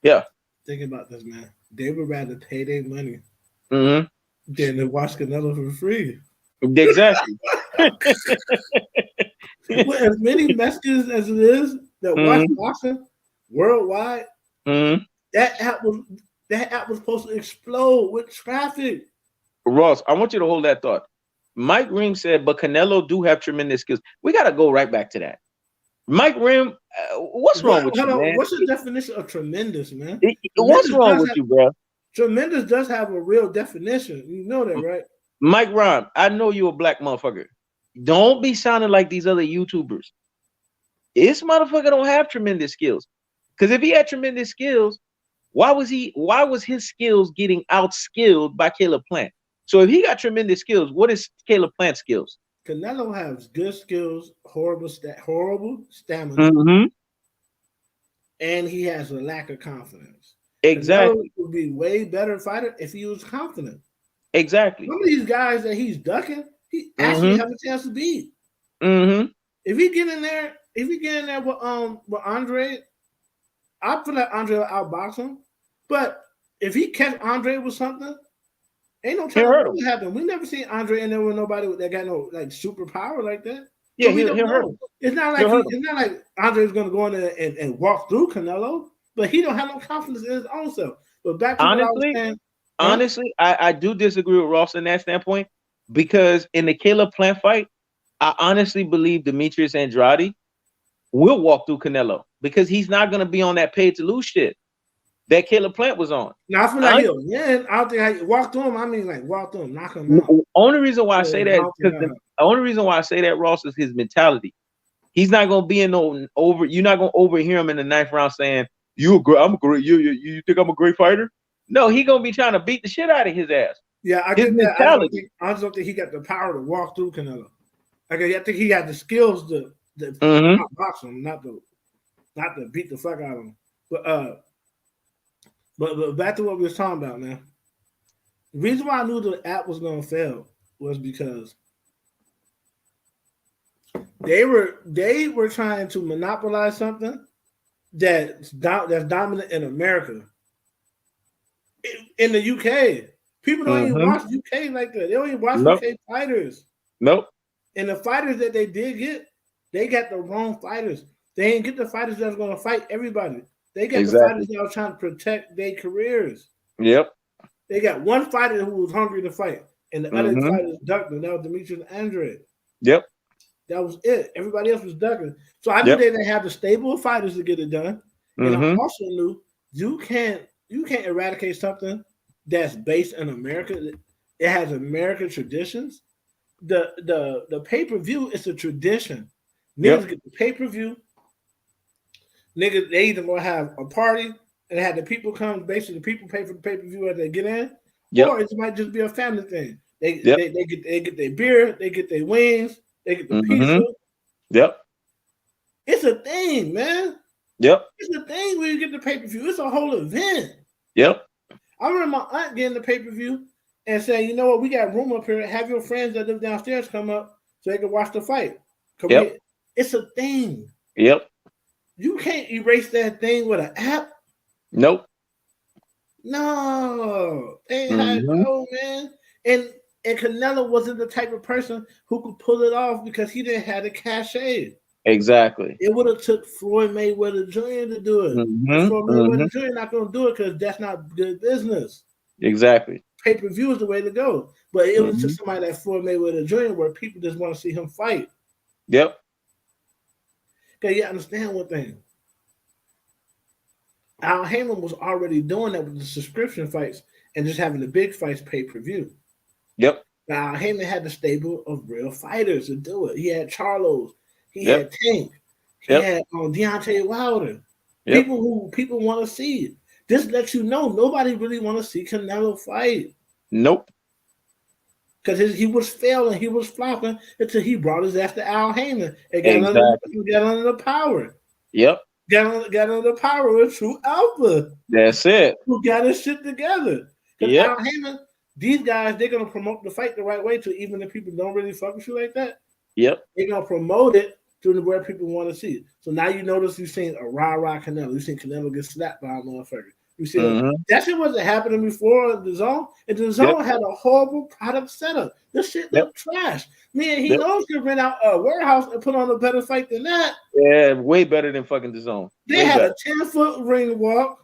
Yeah. Think about this, man. They would rather pay their money than to watch Canelo for free. Exactly. With as many Mexicans as it is that watch boxing worldwide, that app was supposed to explode with traffic. Ross, I want you to hold that thought. Mike Ream said, but Canelo do have tremendous skills. We got to go right back to that. Mike Ream, what's wrong with you, man? What's the definition of tremendous, man? What's wrong with you, bro? Tremendous does have a real definition. You know that, right? Mike Ream, I know you a black motherfucker. Don't be sounding like these other YouTubers. This motherfucker don't have tremendous skills. Because if he had tremendous skills, why was his skills getting outskilled by Caleb Plant? So if he got tremendous skills, what is Caleb Plant's skills? Canelo has good skills, horrible stamina. and he has a lack of confidence. Exactly. Canelo would be way better fighter if he was confident. Exactly. Some of these guys that he's ducking, he actually have a chance to beat. Mm-hmm. If he get in there with Andrade, I feel like Andrade will outbox him. But if he catch Andrade with something, ain't no telling what will happen. We never seen Andrade in there with nobody that got no like superpower like that. Yeah, so we don't know. hurt. It's not like Andre's gonna go in there and walk through Canelo, but he don't have no confidence in his own self. But back to what I was saying. Honestly, I do disagree with Ross in that standpoint, because in the Caleb Plant fight, I honestly believe Demetrius Andrade will walk through Canelo, because he's not going to be on that paid to lose shit that Caleb Plant was on. Now I feel like he'll win. I don't think I walk through him. I mean, like walk through him, knock him out. Only reason why I say that, because the only reason why I say that, Ross, is his mentality. He's not going to be in no over. You're not going to overhear him in the 9th round saying, I'm a great. You think I'm a great fighter? No, he gonna be trying to beat the shit out of his ass. Yeah, I get that. I just don't think he got the power to walk through Canelo. Like I think he had the skills to box him, not to beat the fuck out of him. But back to what we was talking about, man. The reason why I knew the app was gonna fail was because they were trying to monopolize something that's dominant in America. In the UK, people don't even watch UK like that. They don't even watch UK fighters. Nope. And the fighters that they did get, they got the wrong fighters. They didn't get the fighters that's going to fight everybody. They got the fighters that are trying to protect their careers. Yep. They got one fighter who was hungry to fight, and the other fighters ducked them. That was Demetrius Andrade. Yep. That was it. Everybody else was ducking. So I knew they didn't have the stable of fighters to get it done. And I also knew you can't eradicate something that's based in America. It has American traditions. The pay-per-view is a tradition. Niggas get the pay-per-view. Niggas, they either gonna have a party and have the people come, basically the people pay for the pay-per-view as they get in, or it might just be a family thing. They get their beer, they get their wings, they get the pizza. Yep. It's a thing, man. Yep. It's a thing when you get the pay-per-view. It's a whole event. Yep. I remember my aunt getting the pay-per-view and saying, you know what, we got room up here. Have your friends that live downstairs come up so they can watch the fight. It's a thing. Yep. You can't erase that thing with an app. Nope. No. Ain't how it go, man. And Canelo wasn't the type of person who could pull it off because he didn't have the cachet. Exactly. It would have took Floyd Mayweather Jr. to do it. Floyd Mayweather Jr. not going to do it because that's not good business. Exactly. Pay-per-view is the way to go. But it was just somebody like Floyd Mayweather Jr. where people just want to see him fight. Yep. Okay, you understand one thing. Al Heyman was already doing that with the subscription fights and just having the big fights pay-per-view. Yep. Now, Al Heyman had the stable of real fighters to do it. He had Charlos. He had Tank. He had Deontay Wilder. People want to see it. This lets you know nobody really want to see Canelo fight. Nope. Because he was failing, he was flopping until he brought his ass to Al Heyman and got under the power. Yep. Got under the power with True Alpha. That's it. Who got his shit together. Because Al Heyman, these guys, they're going to promote the fight the right way to even if people don't really fuck with you like that. Yep. They're going to promote it to where people want to see it. So now you notice you've seen a rah-rah Canelo. You've seen Canelo get slapped by a motherfucker. You see that shit wasn't happening before the zone. And the zone had a horrible product setup. This shit looked trash. Me and he knows could rent out a warehouse and put on a better fight than that. Yeah, way better than fucking the zone. They had a 10-foot ring walk.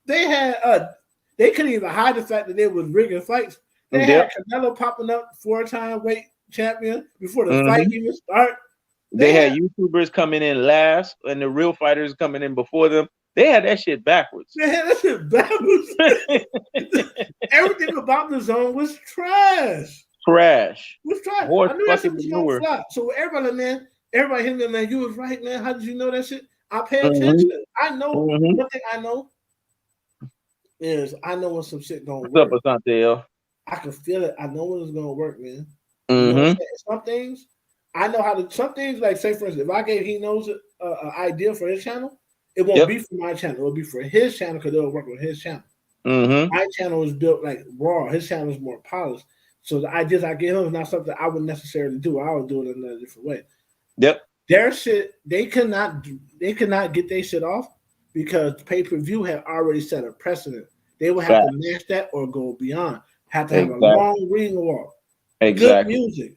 They had they couldn't even hide the fact that they was rigging fights. They had Canelo popping up 4-time weight champion before the fight even start. They had YouTubers coming in last and the real fighters coming in before them. They had that shit backwards. They had that shit backwards. Everything about the zone was trash. Trash. It was trash. More I knew that shit was gonna flop. So everybody hit me, man, you was right, man. How did you know that shit? I pay attention. I know one thing I know is I know when some shit don't work. What's up, Asante? I can feel it. I know when it's gonna work, man. You know some things I know how to. Some things, like say for instance, if I gave Heknows an idea for his channel, It won't be for my channel. It'll be for his channel because they'll work with his channel. My channel is built like raw. His channel is more polished. So the ideas I give him is not something I would necessarily do. I would do it in a different way. Their shit, they cannot get their shit off because pay-per-view had already set a precedent. They would have to match that or go beyond. Have to have a long ring walk. Good music.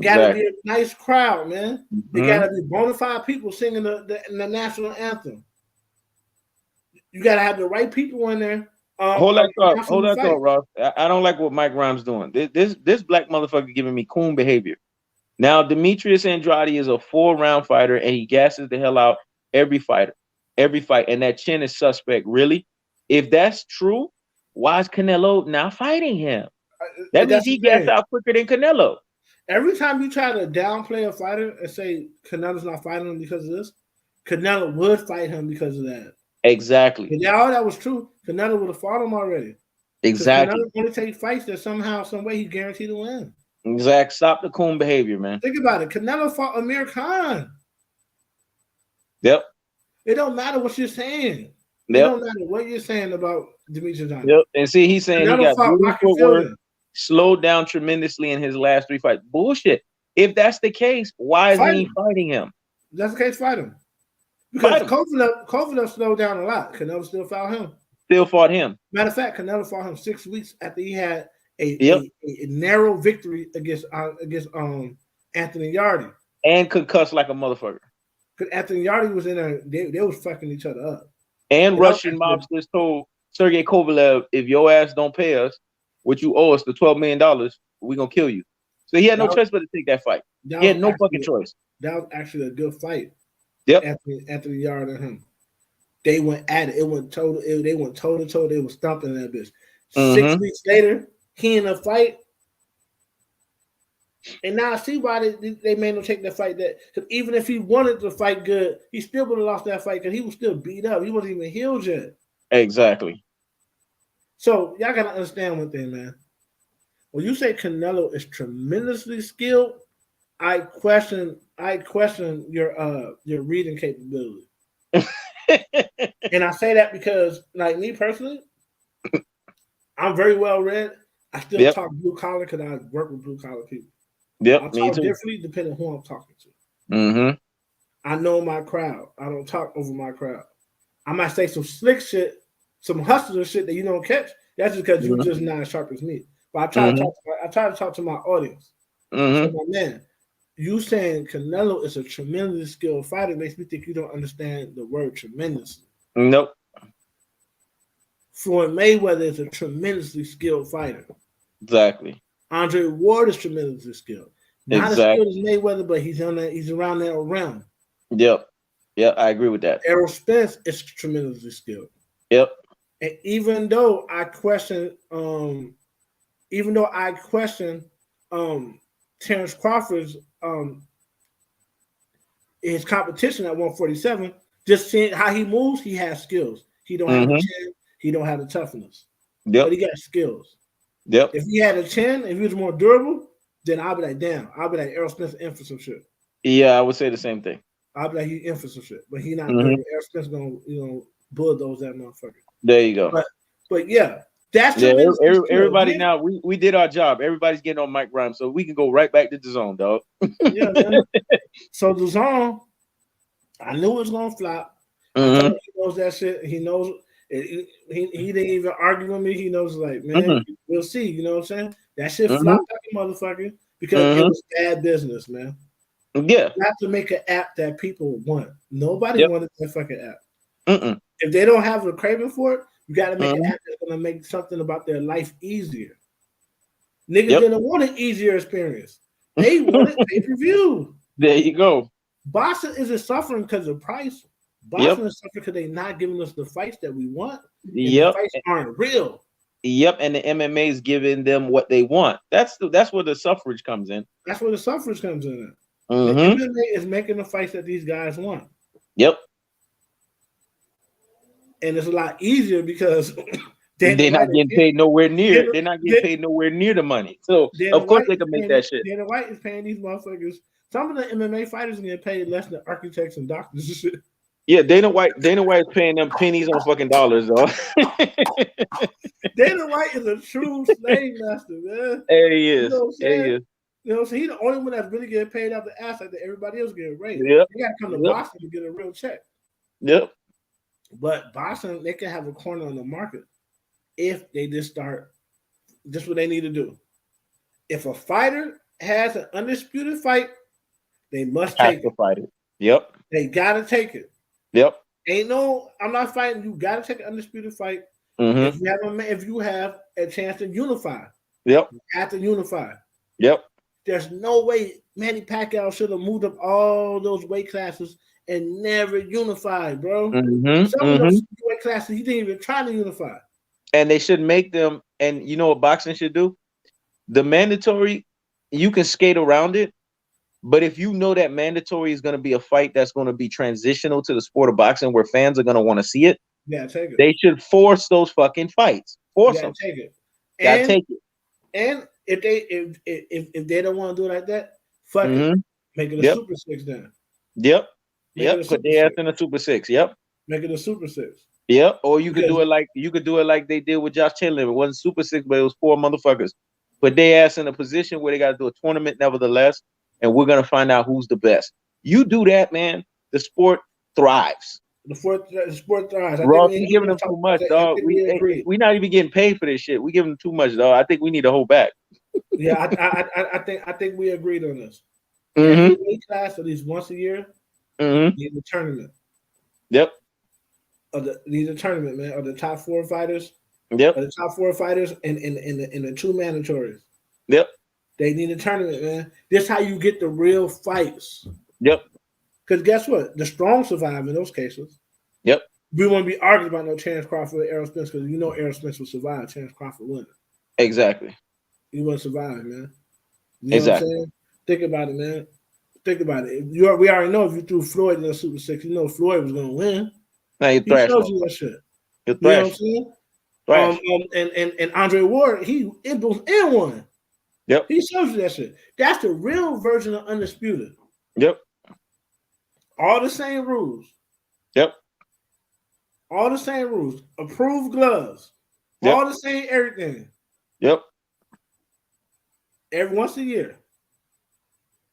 Gotta be a nice crowd, man. They gotta be bona fide people singing the national anthem. You gotta have the right people in there. Hold that thought, Ross. I don't like what Mike Rhymes doing. This black motherfucker giving me coon behavior. Now, Demetrius Andrade is a 4-round fighter, and he gasses the hell out every fight, and that chin is suspect. Really, if that's true, why is Canelo not fighting him? That means he gassed out quicker than Canelo. Every time you try to downplay a fighter and say Canelo's not fighting him because of this, Canelo would fight him because of that. Exactly. If all that was true, Canelo would have fought him already. Exactly. Canelo only take fights that somehow, some way, he guaranteed to win. Exactly. Stop the coon behavior, man. Think about it. Canelo fought Amir Khan. Yep. It don't matter what you're saying. It don't matter what you're saying about Demetrius Johnson. Yep. And see, he's saying Canelo he got beautiful work, slowed down tremendously in his last 3 fights. Bullshit. If that's the case, why is he fighting him? If that's the case, fight him. Because Kovalev slowed down a lot. Canelo still fought him. Still fought him. Matter of fact, Canelo fought him 6 weeks after he had a narrow victory against Anthony Yarde. And could cuss like a motherfucker. Because Anthony Yarde was in there, they was fucking each other up. And Russian mobsters told Sergey Kovalev, if your ass don't pay us what you owe us, the $12 million, we're going to kill you. So he had no choice but to take that fight. He had no fucking choice. That was actually a good fight. Yep. Anthony Yarde and him. They went at it. They went toe to toe. They were stomping that bitch. 6 weeks later, he in a fight. And now I see why they made him take that fight. Because even if he wanted to fight good, he still would have lost that fight because he was still beat up. He wasn't even healed yet. Exactly. So y'all gotta understand one thing, man. When you say Canelo is tremendously skilled, I question your reading capability. And I say that because, like me personally, I'm very well read. I still talk blue collar because I work with blue collar people. I talk differently depending on who I'm talking to. I know my crowd. I don't talk over my crowd. I might say some slick shit, some hustler shit that you don't catch. That's just because you're just not as sharp as me. But I try to talk to my audience. So my man, you saying Canelo is a tremendously skilled fighter makes me think you don't understand the word tremendously. Nope. Floyd Mayweather is a tremendously skilled fighter. Exactly. Andre Ward is tremendously skilled. Not as skilled as Mayweather, but he's around that realm. Yep. Yeah, I agree with that. Errol Spence is tremendously skilled. Yep. And even though I question Terrence Crawford's his competition at 147, just seeing how he moves, he has skills. He don't have the chin, he don't have the toughness. But he got skills. Yep. If he had a chin, if he was more durable, then I'll be like, damn, I'll be like Errol Spence in for some shit. Yeah, I would say the same thing. I'll be like, he's in for some shit. But he not durable. Errol Spence gonna bulldoze that motherfucker. There you go. But yeah, that's everybody now. We did our job. Everybody's getting on Mike Rhymes, so we can go right back to the zone, dog. Yeah, man. So the zone, I knew it was gonna flop. He knows that shit. He knows it, he didn't even argue with me. He knows, like, man, we'll see. You know what I'm saying? That shit flopped like a motherfucker because it was bad business, man. Yeah, you have to make an app that people want. Nobody wanted that fucking app. If they don't have a craving for it, you got to make an app that's gonna make something about their life easier. Niggas didn't want an easier experience. They wanted pay-per-view. There you go. Boston isn't suffering because of price. Boston is suffering because they're not giving us the fights that we want. The fights aren't real. Yep, and the MMA is giving them what they want. That's where the suffrage comes in. That's where the suffrage comes in. The MMA is making the fights that these guys want. Yep. And it's a lot easier because they're not getting paid nowhere near. They're not getting paid nowhere near the money. So of course they can make that shit. Dana White is paying these motherfuckers. Some of the MMA fighters are getting paid less than architects and doctors and shit. Yeah, Dana White's paying them pennies on fucking dollars, though. Dana White is a true slave master, man. There he is. You know what I'm saying? There he is. You know, so he's the only one that's really getting paid out the ass like that. Everybody else getting raped. Yep. They gotta come to boxing to get a real check. Yep. But boxing, they can have a corner on the market if they just start. Just what they need to do. If a fighter has an undisputed fight, they must take it. Fight it. Yep. They gotta take it. Yep. Ain't no, I'm not fighting. You gotta take an undisputed fight. Mm-hmm. If you have a chance to unify. Yep. You have to unify. Yep. There's no way Manny Pacquiao should have moved up all those weight classes and never unified, bro. Some of those weight classes he didn't even try to unify. And they should make them. And you know what boxing should do? The mandatory, you can skate around it. But if you know that mandatory is going to be a fight that's going to be transitional to the sport of boxing where fans are going to want to see it, take it. They should force those fucking fights. Force them. Take it. Gotta take it. And if they don't want to do it like that, fuck it. Make it a Super 6 then. Yep. Put their ass in a Super 6. Yep. Make it a Super 6. Yep. Or you could do it like they did with Josh Chandler. It wasn't Super 6, but it was 4 motherfuckers. Put their ass in a position where they got to do a tournament, nevertheless, and we're gonna find out who's the best. You do that, man. The sport thrives. The sport thrives. Ross, we giving them too much, dog. We not even getting paid for this shit. We giving them too much, dog. I think we need to hold back. Yeah, I think we agreed on this. Every weight class at least once a year needs a tournament. Yep. Needs a tournament, man. Of the top 4 fighters. Yep. Of the top 4 fighters in the 2 mandatories. Yep. They need a tournament, man. This is how you get the real fights. Yep. Because guess what? The strong survive in those cases. Yep. We won't be arguing about no Chance Crawford or Errol Spence because you know Errol Spence will survive. Chance Crawford wouldn't. Exactly. He wouldn't survive, man. You know exactly. What I'm saying? Think about it, man. Think about it. We already know if you threw Floyd in the Super 6, you know Floyd was going to win. Now he shows you that shit. You know what I'm saying? And Andre Ward, he was in one. Yep. He shows you that shit. That's the real version of Undisputed. Yep. All the same rules. Yep. All the same rules. Approved gloves. Yep. All the same everything. Yep. Every once a year.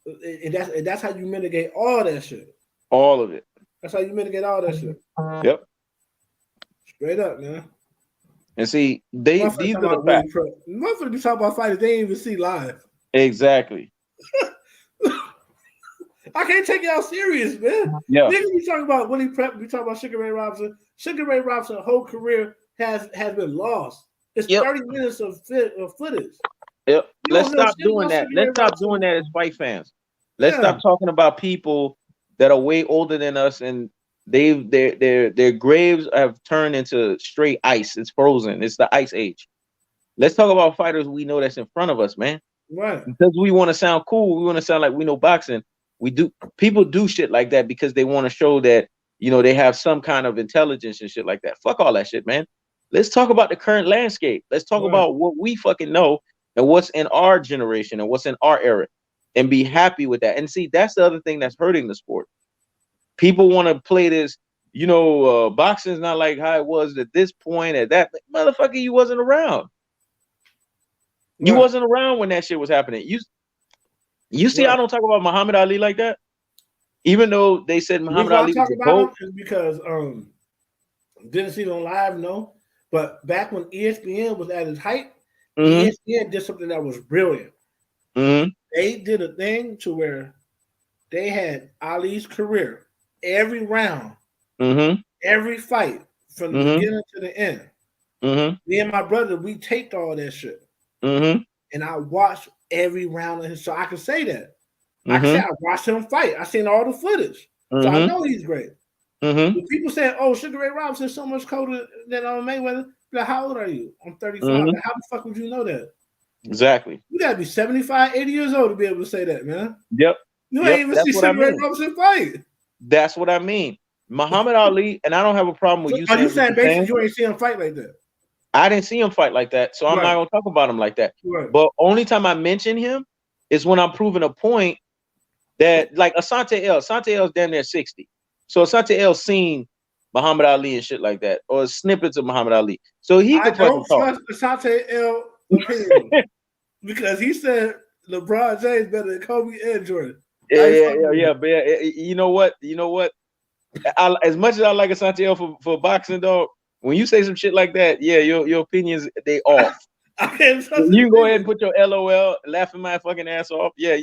And that's how you mitigate all that shit. All of it. That's how you mitigate all that shit. Yep. Straight up, man. And see, these are the facts. Motherfuckers be talking about fighters they ain't even see live. Exactly. I can't take y'all serious, man. Yeah. Niggas be talking about Willie Prep, we talk about Sugar Ray Robinson. Sugar Ray Robinson' whole career has been lost. It's 30 minutes of footage. Yep. Let's stop doing that. Let's stop doing that as fight fans. Let's stop talking about people that are way older than us and their graves have turned into straight ice. It's frozen. It's the ice age. Let's talk about fighters we know that's in front of us, man. Right. Because we want to sound cool. We want to sound like we know boxing. People do shit like that because they want to show that, you know, they have some kind of intelligence and shit like that. Fuck all that shit, man. Let's talk about the current landscape. Let's talk about what we fucking know and what's in our generation and what's in our era and be happy with that. And see, that's the other thing that's hurting the sport. People want to play this, you know, boxing's not like how it was at this point, at that. Motherfucker, you wasn't around. You wasn't around when that shit was happening. You see, I don't talk about Muhammad Ali like that. Even though they said Muhammad Ali was a GOAT. Because didn't see it on live, no. But back when ESPN was at its height, ESPN did something that was brilliant. They did a thing to where they had Ali's career, every round, every fight, from the beginning to the end. Me and my brother, we taped all that shit. And I watched every round of his, so I can say that. I can say I watched him fight. I seen all the footage. So I know he's great. When people say, oh, Sugar Ray Robinson is so much colder than Mayweather, like, how old are you? I'm 35. Like, how the fuck would you know that? Exactly. You gotta be 75, 80 years old to be able to say that, man. Yep. You ain't even see Sugar Ray Robinson fight. That's what I mean. Muhammad Ali, and I don't have a problem with you. Are you saying basically you ain't see him fight like that? I didn't see him fight like that, so I'm not gonna talk about him like that. But only time I mention him is when I'm proving a point that, like Asante L. Asante L is damn near 60. So Asante L seen Muhammad Ali and shit like that, or snippets of Muhammad Ali. So he could fucking talk. I don't trust Asante L opinion because he said LeBron James better than Kobe and Jordan. Yeah. But you know what? As much as I like Asante L for boxing, dog, when you say some shit like that, yeah, your opinions they off. You go ahead and put your LOL, laughing my fucking ass off. Yeah,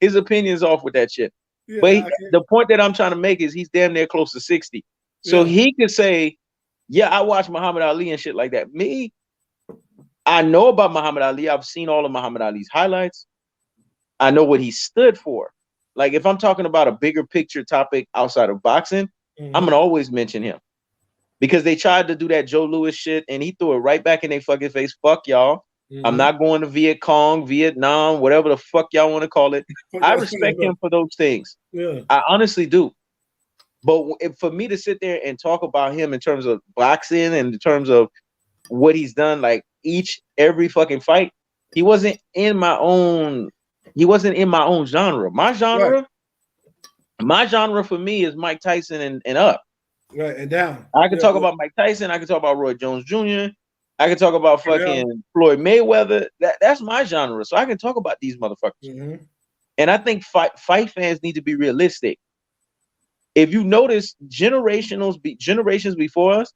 his opinion's off with that shit. Yeah, but the point that I'm trying to make is he's damn near close to 60. So he could say, yeah, I watch Muhammad Ali and shit like that. Me, I know about Muhammad Ali. I've seen all of Muhammad Ali's highlights. I know what he stood for. Like, if I'm talking about a bigger picture topic outside of boxing, I'm going to always mention him. Because they tried to do that Joe Louis shit, and he threw it right back in their fucking face. Fuck y'all. I'm not going to Viet Cong, Vietnam, whatever the fuck y'all want to call it. I respect him for those things. Yeah. I honestly do. But for me to sit there and talk about him in terms of boxing and in terms of what he's done, like every fucking fight, he wasn't in my own genre. My genre for me is Mike Tyson and up. Right, and down. I can talk about Mike Tyson. I can talk about Roy Jones Jr. I can talk about fucking Floyd Mayweather. That's my genre. So I can talk about these motherfuckers. And I think fight fans need to be realistic. If you notice, generations before us,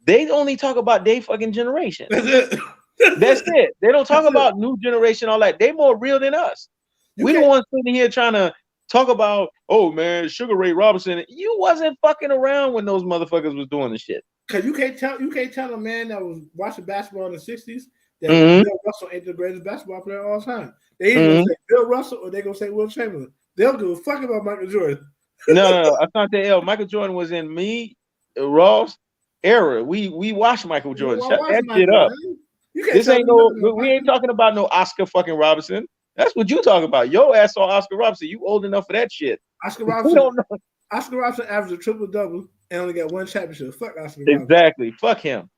they only talk about their fucking generation. That's it. They don't talk about new generation, all that. They more real than us. We don't want sitting here trying to talk about, oh man, Sugar Ray Robinson. You wasn't fucking around when those motherfuckers was doing the shit. Cause you can't tell a man that was watching basketball in the 60s that Bill Russell ain't the greatest basketball player of all time. They either gonna say Bill Russell or they gonna say Will Chamberlain. They don't give a fuck about Michael Jordan. No, I thought that Michael Jordan was in me, Ross era. We watched Michael Jordan. Shut that shit up. This ain't we ain't talking about no Oscar fucking Robinson. That's what you talking about. Your ass saw Oscar Robinson. You old enough for that shit. Oscar Robinson averaged a triple-double and only got one championship. Fuck Oscar Robinson. Exactly. Fuck him.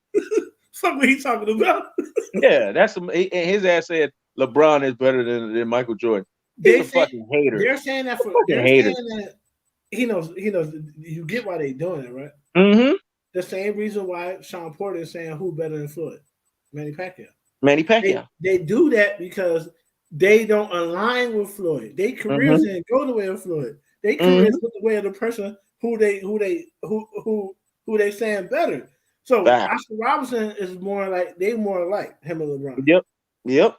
Fuck what he talking about. Yeah, his ass said LeBron is better than Michael Jordan. He's a fucking hater. They're saying that he knows you get why they doing it, right? The same reason why Sean Porter is saying who better than Floyd? Manny Pacquiao. They do that because they don't align with Floyd. Their careers didn't go the way of Floyd. Their careers go the way of the person who they saying better. So Oscar Robinson is more like him and LeBron. Yep.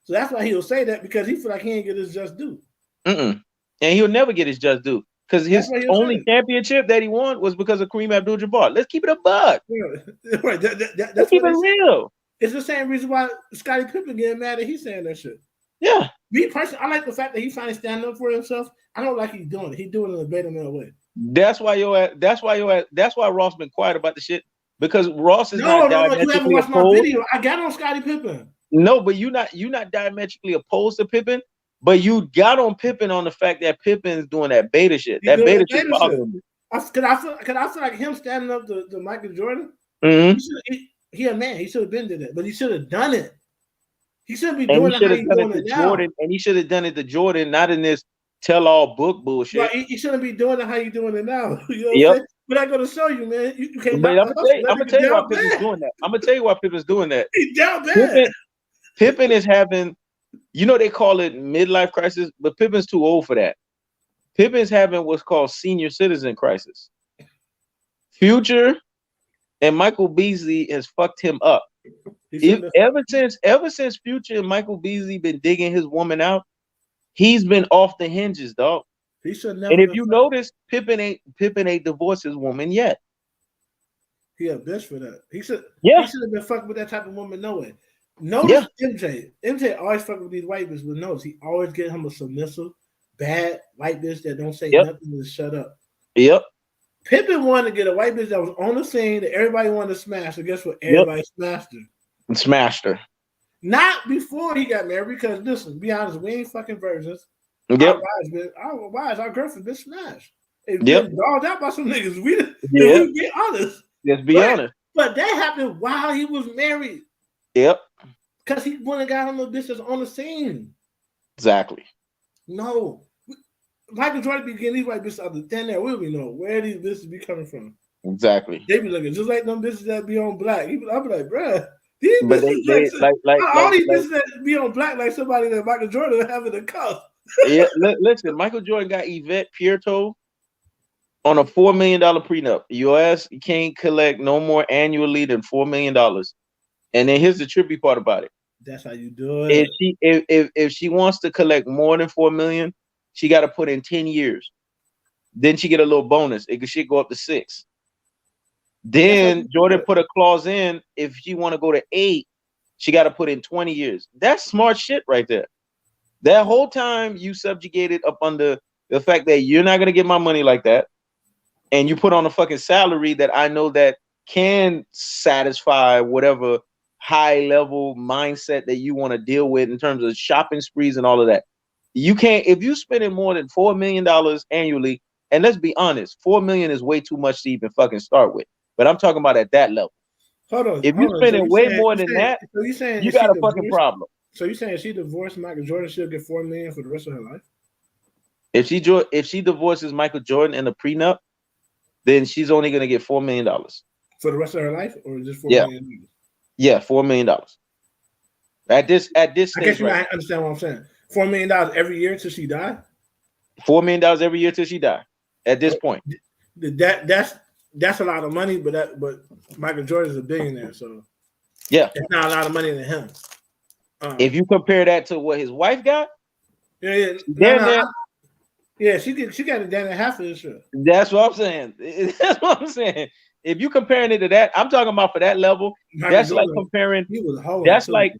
So that's why he'll say that, because he feel like he ain't get his just due. And he'll never get his just due. Because his only championship that he won was because of Kareem Abdul-Jabbar. Let's keep it a buck. Yeah. Right. Let's keep it real. It's the same reason why Scottie Pippen getting mad that he's saying that shit. Yeah. Me personally, I like the fact that he's trying to stand up for himself. I don't like he's doing it. He's doing it in a beta male way. That's why Ross been quiet about the shit. Because Ross is not diametrically you haven't watched opposed. My video. I got on Scottie Pippen. No, but you're not diametrically opposed to Pippen. But you got on Pippen on the fact that Pippen's doing that beta shit. That beta shit bothers me. I feel like him standing up to Michael Jordan. He a man. He should have been doing it, but he should have done it. He shouldn't be doing it how he's doing it now. Jordan, and he should have done it to Jordan, not in this tell-all book bullshit. Right, he shouldn't be doing it how you doing it now. You know but I'm gonna show you, man. You can't. But I'm gonna tell you why Pippen's doing that. I'm gonna tell you why Pippen's doing that. He's down bad. Pippen is having. They call it midlife crisis, but Pippen's too old for that. Pippen's having what's called senior citizen crisis. Future and Michael Beasley has fucked him up. Ever since Future and Michael Beasley been digging his woman out, he's been off the hinges, dog. He should never. And if you notice, Pippen ain't divorced his woman yet. He a bitch for that. He should have been fucking with that type of woman no way. Notice MJ always fucking with these white bitches, but notice he always get him a submissive, bad white bitch that don't say nothing and shut up. Yep. Pippen wanted to get a white bitch that was on the scene that everybody wanted to smash. So guess what? Everybody smashed her. And smashed her. Not before he got married, because listen, be honest, we ain't fucking virgins. Yep. Our girlfriend been smashed. It's been dogged out by some niggas. We be honest. Let's be honest. But that happened while he was married. Yep. Because he went and got him a bitch that's on the scene. Exactly. No. Michael Jordan be getting these white bitches out the thin air. We don't even know where these bitches be coming from. Exactly. They be looking just like them bitches that be on black. I'll be like, bruh, these but bitches like all these bitches that be on black like somebody that Michael Jordan having a cuff. Yeah, listen, Michael Jordan got Yvette Pierto on a $4 million prenup. U.S. can't collect no more annually than $4 million. And then here's the trippy part about it. That's how you do it. If she wants to collect more than $4 million, she got to put in 10 years. Then she get a little bonus. It should go up to 6. Then Jordan put a clause in, if she want to go to 8, she got to put in 20 years. That's smart shit right there. That whole time you subjugated up under the fact that you're not gonna get my money like that, and you put on a fucking salary that I know that can satisfy whatever high level mindset that you want to deal with in terms of shopping sprees and all of that. You can't, if you spending more than $4 million annually, and let's be honest, $4 million is way too much to even fucking start with. But I'm talking about at that level. Hold on. If you're spending way more than that, you got a fucking problem. So you saying if she divorced Michael Jordan, she'll get $4 million for the rest of her life? If she divorces Michael Jordan in a prenup, then she's only gonna get $4 million for the rest of her life, or just $4 million? Yeah, $4 million. At this stage, I guess you might understand what I'm saying. $4 million every year till she die. $4 million every year till she die. At this point, that's a lot of money, but Michael Jordan's a billionaire, so yeah, it's not a lot of money to him. If you compare that to what his wife got, she got a damn half of this shit. That's what I'm saying. That's what I'm saying. If you comparing it to that, I'm talking about for that level. That's like comparing. That's like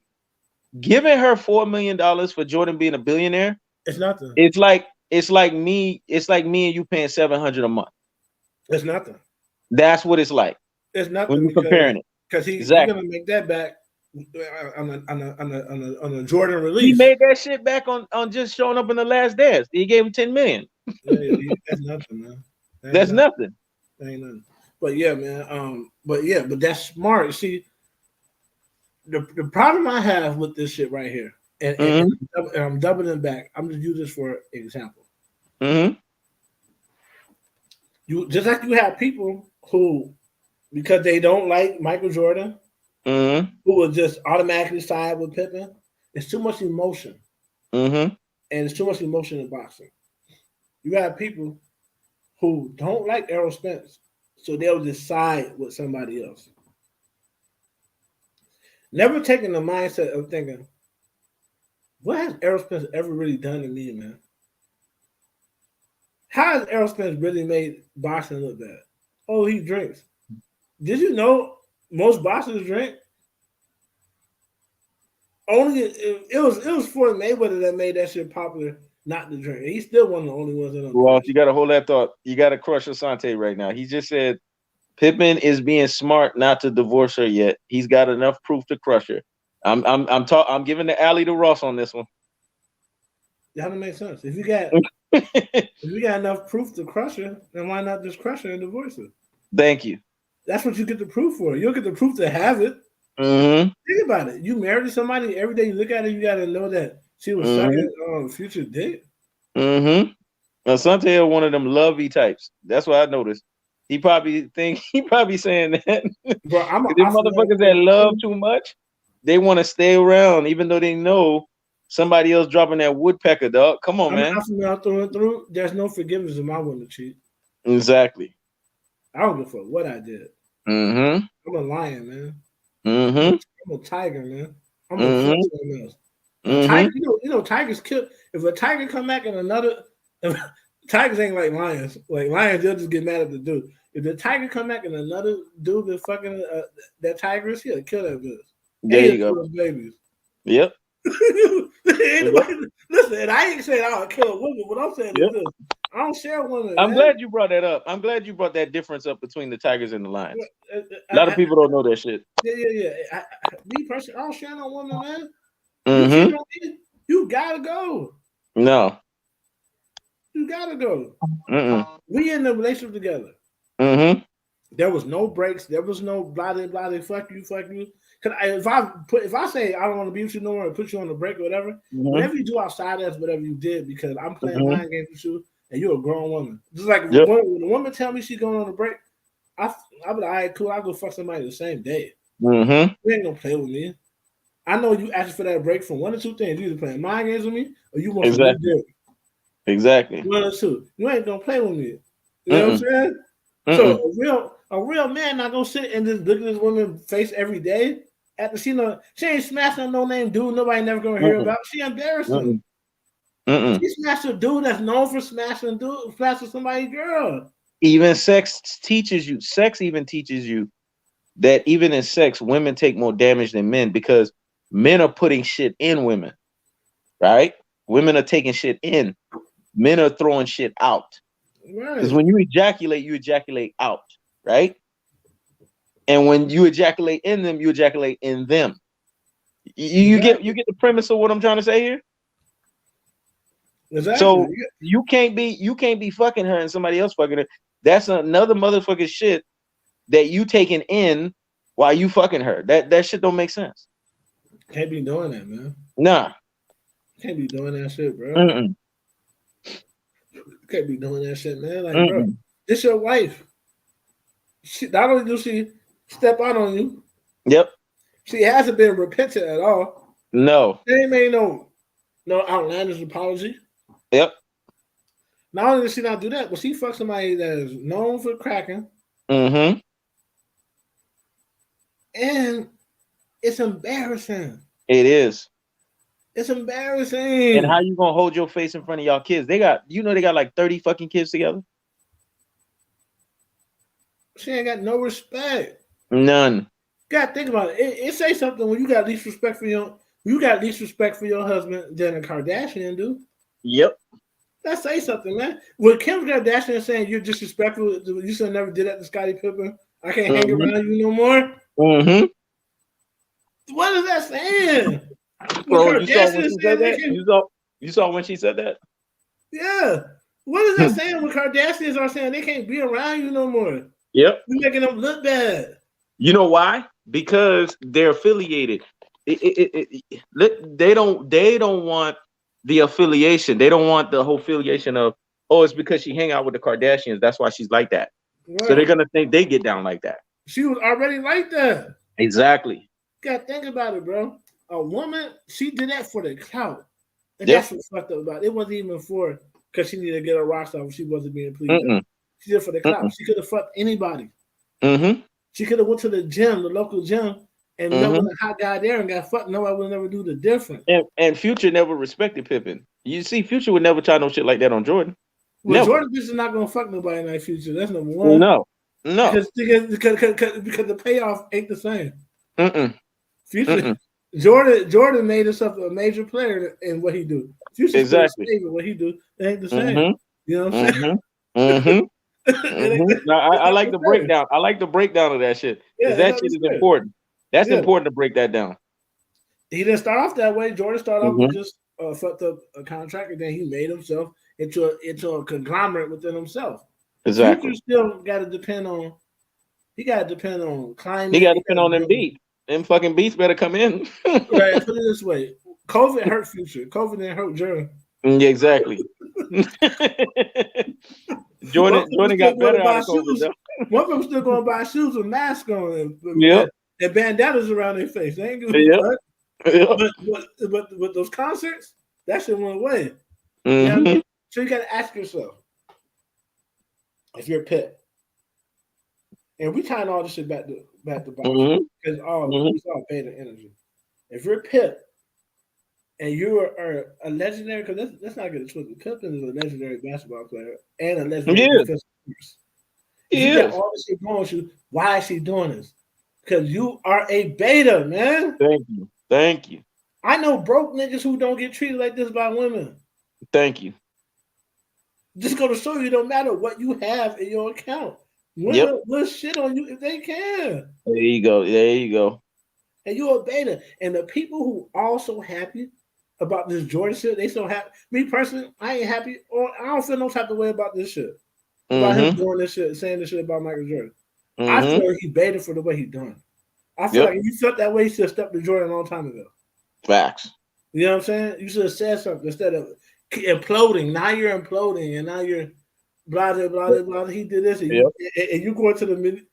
giving her $4 million for Jordan being a billionaire. It's nothing. It's like me and you paying $700 a month. It's nothing. That's what it's like. It's nothing when you're comparing it because he's gonna make that back on a Jordan release. He made that shit back on just showing up in The Last Dance. He gave him $10 million. That's nothing, man. That's nothing. That ain't nothing. But yeah, man. But that's smart. See, the problem I have with this shit right here, and I'm doubling back. I'm just using this for example. You just like you have people who, because they don't like Michael Jordan, who will just automatically side with Pippen. It's too much emotion, and it's too much emotion in boxing. You have people who don't like Errol Spence, so they'll just side with somebody else. Never taking the mindset of thinking, what has Errol Spence ever really done to me, man? How has Errol Spence really made boxing look bad? Oh, he drinks. Did you know most boxers drink? Only it was Floyd Mayweather that made that shit popular, not to drink. He's still one of the only ones that don't. Well, you got to hold that thought. You got to crush Asante right now. He just said Pippen is being smart not to divorce her yet. He's got enough proof to crush her. I'm giving the alley to Ross on this one. That doesn't make sense. If you got enough proof to crush her, then why not just crush her and divorce her? Thank you. That's what you get the proof for. You don't get the proof to have it. Think about it. You married somebody, every day you look at her, you got to know that she was sucking future dick. Asante is one of them lovey types. That's what I noticed. He probably saying that. Bro, them motherfuckers that love too much, they want to stay around, even though they know somebody else dropping that woodpecker, dog. Come on, man. Through, there's no forgiveness in my woman to cheat. Exactly. I don't give a fuck what I did. I'm a lion, man. I'm a tiger, man. I'm a something else. Tiger, you know, tigers kill. If a tiger come back in another, tigers ain't like lions. Like lions, they'll just get mad at the dude. If the tiger come back and another dude that fucking that tigress, he'll kill that bitch. There you go. Babies. Yep. Listen, I ain't saying I'll kill a woman. What I'm saying is this: I don't share women. I'm glad you brought that up. I'm glad you brought that difference up between the tigers and the lions. A lot of people don't know that shit. Yeah. Me personally, I don't share no woman, man. You gotta go. No. You gotta go. We in the relationship together. There was no breaks. There was no blah blah. Fuck you. Cause if I say I don't want to be with you no more and put you on the break or whatever, whatever you do outside, that's whatever you did. Because I'm playing mind games with you. and you're a grown woman. Just like when a woman tell me she's going on a break, I'll be like, all right, cool. I'll go fuck somebody the same day. Mm-hmm. You ain't gonna play with me. I know you asked for that break from one or two things. You either playing mind games with me or you want some new deal. Exactly. One or two. You ain't gonna play with me. You know what I'm saying? So a real man not gonna sit and just look at this woman's face every day after she ain't smashing no name dude nobody never gonna hear about. She embarrassing. She smashed a dude that's known for smashing somebody's girl. Even sex even teaches you that even in sex, women take more damage than men because men are putting shit in women, right? Women are taking shit in. Men are throwing shit out. Because when you ejaculate out, right? And when you ejaculate in them, you ejaculate in them. You get the premise of what I'm trying to say here? Exactly. So you can't be fucking her and somebody else fucking her. That's another motherfucking shit that you taking in while you fucking her. That shit don't make sense. Can't be doing that, man. Nah. Can't be doing that shit, bro. Can't be doing that shit, man. Like, bro, this your wife. Not only do she step out on you, yep, she hasn't been repentant at all. No. She ain't made no outlandish apology. Yep. Not only does she not do that, but she fucks somebody that is known for cracking. Mm-hmm. And it's embarrassing. It is. It's embarrassing. And how you gonna hold your face in front of y'all kids? They got like 30 fucking kids together. She ain't got no respect. None. God, think about it. It say something when you got least respect for your husband than a Kardashian do. Yep. That say something, man. When Kim Kardashian saying you're disrespectful, you should have never did that to Scottie Pippen. I can't hang around you no more. Mm-hmm. What is that saying? Bro, you saw when she said that? You saw when she said that? Yeah. What is that saying when Kardashians are saying they can't be around you no more? Yep. You're making them look bad. You know why? Because they're affiliated. They don't want the affiliation. They don't want the whole affiliation of, oh, it's because she hang out with the Kardashians. That's why she's like that. Right. So they're gonna think they get down like that. She was already like that. Exactly. You gotta think about it, bro. A woman, she did that for the clout. And that's what's fucked up about it. It wasn't even for because she needed to get her rocks off. She wasn't being pleased. She did it for the clout. She could have fucked anybody. She could have went to the gym, the local gym, and there was a hot guy there and got fucked. Nobody would never do the difference. And Future never respected Pippen. You see, Future would never try no shit like that on Jordan. Well, Jordan is not gonna fuck nobody in that Future. That's number one. No. Because the payoff ain't the same. Future. Jordan made himself a major player in what he do. Future exactly what he do. It ain't the same. You know what I'm saying? No, I like the breakdown. I like the breakdown of that shit. Yeah, that shit is important. That's important to break that down. He didn't start off that way. Jordan started off with just fucked up a contract, and then he made himself into a conglomerate within himself. Exactly. Future still got to depend on. He got to depend on climate. He got to depend on them beats. Them fucking beats better come in. Right. Put it this way: COVID hurt Future. COVID didn't hurt Jordan. Yeah, exactly. Jordan got better out of COVID. One of them still going to buy shoes with masks on and bandanas around their face. They ain't giving a fuck. But those concerts, that shit went away. You know what I mean? So you got to ask yourself, if you're Pip, and we tying all this shit back to boxing because it's all beta energy. If you're Pip and you are a legendary, because let's not get it twisted. Pippen is a legendary basketball player and a legendary defensive player. You got all this shit going with you. Why is she doing this? Because you are a beta, man. Thank you. I know broke niggas who don't get treated like this by women. Thank you. Just go to show you, don't matter what you have in your account. Women will shit on you if they can. There you go. And you're a beta. And the people who are so happy about this Jordan shit, they so happy. Me personally, I ain't happy, or I don't feel no type of way about this shit. About him doing this shit, saying this shit about Michael Jordan. I feel like he baited for the way he done. I feel like if you felt that way, you should have stepped to Jordan a long time ago. Facts. You know what I'm saying? You should have said something instead of imploding. Now you're imploding, and now you're blah blah blah blah. He did this, and you go into the minute.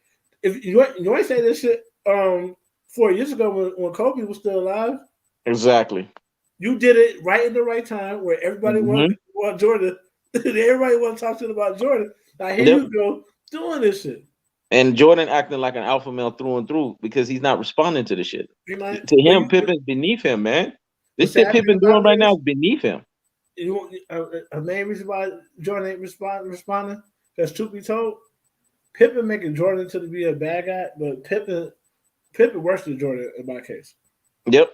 If you ain't say this shit 4 years ago when Kobe was still alive. Exactly. You did it right in the right time where everybody want Jordan. Everybody want to talk shit about Jordan. Now here you go doing this shit. And Jordan acting like an alpha male through and through because he's not responding to the shit. To him, Pippen's beneath him, man. This shit Pippen doing right now is beneath him. A main reason why Jordan ain't responding, because truth be told, Pippen making Jordan to be a bad guy, but Pippen worse than Jordan in my case. Yep.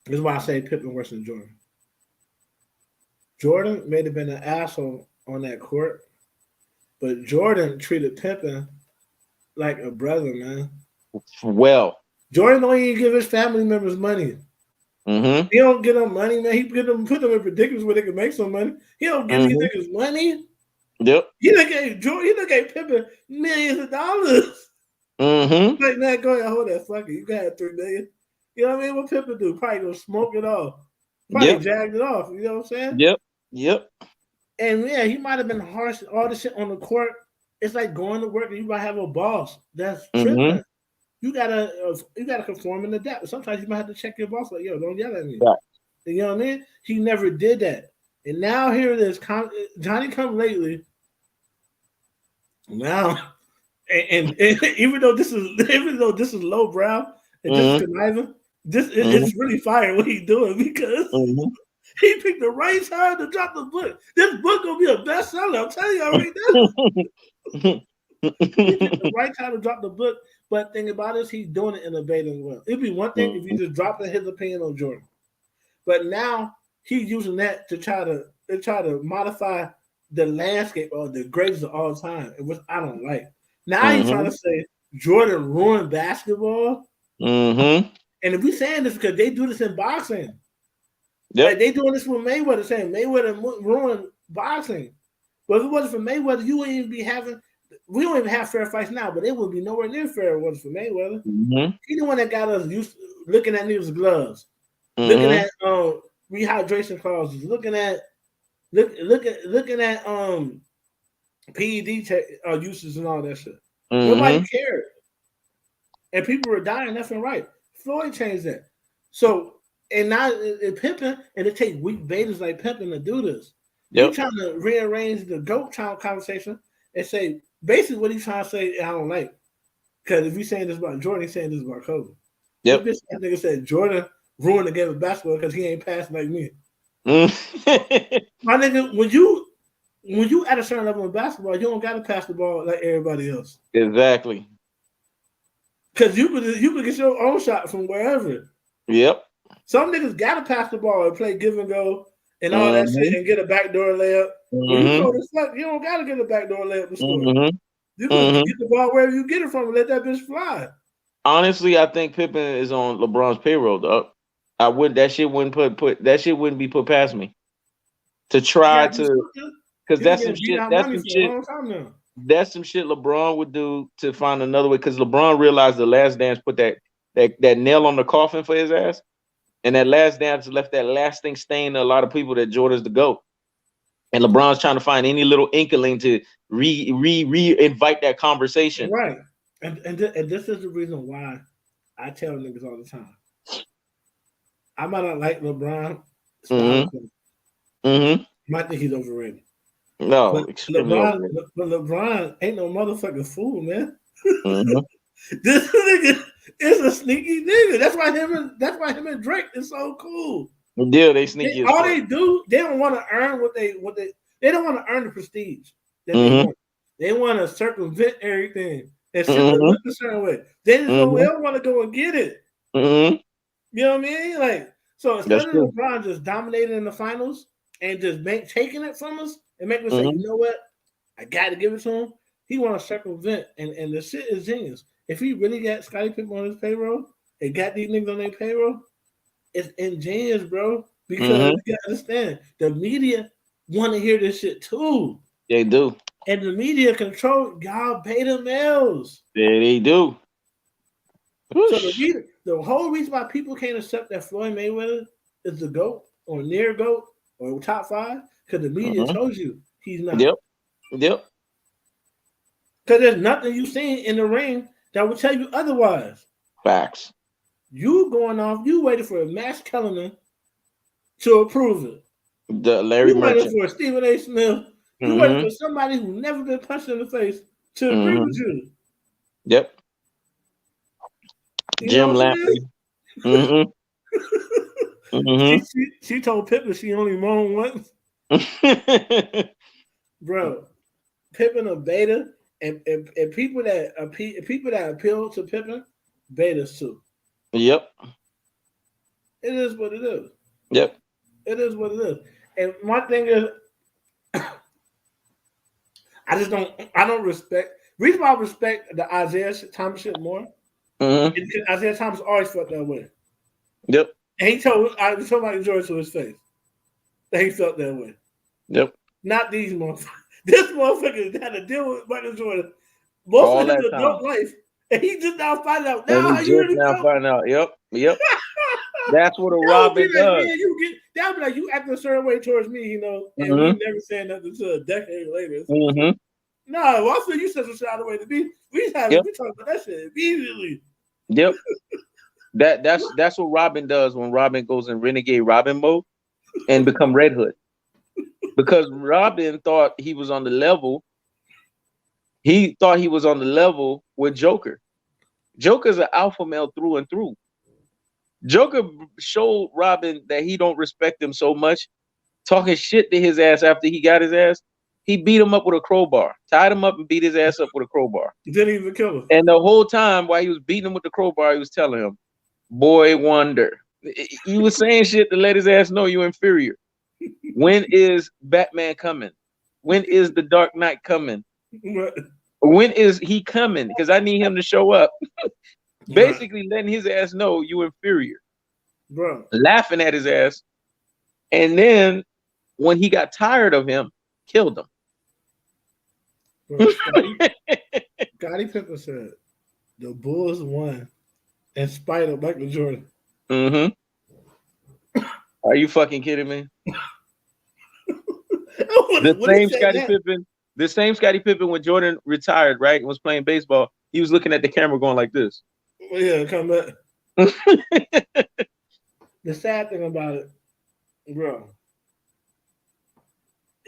This is why I say Pippen worse than Jordan. Jordan may have been an asshole on that court, but Jordan treated Pippen like a brother, man. Well, Jordan don't even give his family members money. Mm-hmm. He don't get them money, man. He put them in predicaments where they can make some money. He don't give these niggas money. Yep. He look at Pippen millions of dollars. Mm-hmm. Like, man, go ahead, hold that fuck it. You got $3 million. You know what I mean? What Pippen do? Probably go smoke it off. Probably jagged it off. You know what I'm saying? Yep. And yeah, he might have been harsh. All the shit on the court. It's like going to work and you might have a boss that's tripping. You gotta conform and adapt. Sometimes you might have to check your boss, like, yo, don't yell at me. Right. You know what I mean? He never did that. And now here it is, Johnny come lately. Now, and even though this is low brow and this is conniving, it's really fire what he's doing because he picked the right time to drop the book. This book gonna be a bestseller. I'm telling you already now. He picked the right time to drop the book. But the thing about it is he's doing it in a baiting well. It'd be one thing if you just dropped his opinion on Jordan. But now he's using that to try to modify the landscape of the greatest of all time, which I don't like. Now he's trying to say Jordan ruined basketball. And if we saying this because they do this in boxing. Like they doing this with Mayweather, saying Mayweather ruined boxing. But if it wasn't for Mayweather, you wouldn't even be having. We don't even have fair fights now, but it would be nowhere near fair if it wasn't for Mayweather. He's the one that got us used to looking at niggas' gloves, looking at rehydration clauses, looking at PED uses and all that shit. Nobody cared, and people were dying left and right. Floyd changed that. So and now Pippen, and it takes weak betas like Pippen to do this. He's trying to rearrange the GOAT conversation and say basically what he's trying to say. I don't like because if he's saying this about Jordan, he's saying this about Kobe. This nigga said Jordan ruined the game of basketball because he ain't passing like me. My nigga, when you at a certain level of basketball, you don't gotta pass the ball like everybody else. Exactly. Because you could get your own shot from wherever. Yep. Some niggas gotta pass the ball and play give and go and all that shit and get a backdoor layup. When you know this fuck, you don't gotta get a backdoor layup to score. You can get the ball wherever you get it from and let that bitch fly. Honestly, I think Pippen is on LeBron's payroll, dog. That shit wouldn't be put past me to try to, because that's some shit. That's some shit LeBron would do to find another way. Because LeBron realized the Last Dance put that nail on the coffin for his ass, and that Last Dance left that lasting stain to a lot of people that Jordan's the GOAT. And LeBron's trying to find any little inkling to re-invite that conversation. Right. And this is the reason why I tell niggas all the time. I might not like LeBron. You might think he's overrated. No, but LeBron ain't no motherfucking fool, man. This nigga is a sneaky nigga. That's why him and Drake is so cool. Yeah, they sneaky. All they do, they don't want to earn what they don't want to earn the prestige that they want. They want to circumvent everything and look a certain way. They don't want to go and get it. You know what I mean? Like, so instead of LeBron just dominating in the finals and just taking it from us and making us say, you know what, I got to give it to him. He want to circumvent, and the shit is genius. If he really got Scottie Pippen on his payroll and got these niggas on their payroll, it's ingenious, bro. Because you gotta understand, the media want to hear this shit too. They do. And the media control y'all beta males. Yeah, they do. So the whole reason why people can't accept that Floyd Mayweather is the GOAT or near GOAT or top 5? Because the media told you he's not. Yep. Because there's nothing you've seen in the ring that would tell you otherwise. Facts. You going off, you waited for Max Kellerman to approve it. The Larry Merchant. You waited for Stephen A. Smith. You waited for somebody who's never been punched in the face to agree with you. Yep. Jim Lampley. She told Pippen she only moaned once. Bro, Pippen a beta, and people that appeal to Pippen, betas too. Yep. It is what it is. Yep. It is what it is. And my thing is, I don't respect. Reason why I respect the Isaiah Thomas shit more. Isaiah Thomas always felt that way. Yep. And he told Michael Jordan to his face that he felt that way. Yep. Not these motherfuckers. This motherfucker had to deal with Michael Jordan most of his adult life, and he just now find out now. And he just now find out. Yep. That's what a Robin does. That'll be like you acting a certain way towards me, and we never saying nothing until a decade later. No, also you said some shit out of the way to me. We talking about that shit immediately. Yep. That's what Robin does when Robin goes in renegade Robin mode and become Red Hood. Because Robin thought he was on the level. He thought he was on the level with Joker. Joker's an alpha male through and through. Joker showed Robin that he don't respect him so much, talking shit to his ass after he got his ass. He beat him up with a crowbar, tied him up and beat his ass up with a crowbar. He didn't even kill him. And the whole time while he was beating him with the crowbar, he was telling him, "Boy wonder." He was saying shit to let his ass know you're inferior. When is Batman coming? When is the Dark Knight coming? When is he coming? Because I need him to show up. Basically letting his ass know you inferior. Bro. Laughing at his ass. And then when he got tired of him, killed him. Bro, Scottie Pippen said the Bulls won in spite of Michael Jordan. Are you fucking kidding me? The same Scottie Pippen when Jordan retired, right? And was playing baseball. He was looking at the camera going like this. Well, yeah, come back. The sad thing about it, bro,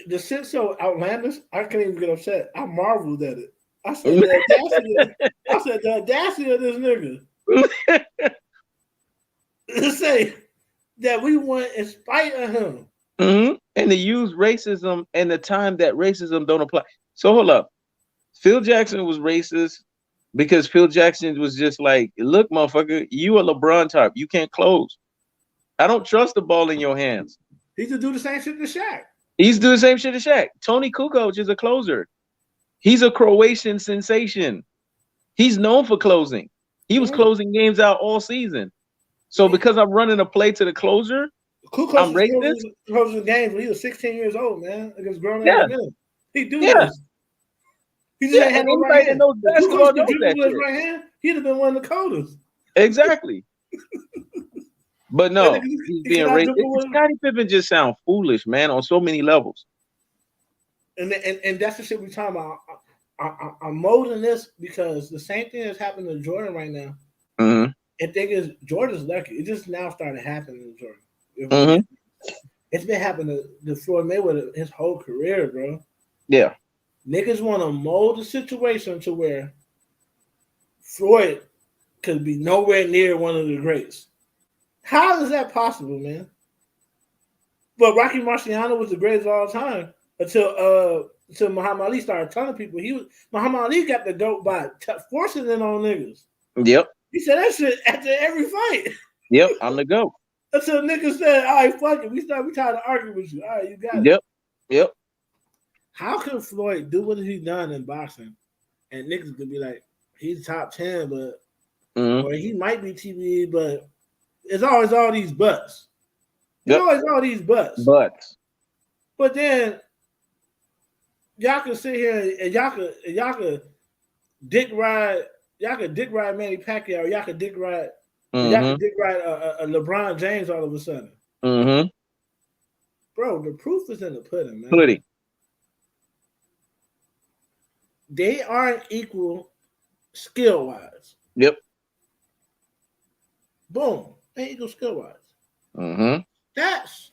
the shit so outlandish, I can't even get upset. I marveled at it. I said the audacity of this nigga to say that we won in spite of him. And to use racism and the time that racism don't apply. So hold up. Phil Jackson was racist because Phil Jackson was just like, look, motherfucker, you a LeBron type. You can't close. I don't trust the ball in your hands. He could do the same shit to Shaq. He's doing the same shit to Shaq. Tony Kukoc is a closer. He's a Croatian sensation. He's known for closing. He was closing games out all season. So because I'm running a play to the closer, Kukoc I'm racist. Closing games when he was 16 years old, man, against grown ass men. He do this. He just ain't had no right hand. Right hand. He'd have been one of the coldest. Exactly. But no, he's being racist. Scottie Pippen just sounds foolish, man, on so many levels. And that's the shit we talking about. I'm molding this because the same thing that's happening to Jordan right now. And thing is, Jordan's lucky. It just now started happening to Jordan. It's been happening to Floyd Mayweather his whole career, bro. Yeah. Niggas want to mold the situation to where Floyd could be nowhere near one of the greats. How is that possible, man? But Rocky Marciano was the greatest of all time until Muhammad Ali started telling people Muhammad Ali got the GOAT by forcing it on niggas. Yep. He said that shit after every fight. Yep, I'm the GOAT. Until niggas said, all right, fuck it. We tried to argue with you. All right, you got it. Yep. How can Floyd do what he done in boxing? And niggas could be like, he's top 10, but or he might be TBE, but it's always all these buts. It's always all these buts. But then y'all can sit here and y'all could dick ride Manny Pacquiao, y'all could dick ride a LeBron James all of a sudden. Bro, the proof is in the pudding, man. Pudding. They aren't equal skill wise. Yep. Boom. They equal skill wise. Mm-hmm. Stats.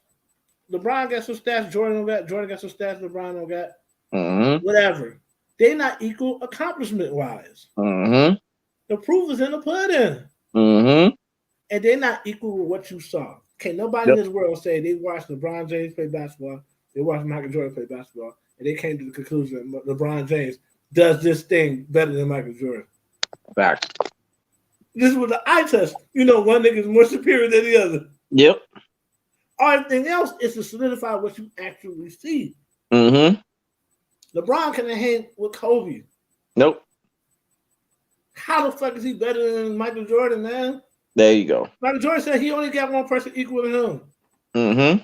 LeBron got some stats. Jordan don't got. Jordan got some stats. LeBron don't got. Mm-hmm. Whatever. They not equal accomplishment wise. Mm-hmm. The proof is in the pudding. Mm-hmm. And they're not equal with what you saw. Can't nobody in this world say they watched LeBron James play basketball, they watched Michael Jordan play basketball, and they came to the conclusion that LeBron James does this thing better than Michael Jordan. Fact. This was the eye test. You know, one nigga is more superior than the other. Yep. Everything else is to solidify what you actually see. Mm-hmm. LeBron can hang with Kobe. Nope. How the fuck is he better than Michael Jordan, man? There you go. Michael Jordan said he only got one person equal to him. Mm-hmm.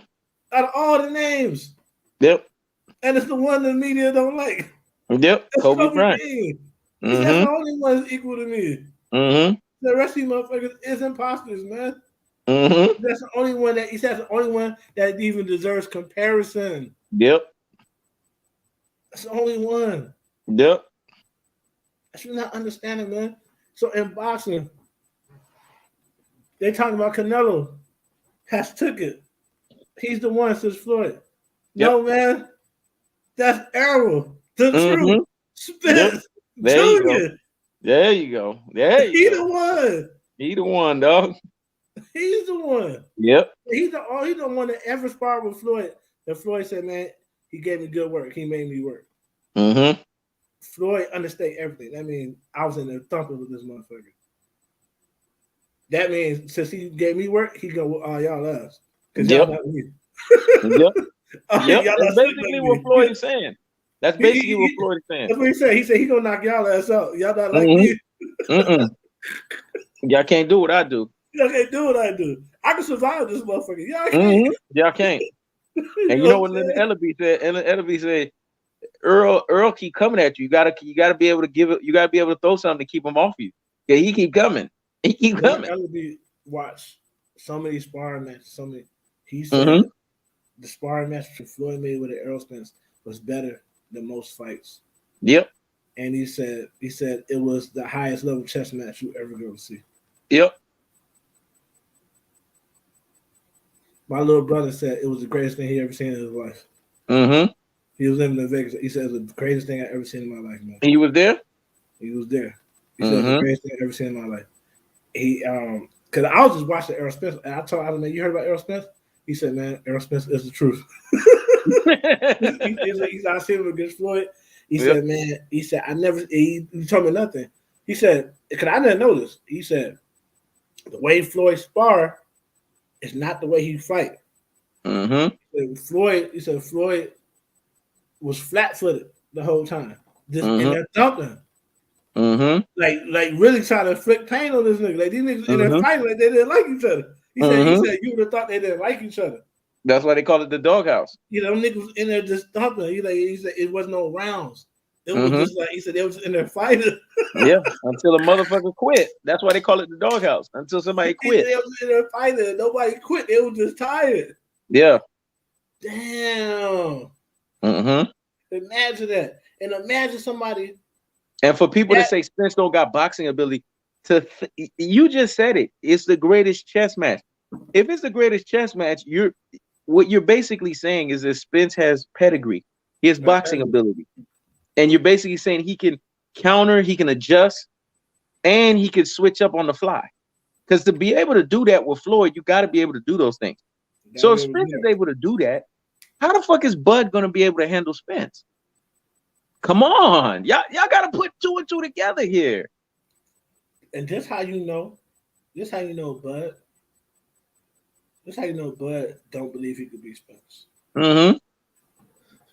Out of all the names. Yep. And it's the one the media don't like. Yep. That's Kobe Bryant. Mm-hmm. That's the only one that's equal to me. Mm-hmm. The rest of these motherfuckers is imposters, man. Mm-hmm. That's the only one that he says the only one that even deserves comparison. Yep. That's the only one. Yep. That's what you're not understanding, man. So in boxing, they talking about Canelo has took it. He's the one since Floyd. Yep. No, man. That's Errol. The truth. Spence. There you go. There you go. There you go. The one. He the one, dog. He's the one. Yep. He's the one that ever sparred with Floyd. That Floyd said, man, he gave me good work. He made me work. Mm-hmm. Floyd understand everything. That means I was in there thumping with this motherfucker. That means since he gave me work, he go with all y'all else. Because y'all not me. Yep. Yep. That's basically what Floyd is saying. That's basically what Floyd is saying. That's what he said. He said he gonna knock y'all ass out. Y'all not like me. Y'all can't do what I do. Y'all can't do what I do. I can survive this motherfucker. Y'all can't. Y'all can't. And you know what Ellaby said? Ellaby said, Errol keep coming at you. You gotta be able to give it. You gotta be able to throw something to keep him off you. Yeah, he keep coming. He keep coming. Ellaby watched so many sparring matches. He said the sparring match between Floyd Mayweather and Errol Spence was better than most fights. Yep. And he said it was the highest level chess match you ever go to see. Yep. My little brother said it was the greatest thing he ever seen in his life. Mm-hmm. He was living in Vegas. He said it was the greatest thing I ever seen in my life, man. He was there? He was there. He said it was the greatest thing I ever seen in my life. He because I was just watching Errol Spence, and I told him, man, you heard about Errol Spence? He said, man, Errol Spence is the truth. I seen him against Floyd. He said, man, he told me nothing. He said, because I didn't know this. He said, the way Floyd spar is not the way he fight. Mm-hmm. He said Floyd was flat-footed the whole time. Just in there thumping. Mm-hmm. Like really trying to inflict pain on this nigga. Like these niggas in there fighting like they didn't like each other. He said you would have thought they didn't like each other. That's why they call it the doghouse. You know, them niggas in there just thumping. He said it wasn't no rounds. It was just like he said they was in there fighting. Yeah, until a motherfucker quit. That's why they call it the doghouse. Until somebody quit. They was in there fighting. Nobody quit. They were just tired. Yeah. Damn. Imagine that. And imagine somebody. And for people to say Spence don't got boxing ability, you just said it. It's the greatest chess match. If it's the greatest chess match, what you're basically saying is that Spence has pedigree. He has boxing ability. And you're basically saying he can counter, he can adjust, and he can switch up on the fly. Because to be able to do that with Floyd, you got to be able to do those things. So if Spence is able to do that, how the fuck is Bud going to be able to handle Spence? Come on. Y'all got to put two and two together here. And this how you know Bud. This how you know Bud don't believe he could beat Spence.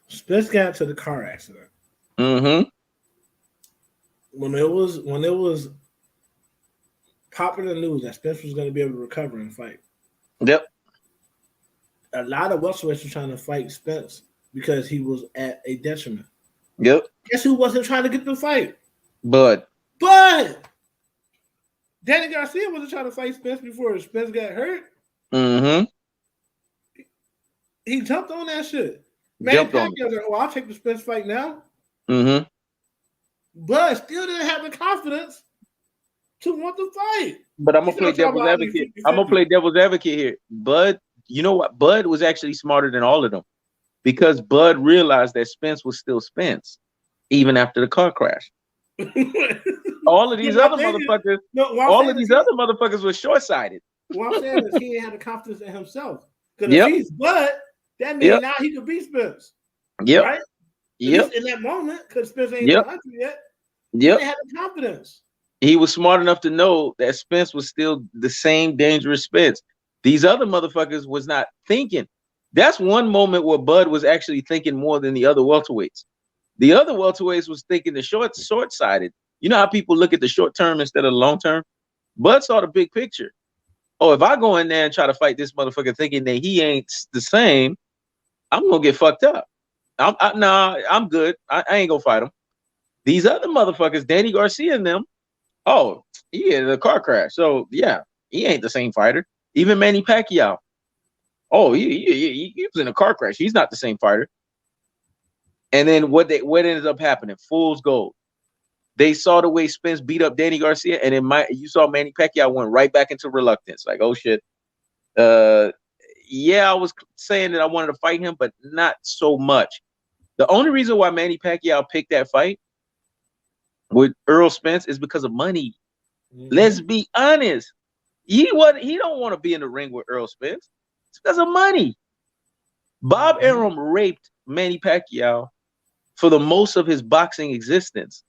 Spence got into the car accident. When it was popular news that Spence was going to be able to recover and fight. Yep. A lot of welterweights were trying to fight Spence because he was at a detriment. Yep. Guess who wasn't trying to get the fight? Bud. Danny Garcia wasn't trying to fight Spence before Spence got hurt. He jumped on that shit. Man, Pacquiao like, I'll take the Spence fight now. Mm-hmm. But still didn't have the confidence to want to fight. But I'm gonna play devil's advocate. I'm gonna play devil's advocate here. Bud, you know what? Bud was actually smarter than all of them because Bud realized that Spence was still Spence, even after the car crash. All of these other motherfuckers, other motherfuckers were short-sighted. What I'm saying is he didn't have the confidence in himself. Because if he's Bud, that means now he could beat Spence. Yep. Right? Yep. In that moment, because Spence ain't in the country yet. Yep. He didn't have the confidence. He was smart enough to know that Spence was still the same dangerous Spence. These other motherfuckers was not thinking. That's one moment where Bud was actually thinking more than the other welterweights. The other welterweights was thinking the short-sighted. You know how people look at the short term instead of the long term? Bud saw the big picture. Oh, if I go in there and try to fight this motherfucker thinking that he ain't the same, I'm gonna get fucked up. I'm good. I ain't gonna fight him. These other motherfuckers, Danny Garcia and them, oh, he had a car crash. So yeah, he ain't the same fighter. Even Manny Pacquiao. Oh, he was in a car crash. He's not the same fighter. And then what ended up happening? Fool's gold. They saw the way Spence beat up Danny Garcia, and you saw Manny Pacquiao went right back into reluctance. Like, oh shit. Yeah, I was saying that I wanted to fight him, but not so much. The only reason why Manny Pacquiao picked that fight with Errol Spence is because of money. Mm-hmm. Let's be honest. He don't want to be in the ring with Errol Spence. It's because of money. Bob Arum raped Manny Pacquiao for the most of his boxing existence.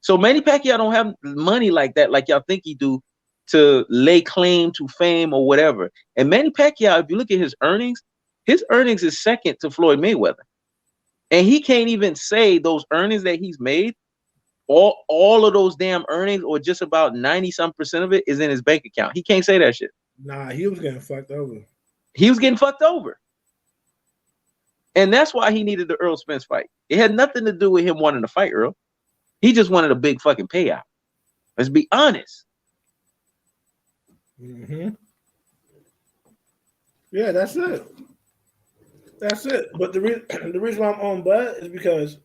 So Manny Pacquiao don't have money like that, like y'all think he do, to lay claim to fame or whatever. And Manny Pacquiao, if you look at his earnings is second to Floyd Mayweather. And he can't even say those earnings that he's made, all of those damn earnings, or just about 90-some% of it is in his bank account. He can't say that shit. Nah, he was getting fucked over. He was getting fucked over. And that's why he needed the Errol Spence fight. It had nothing to do with him wanting to fight Earl. He just wanted a big fucking payout. Let's be honest. Mm-hmm. Yeah, that's it. That's it. But the reason why I'm on Bud is because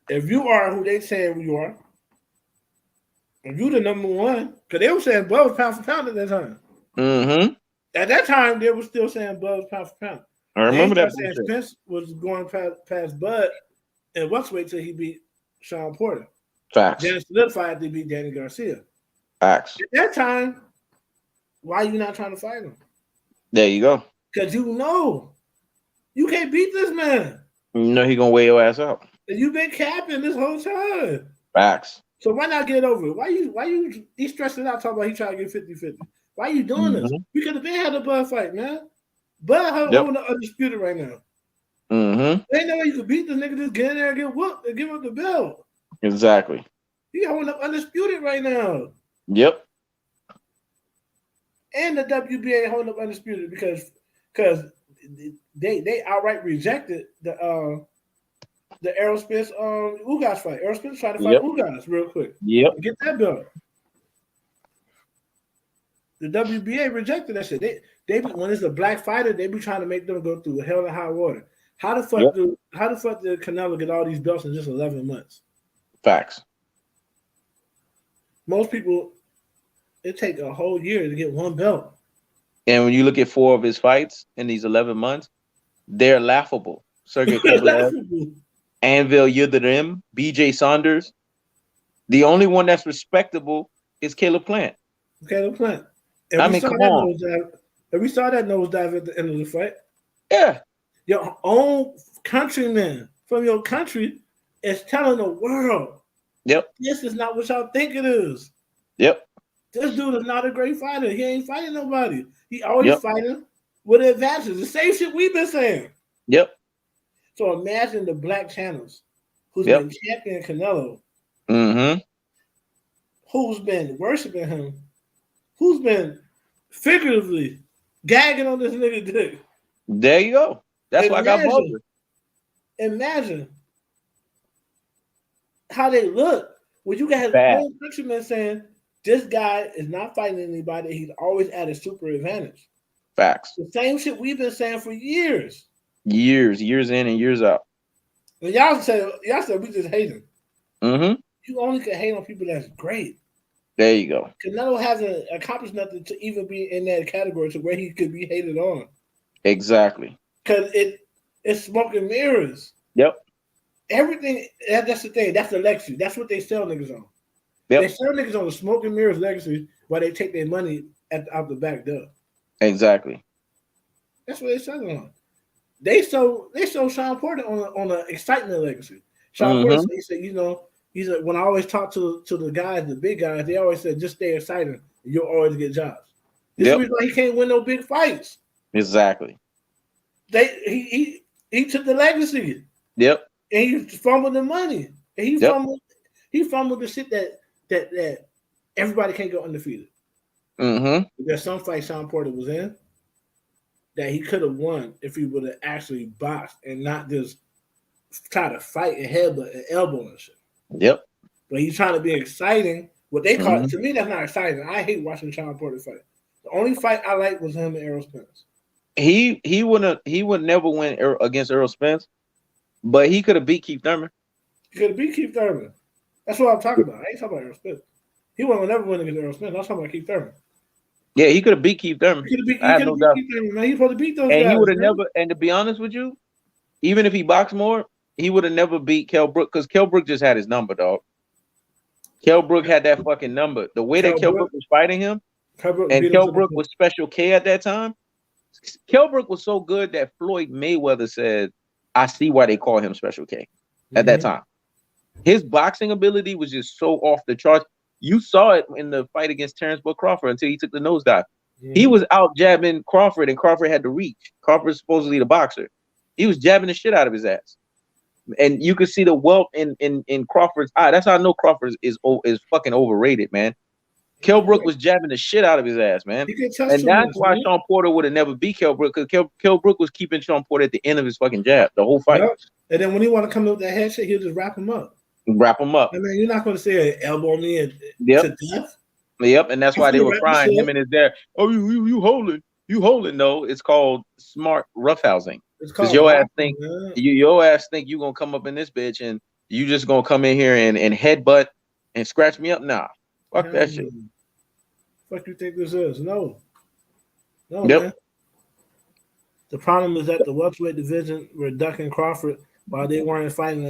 if you are who they saying you are, if you the number one, because they were saying Bud was pound for pound at that time. Mm-hmm. At that time, they were still saying Bud was pound for pound. I remember that. Spence was going past Bud and welterweight till he beat Sean Porter. Facts. Then it solidified after he beat Danny Garcia. Facts. At that time, why are you not trying to fight him? There you go. Because you know you can't beat this man. You know he gonna weigh your ass out. And you've been capping this whole time. Facts. So why not get over it? Why you he stressing out talking about he trying to get 50-50? Why are you doing this? We could have been had a Bud fight, man. Bud holding the Undisputed right now. Mm-hmm. There ain't no way you could beat the nigga, just get in there and get whooped and give up the belt. Exactly. He holding up Undisputed right now. Yep. And the WBA holding up Undisputed because they outright rejected the Errol Spence Ugas fight. Errol Spence tried to fight Ugas real quick. Yep. Get that belt. The WBA rejected that shit. They when it's a black fighter, they be trying to make them go through hell and high water. How the fuck did Canelo get all these belts in just 11 months? Facts. Most people, it take a whole year to get one belt. And when you look at 4 of his fights in these 11 months, they're laughable. Sergey Kovalev, Anvil Yildirim, BJ Saunders. The only one that's respectable is Caleb Plant. Caleb Plant. And we saw that nosedive at the end of the fight. Yeah. Your own countryman from your country is telling the world, this is not what y'all think it is. Yep. This dude is not a great fighter. He ain't fighting nobody. He always fighting with advantages. The same shit we've been saying. Yep. So imagine the black channels who's been championing Canelo, who's been worshiping him, who's been figuratively gagging on this nigga dick. There you go. That's why I got bothered. Imagine how they look when you got his own countrymen saying this guy is not fighting anybody. He's always at a super advantage. Facts. The same shit we've been saying for years. Years in and years out. And y'all said we just hate him. Mm-hmm. You only can hate on people that's great. There you go. Canelo hasn't accomplished nothing to even be in that category to where he could be hated on. Exactly. Because it's smoke and mirrors. Yep. Everything, that's the thing. That's the legacy. That's what they sell niggas on. Yep. They sell niggas on the smoke and mirrors legacy while they take their money out the back door. Exactly. That's what they sell on. They sold Sean Porter on an excitement legacy. Sean Porter said, he said, when I always talk to the guys, the big guys, they always said, just stay excited and you'll always get jobs. This is why he can't win no big fights. Exactly. He took the legacy. Yep. And he fumbled the money. And he fumbled the shit that everybody can't go undefeated. Mm-hmm. There's some fight Sean Porter was in that he could have won if he would have actually boxed and not just try to fight and headbutt and elbow and shit. Yep. But he's trying to be exciting. What they call it, to me, that's not exciting. I hate watching Sean Porter fight. The only fight I like was him and Errol Spence. He would never win against Errol Spence, but he could have beat Keith Thurman. He could have beat Keith Thurman. That's what I'm talking about. I ain't talking about Errol Spence. He wouldn't never win against Errol Spence. I'm talking about Keith Thurman. Yeah, he could have beat Keith Thurman. I have no doubt. Keith Thurman, man. He's supposed to beat those guys. And he would have never. And to be honest with you, even if he boxed more, he would have never beat Kell Brook because Kell Brook just had his number, dog. Kell Brook had that fucking number. The way that Kell Brook was fighting him, and Kell Brook was Special K at that time. Kell Brook was so good that Floyd Mayweather said, "I see why they call him Special K." At that time, his boxing ability was just so off the charts. You saw it in the fight against Terrence Bull Crawford until he took the nosedive. He was out jabbing Crawford, and Crawford had to reach. Crawford's supposedly the boxer. He was jabbing the shit out of his ass. And you could see the wealth in Crawford's eye. That's how I know Crawford is fucking overrated, man. Kell Brook was jabbing the shit out of his ass, man. And that's why Sean Porter would have never beat Kell Brook, because Kell Brook was keeping Sean Porter at the end of his fucking jab the whole fight. Yep. And then when he want to come up with that head shit, he'll just wrap him up. Wrap him up. I mean, you're not going to say elbow me to death. Yep, and that's why they were crying him and his dad. Oh, you holding. No, it's called smart roughhousing. Because your ass think you gonna come up in this bitch and you just gonna come in here and headbutt and scratch me up? Nah. Fuck that shit. Fuck you think this is? No, man. The problem is that the welterweight division were ducking Crawford while they weren't fighting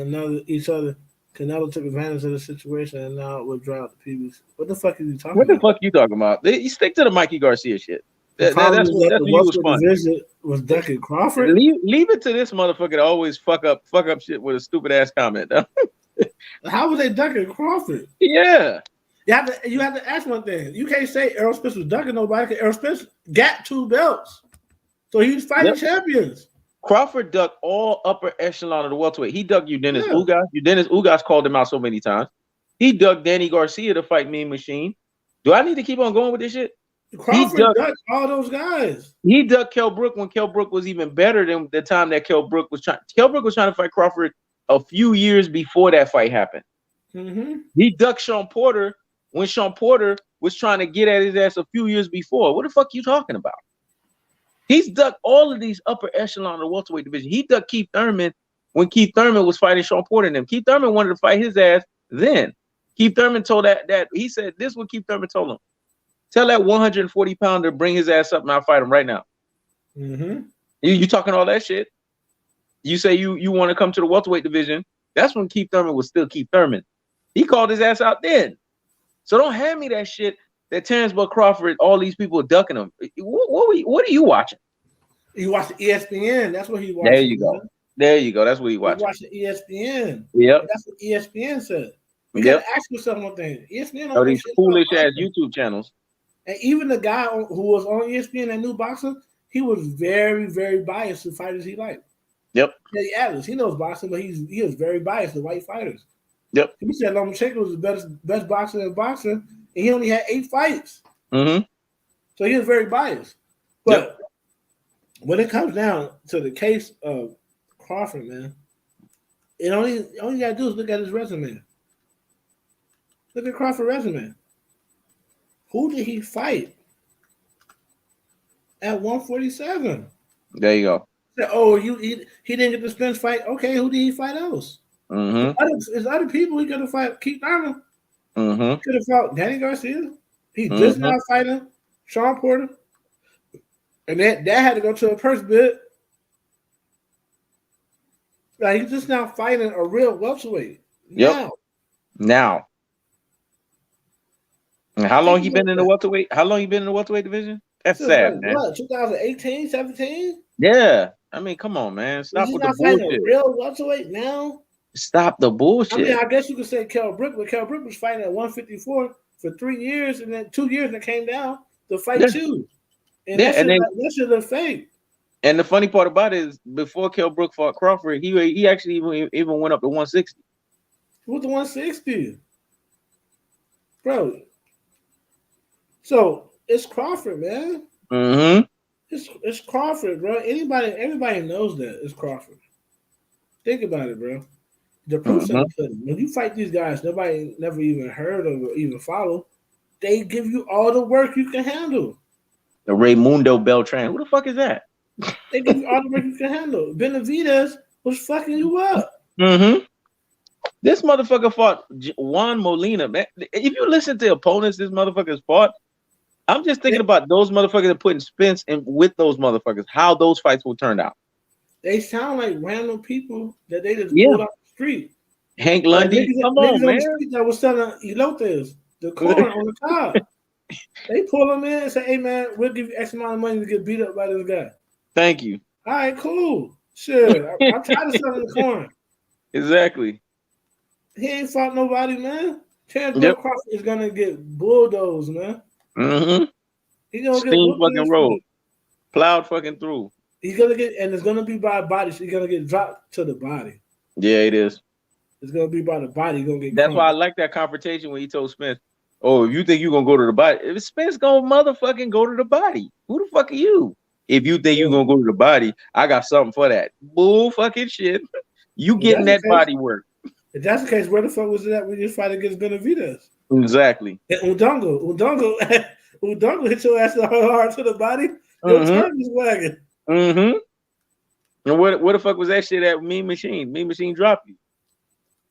each other. Canelo took advantage of the situation and now it will drop the PBs. What the fuck are you talking about? What the fuck you talking about? You stick to the Mikey Garcia shit. That's the welterweight division was ducking Crawford. Leave it to this motherfucker to always fuck up shit with a stupid ass comment. How was they ducking Crawford? Yeah. You have to ask one thing. You can't say Errol Spence was ducking nobody because Errol Spence got 2 belts. So he was fighting champions. Crawford ducked all upper echelon of the welterweight. He ducked Dennis Ugas. Dennis Ugas called him out so many times. He ducked Danny Garcia to fight Mean Machine. Do I need to keep on going with this shit? Crawford ducked all those guys. He ducked Kell Brook when Kell Brook was even better than the time that Kell Brook was trying. Kell Brook was trying to fight Crawford a few years before that fight happened. He ducked Sean Porter when Sean Porter was trying to get at his ass a few years before. What the fuck are you talking about? He's ducked all of these upper echelon of the welterweight division. He ducked Keith Thurman when Keith Thurman was fighting Sean Porter and them. Keith Thurman wanted to fight his ass then. Keith Thurman told that he said this is what Keith Thurman told him. Tell that 140-pounder bring his ass up and I'll fight him right now. You talking all that shit. You say you want to come to the welterweight division. That's when Keith Thurman was still Keith Thurman. He called his ass out then. So don't hand me that shit that Terrence Bull Crawford, all these people ducking him. What are you watching? You watching ESPN. That's what he watching. There you go. Man. There you go. That's what he watching. He watching ESPN. Yep. That's what ESPN said. You gotta ask yourself one thing. ESPN these foolish ass YouTube channels. And even the guy who was on ESPN, that new boxer, he was very, very biased to fighters he liked. Yep. Eddie Atlas, he knows boxing, but he was very biased to white fighters. Yep. He said Lomachenko was the best boxer in boxing, and he only had 8 fights. So he was very biased. But when it comes down to the case of Crawford, man, all you gotta do is look at his resume. Look at Crawford's resume. Who did he fight? at 147. There you go. Oh, he didn't get the Spence fight. Okay, who did he fight else? There's other people he could have fought. Keith Thurman. Could have fought Danny Garcia. He just now fighting Sean Porter. And that had to go to a purse bid. Like he's just now fighting a real welterweight. Now. And how long he been in the welterweight? How long he been in the welterweight division? That's sad, man. What, 2018, 17? Yeah. I mean, come on, man. Stop with the bullshit. A real welterweight now? Stop the bullshit. I mean, I guess you could say Kell Brook, but Kell Brook was fighting at 154 for 3 years, and then 2 years and it came down to fight two. And that shit look fake. And the funny part about it is, before Kell Brook fought Crawford, he actually even went up to 160. What's the 160? Bro. So it's Crawford, man. It's Crawford, bro. Everybody knows that it's Crawford. Think about it, bro. The proof's in the pudding. When you fight these guys, nobody never even heard of or even follow. They give you all the work you can handle. The Raymundo Beltran. Who the fuck is that? They give you all the work you can handle. Benavidez was fucking you up. This motherfucker fought Juan Molina, man. If you listen to opponents this motherfucker's fought, I'm just thinking about those motherfuckers that putting Spence in with those motherfuckers, how those fights will turn out. They sound like random people that they just pulled off the street. Hank Lundy, come on, man. That was selling elotes, the corn on the cob. They pull them in and say, "Hey, man, we'll give you X amount of money to get beat up by this guy." Thank you. All right, cool. Sure. I'm tired of selling the corn. Exactly. He ain't fought nobody, man. Terrence Crawford is gonna get bulldozed, man. He's gonna steam fucking road, plowed fucking through. He's gonna get, and it's gonna be by a body. So he's gonna get dropped to the body. Yeah, it is. It's gonna be by the body. He's gonna get. That's why I like that confrontation when he told Spence, "Oh, if you think you're gonna go to the body, if Spence gonna motherfucking go to the body, who the fuck are you? If you think you're gonna go to the body, I got something for that. Bull fucking shit. You getting that body work." If that's the case, where the fuck was it at when you fight against Benavidez? Exactly. And Udongo hit your ass hard to the body. Your turn is wagging. And where the fuck was that shit at? Mean Machine. Mean Machine dropped you.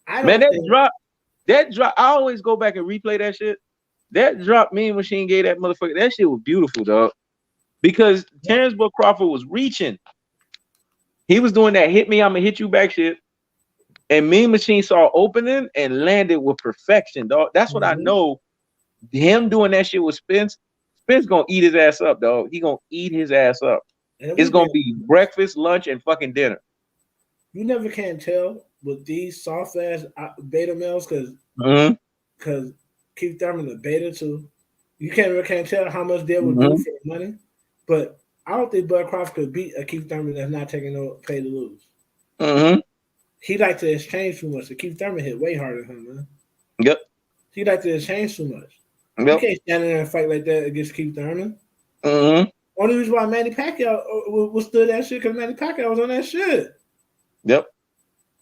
Man, that drop. I always go back and replay that shit. That drop Mean Machine gave that motherfucker. That shit was beautiful, dog. Because Terrence Crawford was reaching. He was doing that hit me, I'm gonna hit you back shit. And Mean Machine saw opening and landed with perfection, dog. That's what I know. Him doing that shit with Spence gonna eat his ass up, dog. He gonna eat his ass up. It's gonna be breakfast, lunch, and fucking dinner. You never can tell with these soft ass beta males because Keith Thurman a beta too. You can't tell how much they would do for the money. But I don't think Bud Crawford could beat a Keith Thurman that's not taking no pay to lose. He like to exchange too much. So Keith Thurman hit way harder than him, man. Yep. He like to exchange too much. You can't stand there and fight like that against Keith Thurman. Only reason why Manny Pacquiao withstood that shit because Manny Pacquiao was on that shit. Yep.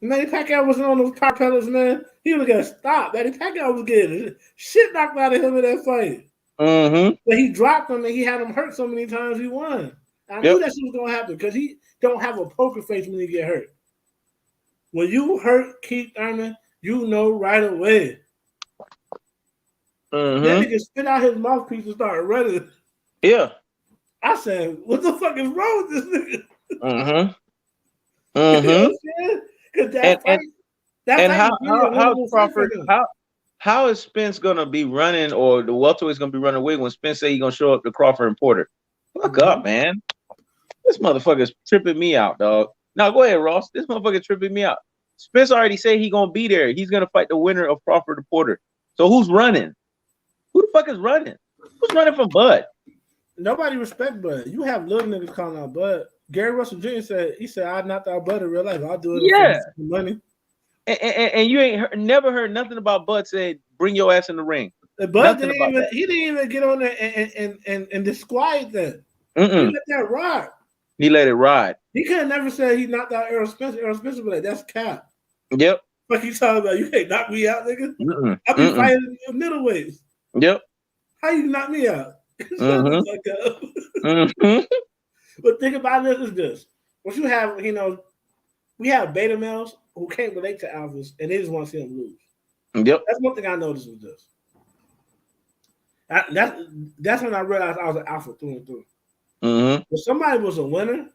Manny Pacquiao wasn't on those power pellets, man. He would have got stopped. Manny Pacquiao was getting shit knocked out of him in that fight. But he dropped him and he had him hurt so many times he won. I knew that shit was gonna happen because he don't have a poker face when he get hurt. When you hurt Keith Thurman, you know right away. That nigga spit out his mouthpiece and start running. Yeah. I said, what the fuck is wrong with this nigga? You know what I'm saying? How is Spence gonna be running, or the welterweight's gonna be running away when Spence say he's gonna show up to Crawford and Porter? Fuck up, man. This motherfucker's tripping me out, dog. Now go ahead, Ross. This motherfucker tripping me out. Spence already said he gonna be there. He's gonna fight the winner of Crawford and Porter. So who's running? Who the fuck is running? Who's running from Bud? Nobody respect Bud. You have little niggas calling out Bud. Gary Russell Jr. said, I knocked out Bud in real life. I'll do it for money. And you ain't never heard nothing about Bud say, bring your ass in the ring. Bud didn't even get on there and disquiet that. He let that rock. He let it ride. He could have never said he knocked out Errol Spence. Errol Spence was like, that's cap. Yep. What you talking about? You can't knock me out, nigga. I be fighting in the middleweights. Yep. How you knock me out? But think about this is this. What you have, we have beta males who can't relate to alphas and they just want to see them lose. Yep. That's one thing I noticed with this. That's when I realized I was an alpha through and through. If somebody was a winner,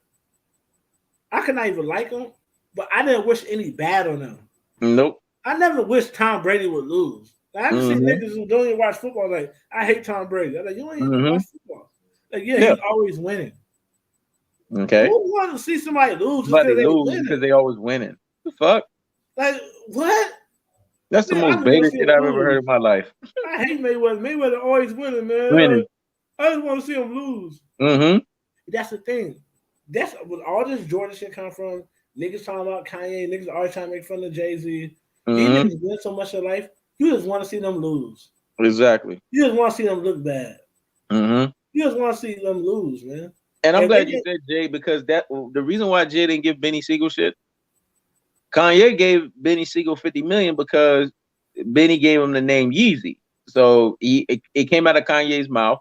I could not even like them, but I didn't wish any bad on them. Nope. I never wished Tom Brady would lose. Like, I've seen niggas who don't even watch football like, I hate Tom Brady. I'm like, you don't even watch football. Like, yeah, he's always winning. Okay. Who wants to see somebody lose because they always winning? The fuck? Like, what? That's the most beta shit I've ever heard in my life. I hate Mayweather. Mayweather always winning, man. I just want to see him lose. That's the thing. That's where all this Jordan shit come from. Niggas talking about Kanye. Niggas always trying to make fun of Jay-Z. These niggas win so much in life. You just want to see them lose. Exactly. You just want to see them look bad. You just want to see them lose, man. And I'm glad you said Jay, because the reason why Jay didn't give Benny Siegel shit, Kanye gave Benny Siegel $50 million because Benny gave him the name Yeezy. So it came out of Kanye's mouth.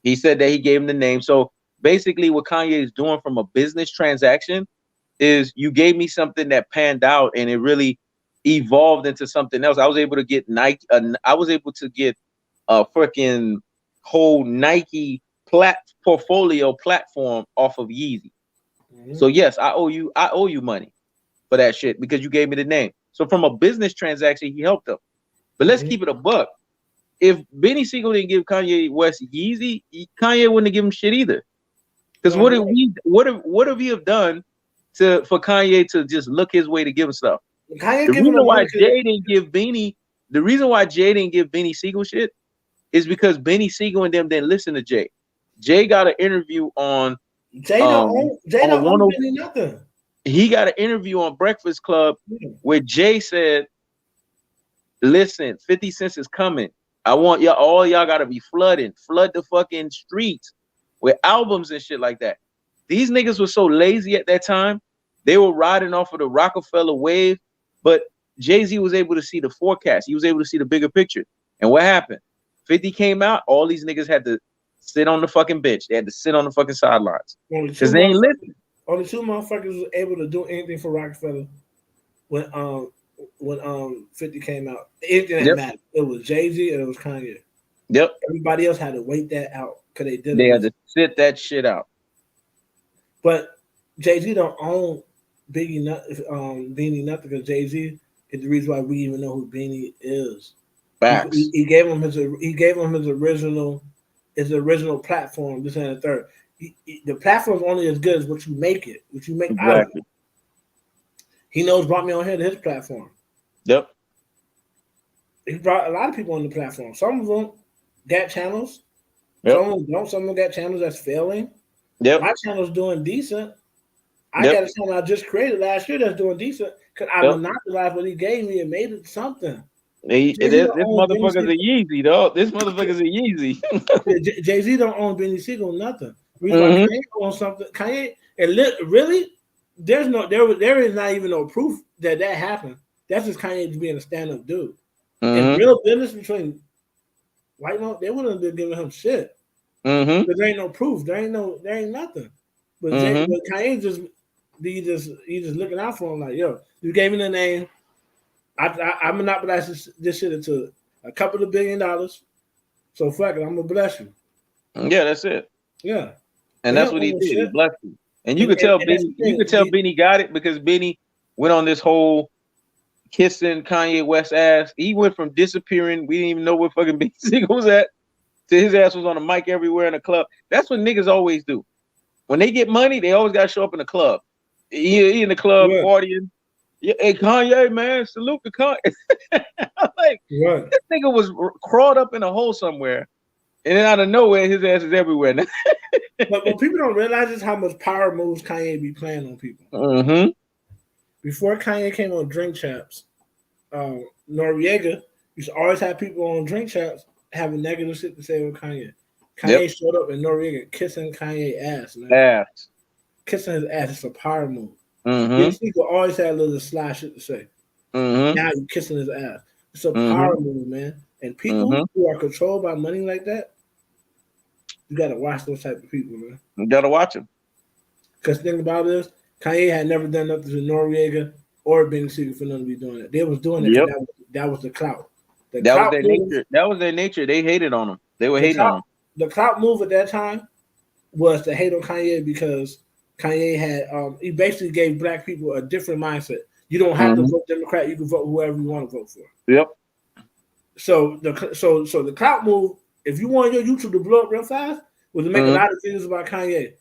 He said that he gave him the name. So basically what Kanye is doing from a business transaction is you gave me something that panned out and it really evolved into something else. I was able to get Nike. I was able to get a freaking whole Nike portfolio platform off of Yeezy. So yes, I owe you money for that shit because you gave me the name. So from a business transaction, he helped them. But let's keep it a buck. If Benny Siegel didn't give Kanye West Yeezy, Kanye wouldn't have given him shit either. Because what have we have done for Kanye to just look his way to give him stuff? The reason why Jay didn't give Benny Siegel shit is because Benny Siegel and them didn't listen to Jay. Jay got an interview on Jay don't own Benny nothing. He got an interview on Breakfast Club where Jay said, listen, 50 Cent is coming. I want y'all gotta be flood the fucking streets with albums and shit like that. These niggas were so lazy at that time. They were riding off of the Rockefeller wave, but Jay-Z was able to see the forecast. He was able to see the bigger picture. And what happened? 50 came out, all these niggas had to sit on the fucking bench. They had to sit on the fucking sidelines. Because they ain't listening. Only two motherfuckers was able to do anything for Rockefeller when 50 came out. Anything that mattered. It was Jay-Z and it was Kanye. Yep. Everybody else had to wait that out because they had to sit that shit out. But Jay-Z don't own Beanie nothing because Jay-Z is the reason why we even know who Beanie is. Facts. He gave him his original platform. This and the third. The platform is only as good as what you make it. What you make out of it. He brought me on here to his platform. Yep. He brought a lot of people on the platform. Some of them got channels. Yep. Some of them don't. Some of them got channels that's failing. Yep. My channel's doing decent. I got a channel I just created last year that's doing decent because I monopolized what he gave me and made it something. This motherfucker's a Yeezy, dog. This motherfucker's a Yeezy. Jay-Z don't own Benny Siegel nothing. Kanye owns something. Kanye, and really, there is not even no proof that happened. That's just Kanye being a stand-up dude. And real business between white men, they wouldn't have been giving him shit. But there ain't no proof. There ain't nothing. But Kanye he just looking out for him like, yo, you gave me the name. I monopolized this shit into a couple of $1 billion. So fuck it, I'm gonna bless you. Yeah, that's it. Yeah. And that's what he did. He blessed you. And you could tell Benny got it because Benny went on this whole kissing Kanye West ass. He went from disappearing, we didn't even know where fucking Benny Siegel was at, to his ass was on the mic everywhere in the club. That's what niggas always do. When they get money, they always gotta show up in the club. He in the club partying. Yeah, hey Kanye, man, salute to Kanye. I'm like, this nigga was crawled up in a hole somewhere, and then out of nowhere, his ass is everywhere now. but people don't realize just how much power moves Kanye be playing on people. Before Kanye came on Drink Champs, Noriega used to always have people on Drink Champs having negative shit to say with Kanye. Kanye showed up and Noriega kissing Kanye ass, man. Kissing his ass is a power move. These people always had a little sly shit to say. Now you're kissing his ass. It's a power move, man. And people who are controlled by money like that, You gotta watch those type of people, man. You gotta watch them. Because think about this, Kanye had never done nothing to Noriega or Benny Siegel for them to be doing it. They was doing it because that was the clout. That was their nature. That was their nature. They hated on him. They were hating on him. The clout move at that time was to hate on Kanye because Kanye had he basically gave black people a different mindset. You don't have to vote Democrat. You can vote whoever you want to vote for. Yep. So the clout move, if you want your YouTube to blow up real fast, was to make a lot of videos about Kanye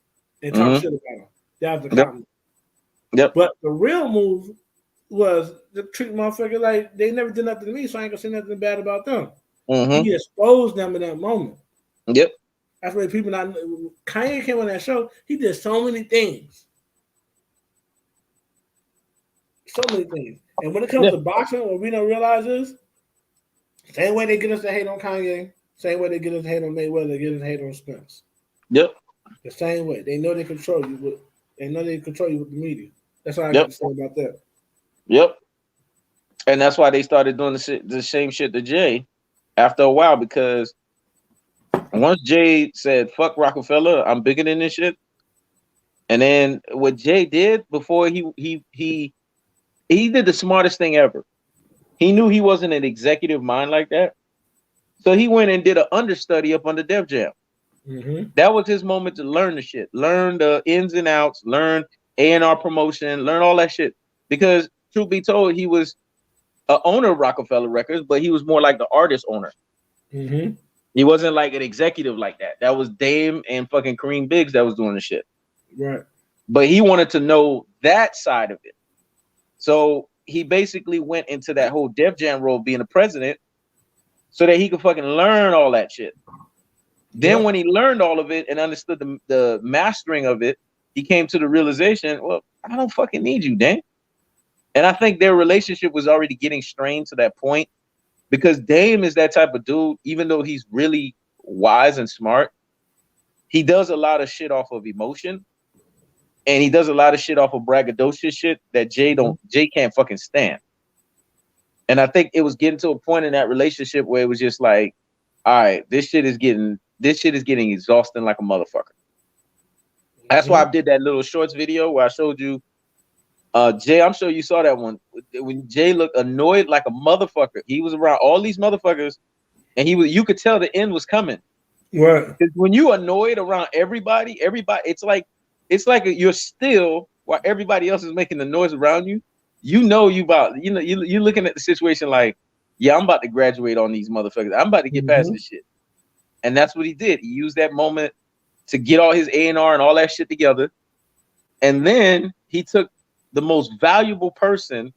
and talk shit about him. That was the clout move. Yep. But the real move was to treat motherfuckers like they never did nothing to me, so I ain't gonna say nothing bad about them. He exposed them in that moment. Yep. That's why people not. Kanye came on that show. He did so many things. So many things. And when it comes to boxing, what we don't realize is same way they get us to hate on Kanye, same way they get us to hate on Mayweather, they get us to hate on Spence. Yep. The same way. They know they control you with the media. That's all I got to say about that. Yep. And that's why they started doing the same shit to Jay after a while, because once Jay said, fuck Rockefeller, I'm bigger than this shit. And then what Jay did before he did the smartest thing ever. He knew he wasn't an executive mind like that. So he went and did an understudy up under Def Jam. That was his moment to learn the shit, learn the ins and outs, learn A&R promotion, learn all that shit. Because truth be told, he was an owner of Rockefeller Records, but he was more like the artist owner. He wasn't like an executive like that. That was Dame and fucking Kareem Biggs that was doing the shit. Right. But he wanted to know that side of it. So he basically went into that whole Def Jam role being the president so that he could fucking learn all that shit. Then when he learned all of it and understood the mastering of it, he came to the realization, well, I don't fucking need you, Dame. And I think their relationship was already getting strained to that point because Dame is that type of dude, even though he's really wise and smart, he does a lot of shit off of emotion. And he does a lot of shit off of braggadocious shit that Jay can't fucking stand. And I think it was getting to a point in that relationship where it was just like, all right, this shit is getting exhausting like a motherfucker. That's why I did that little shorts video where I showed you Jay. I'm sure you saw that one when Jay looked annoyed like a motherfucker. He was around all these motherfuckers, and you could tell the end was coming. Right. Because when you annoyed around everybody, it's like you're still while everybody else is making the noise around you. You're looking at the situation like, yeah, I'm about to graduate on these motherfuckers. I'm about to get past this shit. And that's what he did. He used that moment to get all his A&R and all that shit together. And then he took the most valuable person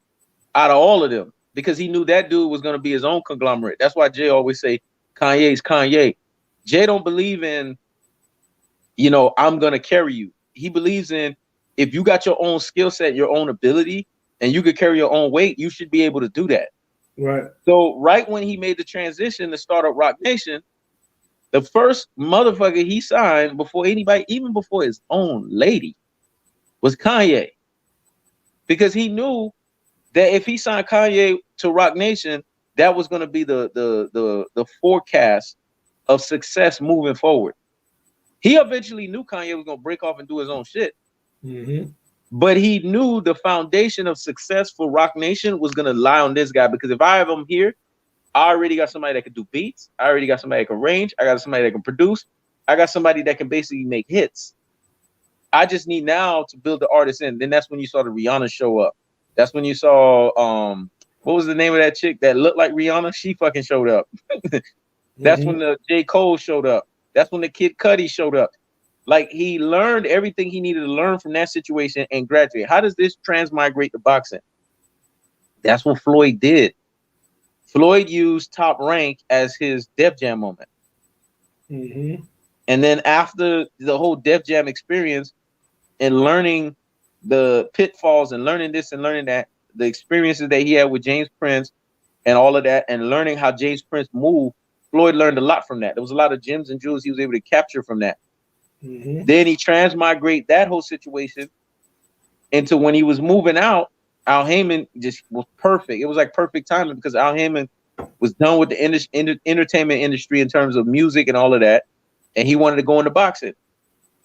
out of all of them because he knew that dude was going to be his own conglomerate. That's why Jay always say Kanye's Kanye. Jay don't believe in, I'm going to carry you. He believes in if you got your own skill set, your own ability, and you could carry your own weight, you should be able to do that. Right. So right when he made the transition to start up Rock Nation, the first motherfucker he signed before anybody, even before his own lady, was Kanye. Because he knew that if he signed Kanye to Rock Nation, that was going to be the forecast of success moving forward. He eventually knew Kanye was going to break off and do his own shit. But he knew the foundation of success for Rock Nation was going to lie on this guy. Because if I have him here, I already got somebody that can do beats. I already got somebody that can arrange. I got somebody that can produce. I got somebody that can basically make hits. I just need now to build the artist in. Then that's when you saw the Rihanna show up. That's when you saw what was the name of that chick that looked like Rihanna? She fucking showed up. That's when the J. Cole showed up. That's when the Kid Cudi showed up. Like he learned everything he needed to learn from that situation and graduate. How does this transmigrate to boxing? That's what Floyd did. Floyd used Top Rank as his Def Jam moment. And then after the whole Def Jam experience and learning the pitfalls and learning this and learning that, the experiences that he had with James Prince and all of that, and learning how James Prince moved, Floyd learned a lot from that. There was a lot of gems and jewels he was able to capture from that. Then he transmigrate that whole situation into when he was moving out, Al Heyman just was perfect. It was like perfect timing because Al Heyman was done with the entertainment industry in terms of music and all of that. and he wanted to go into boxing.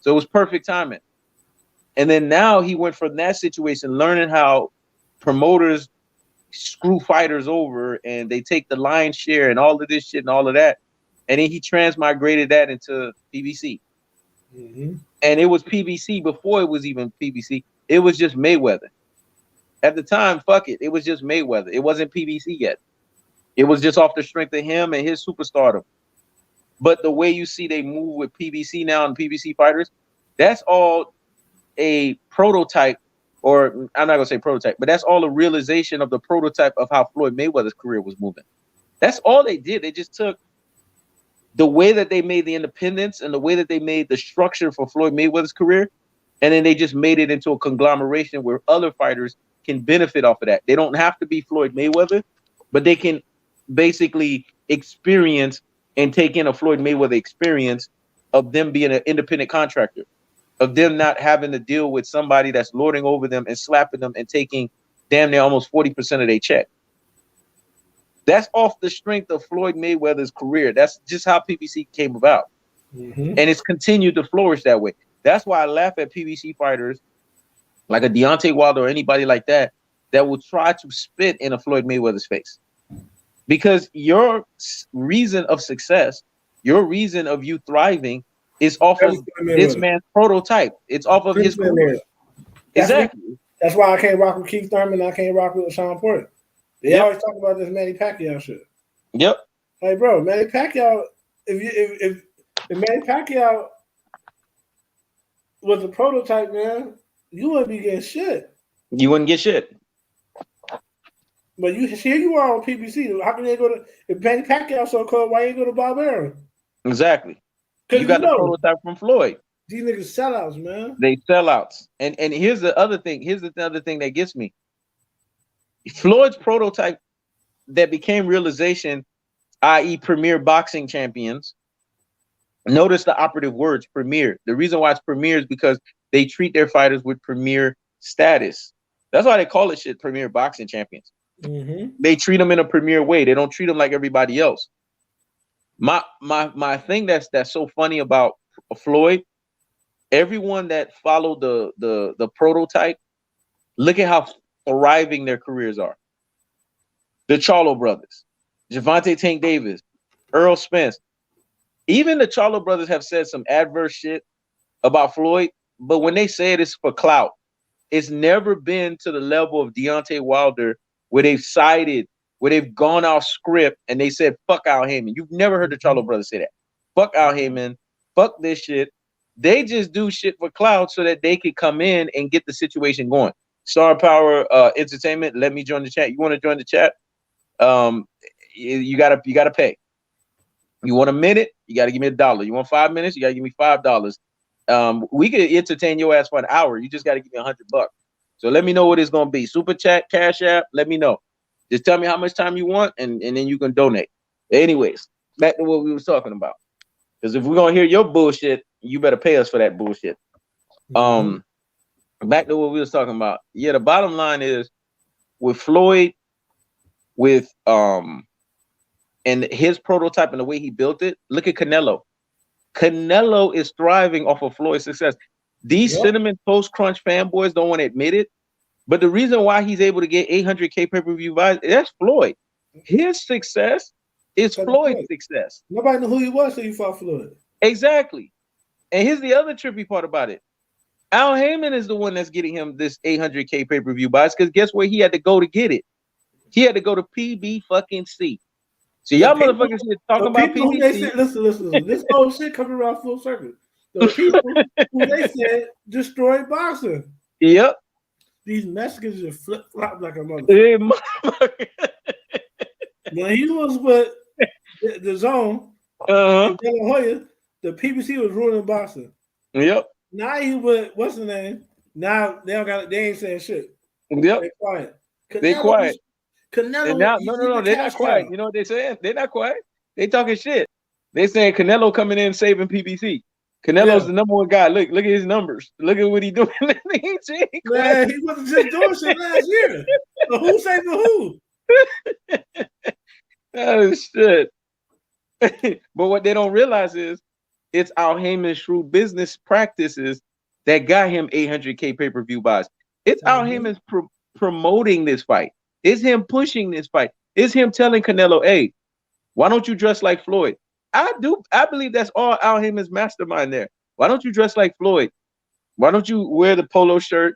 So it was perfect timing. And then now he went from that situation, learning how promoters screw fighters over and they take the lion's share and all of this shit and all of that. And then he transmigrated that into PBC. Mm-hmm. And it was PBC before it was even PBC. It was just Mayweather. At the time, fuck it. It was just Mayweather. It wasn't PBC yet. It was just off the strength of him and his superstardom. But the way you see they move with PBC now and PBC fighters, that's all a prototype, or I'm not going to say prototype, but that's all a realization of the prototype of how Floyd Mayweather's career was moving. That's all they did. They just took the way that they made the independence and the way that they made the structure for Floyd Mayweather's career, and then they just made it into a conglomeration where other fighters can benefit off of that. They don't have to be Floyd Mayweather, but they can basically experience and take in a Floyd Mayweather experience of them being an independent contractor, of them not having to deal with somebody that's lording over them and slapping them and taking damn near almost 40% of their check. That's off the strength of Floyd Mayweather's career. That's just how PBC came about. Mm-hmm. And it's continued to flourish that way. That's why I laugh at PBC fighters like a Deontay Wilder or anybody like that will try to spit in a Floyd Mayweather's face. Because your reason of success, your reason of you thriving is off of this man's prototype. It's off of his career. Exactly. That's why I can't rock with Keith Thurman. I can't rock with Sean Porter. They always talk about this Manny Pacquiao shit. Yep. Like, bro, Manny Pacquiao. If Manny Pacquiao was a prototype, man, you wouldn't be getting shit. You wouldn't get shit. But here you are on PBC. How can they go to if Manny Pacquiao so cold? Why you go to Bob Arum? Exactly. You got the prototype from Floyd. These niggas sellouts, man. They sellouts. And here's the other thing. Here's the other thing that gets me. Floyd's prototype that became realization, i.e., premier boxing champions. Notice the operative words, premier. The reason why it's premier is because they treat their fighters with premier status. That's why they call it shit premier boxing champions. Mm-hmm. They treat them in a premier way. They don't treat them like everybody else. My thing that's so funny about Floyd, everyone that followed the prototype, look at how thriving their careers are. The Charlo brothers, Gervonta Tank Davis, Errol Spence. Even the Charlo brothers have said some adverse shit about Floyd, but when they say it, it's for clout. It's never been to the level of Deontay Wilder where they've sided, where they've gone off script and they said, fuck Al Heyman. You've never heard the Charlo brothers say that. Fuck Al Heyman. Fuck this shit. They just do shit for clout so that they could come in and get the situation going. Star Power Entertainment, let me join the chat. You want to join the chat? You gotta pay. You want a minute? You gotta give me $1. You want 5 minutes? You gotta give me $5. We could entertain your ass for an hour. You just gotta give me $100. So let me know what it's gonna be. Super chat, Cash App. Let me know. Just tell me how much time you want, and then you can donate. Anyways, back to what we was talking about. Because if we're gonna hear your bullshit, you better pay us for that bullshit. Back to what we was talking about. Yeah, the bottom line is with Floyd, with and his prototype and the way he built it. Look at Canelo. Canelo is thriving off of Floyd's success. These Cinnamon Toast Crunch fanboys don't want to admit it, but the reason why he's able to get 800K pay-per-view buys, that's Floyd. His success is Floyd's success. Nobody knew who he was until he fought Floyd. Exactly. And here's the other trippy part about it. Al Heyman is the one that's getting him this 800K pay-per-view buys, because guess where he had to go to get it? He had to go to PB fucking C. So y'all motherfuckers here talking about PBC. Listen. This whole shit coming around full circle. The people who they said destroyed boxing. Yep. These Mexicans just flip flop like a motherfucker. When he was with the zone, Hoya, the PBC was ruining boxing. Yep. Now he with what's the name? Now they don't got. They ain't saying shit. Yep. They quiet. They quiet. Canelo. No, they're not quiet. You know what they're saying? They're not quiet. They talking shit. They saying Canelo coming in saving PBC. Canelo's the number one guy. Look at his numbers. Look at what he doing. Man, he wasn't just doing shit last year. So who saving who? Oh shit. But what they don't realize is it's Al Heyman's shrewd business practices that got him 800K pay-per-view buys. It's Al Heyman's promoting this fight. It's him pushing this fight. It's him telling Canelo, hey, why don't you dress like Floyd? I believe that's all Al Heyman's mastermind there. Why don't you dress like Floyd? Why don't you wear the polo shirt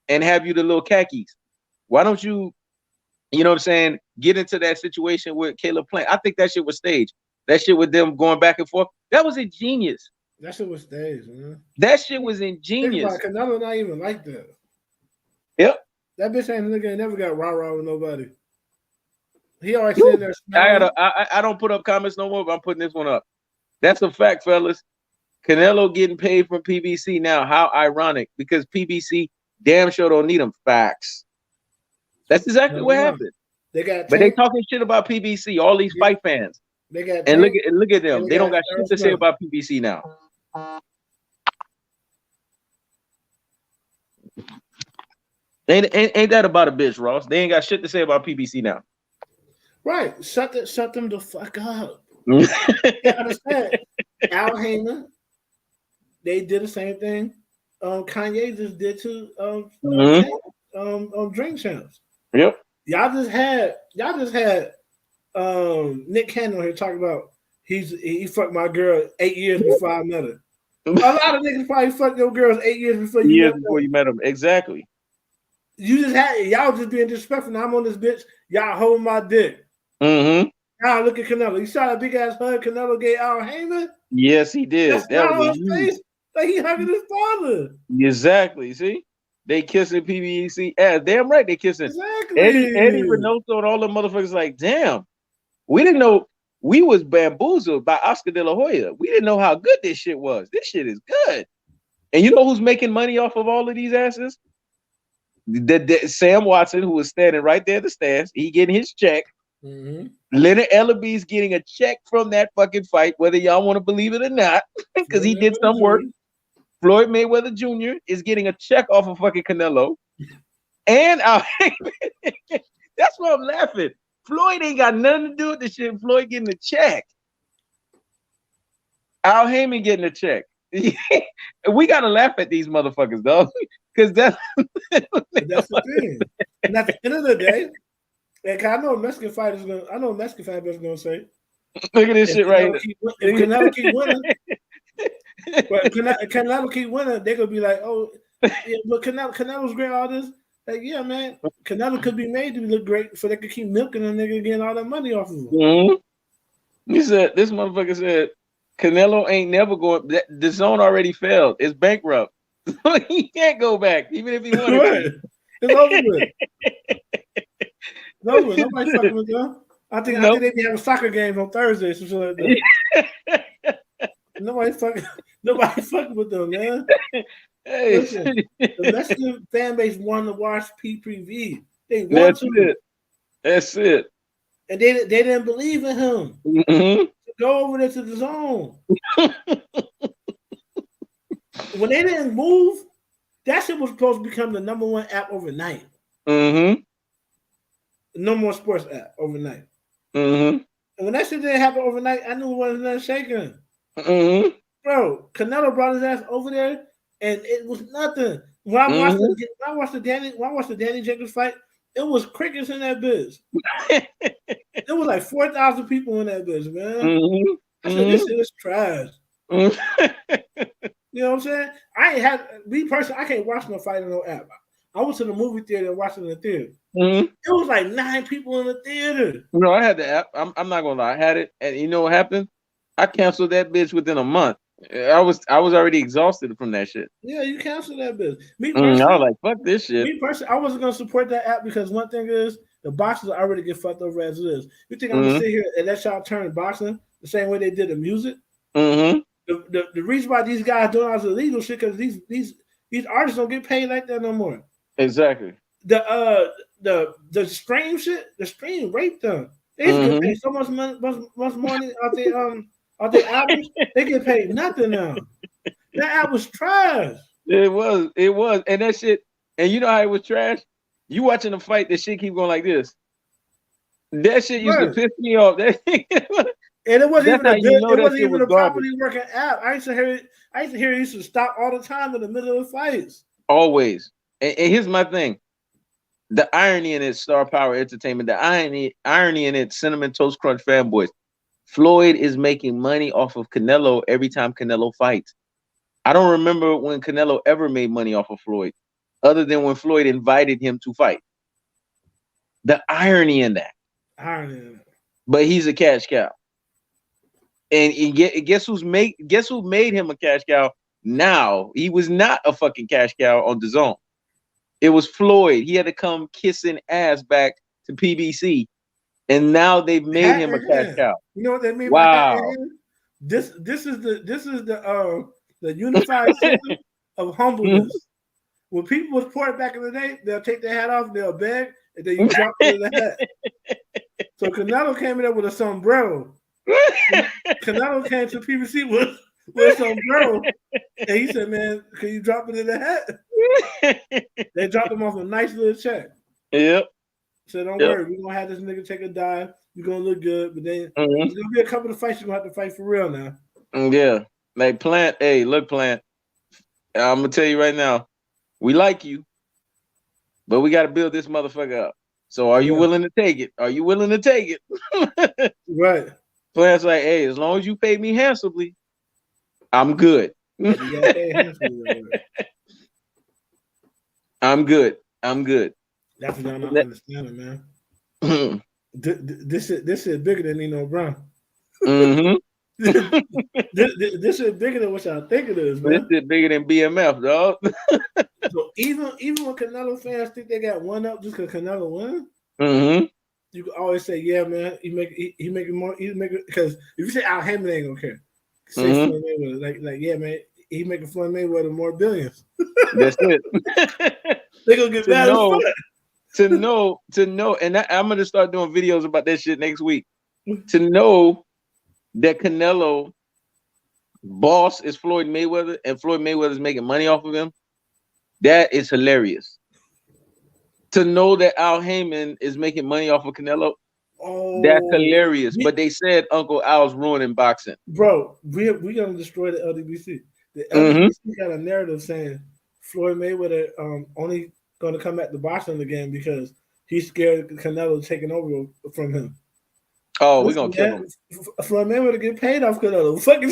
and have you the little khakis? Why don't you, you know what I'm saying, get into that situation with Caleb Plant? I think that shit was staged. That shit with them going back and forth. That was ingenious. That shit was staged, man. That shit was ingenious. Canelo not even like that. Yep. That bitch ain't nigga never got rah-rah with nobody. He always sitting there smiling. I don't put up comments no more, but I'm putting this one up. That's a fact, fellas. Canelo getting paid from PBC now. How ironic, because PBC damn sure don't need him. Facts. That's exactly what happened. But they talking shit about PBC, all these fight fans. They got and look at them. They don't got shit to say about PBC now. Ain't that about a bitch, Ross? They ain't got shit to say about PBC now. Right. Shut them the fuck up. You understand? Al Heyman, they did the same thing. Kanye just did to Drink Champs. Yep. Y'all just had Nick Cannon here talking about he fucked my girl 8 years before I met her. A lot of niggas probably fucked your girls 8 years before you met them. Exactly. You just had y'all just being disrespectful. Now I'm on this bitch. Y'all hold my dick. Mm-hmm. Now look at Canelo. You saw that big ass hug Canelo gave Al Heyman? Yes, he did. That was his face. Like he hugging his father. Exactly. See? They kissing PBC ass. Damn right they kissing. Exactly. Eddie Reynoso and all the motherfuckers like, damn. We didn't know. We was bamboozled by Oscar De La Hoya. We didn't know how good this shit was. This shit is good. And you know who's making money off of all of these asses? The Sam Watson, who was standing right there at the stands. He getting his check. Mm-hmm. Leonard Ellaby's getting a check from that fucking fight, whether y'all want to believe it or not, because he did some work. Floyd Mayweather Jr. is getting a check off of fucking Canelo. And that's why I'm laughing. Floyd ain't got nothing to do with this shit. Floyd getting a check. Al Heyman getting a check. We gotta laugh at these motherfuckers, dog. Because that's the thing. And at the end of the day, like I know Mexican fighters gonna say. Look at this shit right here. If Canelo keep winning, but Canelo keep winning, they could be like, oh, yeah, but Canelo's great. All this, like, yeah, man, Canelo could be made to look great, so they could keep milking the nigga, getting all that money off of him. Mm-hmm. He said, this motherfucker said, Canelo ain't never going. The zone already failed. It's bankrupt. He can't go back, even if he wanted to. It's over with. Nobody fucking with them. I think they be having soccer games on Thursdays or something like that. Nobody fucking with them, man. Hey, listen, the Mexican fan base wanted to watch PPV. They want to. That's it. And they didn't believe in him. Mm-hmm. Go over there to the zone. When they didn't move, that shit was supposed to become the #1 app overnight. Mm-hmm. No more sports app overnight. Mm-hmm. And when that shit didn't happen overnight, I knew it wasn't nothing shaking. Mm-hmm. Bro, Canelo brought his ass over there, and it was nothing. When I watched the Danny Jacobs fight, it was crickets in that bitch. It was like 4,000 people in that bitch, man. Mm-hmm. I said, this shit is trash. Mm-hmm. You know what I'm saying? I can't watch no fight on no app. I went to the movie theater and watched it in the theater. Mm-hmm. It was like 9 people in the theater. No, I had the app. I'm not gonna lie, I had it, and you know what happened? I canceled that bitch within a month. I was already exhausted from that shit. Yeah, you canceled that bitch. I was like, fuck this shit. Me personally, I wasn't gonna support that app because one thing is the boxers already get fucked over as it is. You think I'm gonna sit here and let y'all turn boxing the same way they did the music? Mm-hmm. The reason why these guys doing all this illegal shit because these artists don't get paid like that no more. Exactly. The stream shit, the stream raped them. They get paid so much money out their albums. They get paid nothing now. That album was trash. It was, and that shit. And you know how it was trash? You watching the fight, the shit keep going like this. That shit used to piss me off. And it wasn't even it wasn't even a garbage. properly working app. I used to hear it used to stop all the time in the middle of the fights. Always. And here's my thing. The irony in it, Star Power Entertainment, the irony in it, Cinnamon Toast Crunch fanboys. Floyd is making money off of Canelo every time Canelo fights. I don't remember when Canelo ever made money off of Floyd, other than when Floyd invited him to fight. The irony in that. But he's a cash cow. And guess who made him a cash cow now? He was not a fucking cash cow on DAZN. It was Floyd. He had to come kissing ass back to PBC. And now they've made him a cash cow. You know what they mean? Wow. This is the unified system of humbleness. When people was poor back in the day, they'll take their hat off, they'll beg, and then you drop it in the hat. So Canelo came in there with a sombrero. Canelo came to PBC with a sombrero, and he said, "Man, can you drop it in the hat?" They dropped him off a nice little check. Yep. So don't worry, we're gonna have this nigga take a dive. You're gonna look good, but then there's gonna be a couple of fights you're gonna have to fight for real now. Yeah. Like Plant, hey, look, Plant. I'm gonna tell you right now, we like you, but we gotta build this motherfucker up. So are you willing to take it? Are you willing to take it? Right. Plant's like, hey, as long as you pay me handsomely, I'm good. I'm good. That's what y'all not understanding, man. This is bigger than Nino Brown. Mm-hmm. This is bigger than what y'all think it is, man. This is bigger than BMF, dog. So even when Canelo fans think they got one up just because Canelo won, you can always say, "Yeah, man, he making more. He's making because if you say Al Haymon ain't gonna care. Say Floyd Mayweather, like, yeah, man, he making Floyd Mayweather more billions. That's it. They gonna get mad as fuck. To know, and I'm gonna start doing videos about that shit next week. To know that Canelo boss is Floyd Mayweather and Floyd Mayweather is making money off of him, that is hilarious. To know that Al Haymon is making money off of Canelo, that's hilarious. But they said Uncle Al's ruining boxing. Bro, we gonna destroy the LDBC. The LDBC got a narrative saying Floyd Mayweather only gonna come back to boxing again because he's scared of Canelo taking over from him. Oh, we're gonna kill him. Floyd Mayweather get paid off Canelo. Fucking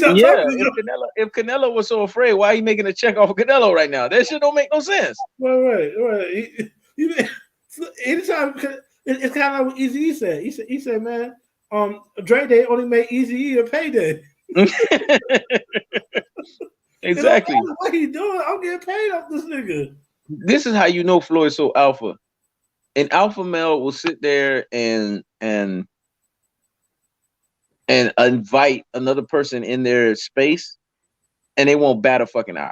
if Canelo was so afraid, why are you making a check off of Canelo right now? That shit don't make no sense. Right. Anytime it's kind of like what Eazy said. He said, man, Dre Day only made Eazy a payday. Exactly. What he doing? I'm getting paid off this nigga. This is how you know Floyd's so alpha. An alpha male will sit there and invite another person in their space, and they won't bat a fucking eye.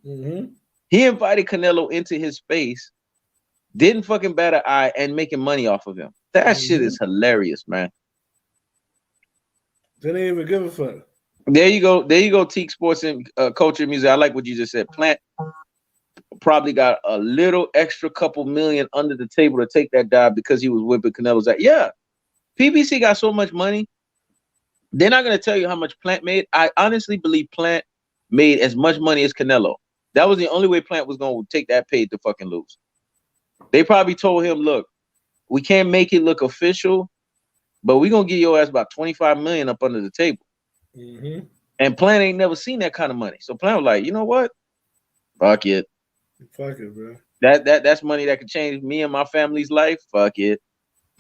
He invited Canelo into his space, didn't fucking bat an eye, and making money off of him. That shit is hilarious, man. They didn't even give a fuck. There you go, Teak Sports and Culture Music. I like what you just said. Plant probably got a little extra couple million under the table to take that dive because he was whipping Canelo's ass. Yeah, PBC got so much money. They're not going to tell you how much Plant made. I honestly believe Plant made as much money as Canelo. That was the only way Plant was going to take that pay to fucking lose. They probably told him, look, we can't make it look official, but we're going to give your ass about 25 million up under the table. And Plant ain't never seen that kind of money. So Plant was like, you know what? Fuck it. Fuck it, bro. That's money that could change me and my family's life. Fuck it.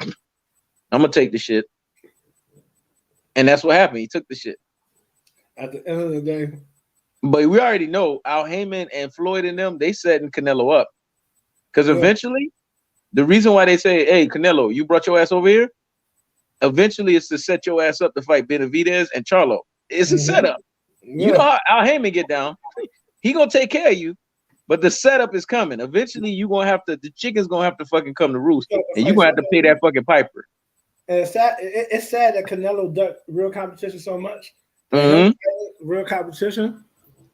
I'm going to take the shit. And that's what happened. He took the shit. At the end of the day. But we already know Al Haymon and Floyd and them, they setting Canelo up. Because eventually, the reason why they say, hey, Canelo, you brought your ass over here, eventually it's to set your ass up to fight Benavidez and Charlo. It's a setup. You know how Al Haymon get down. He going to take care of you, but the setup is coming. Eventually, the chicken's going to have to fucking come to roost, and you're going to have to pay that fucking piper. And it's sad that Canelo ducked real competition so much. Real competition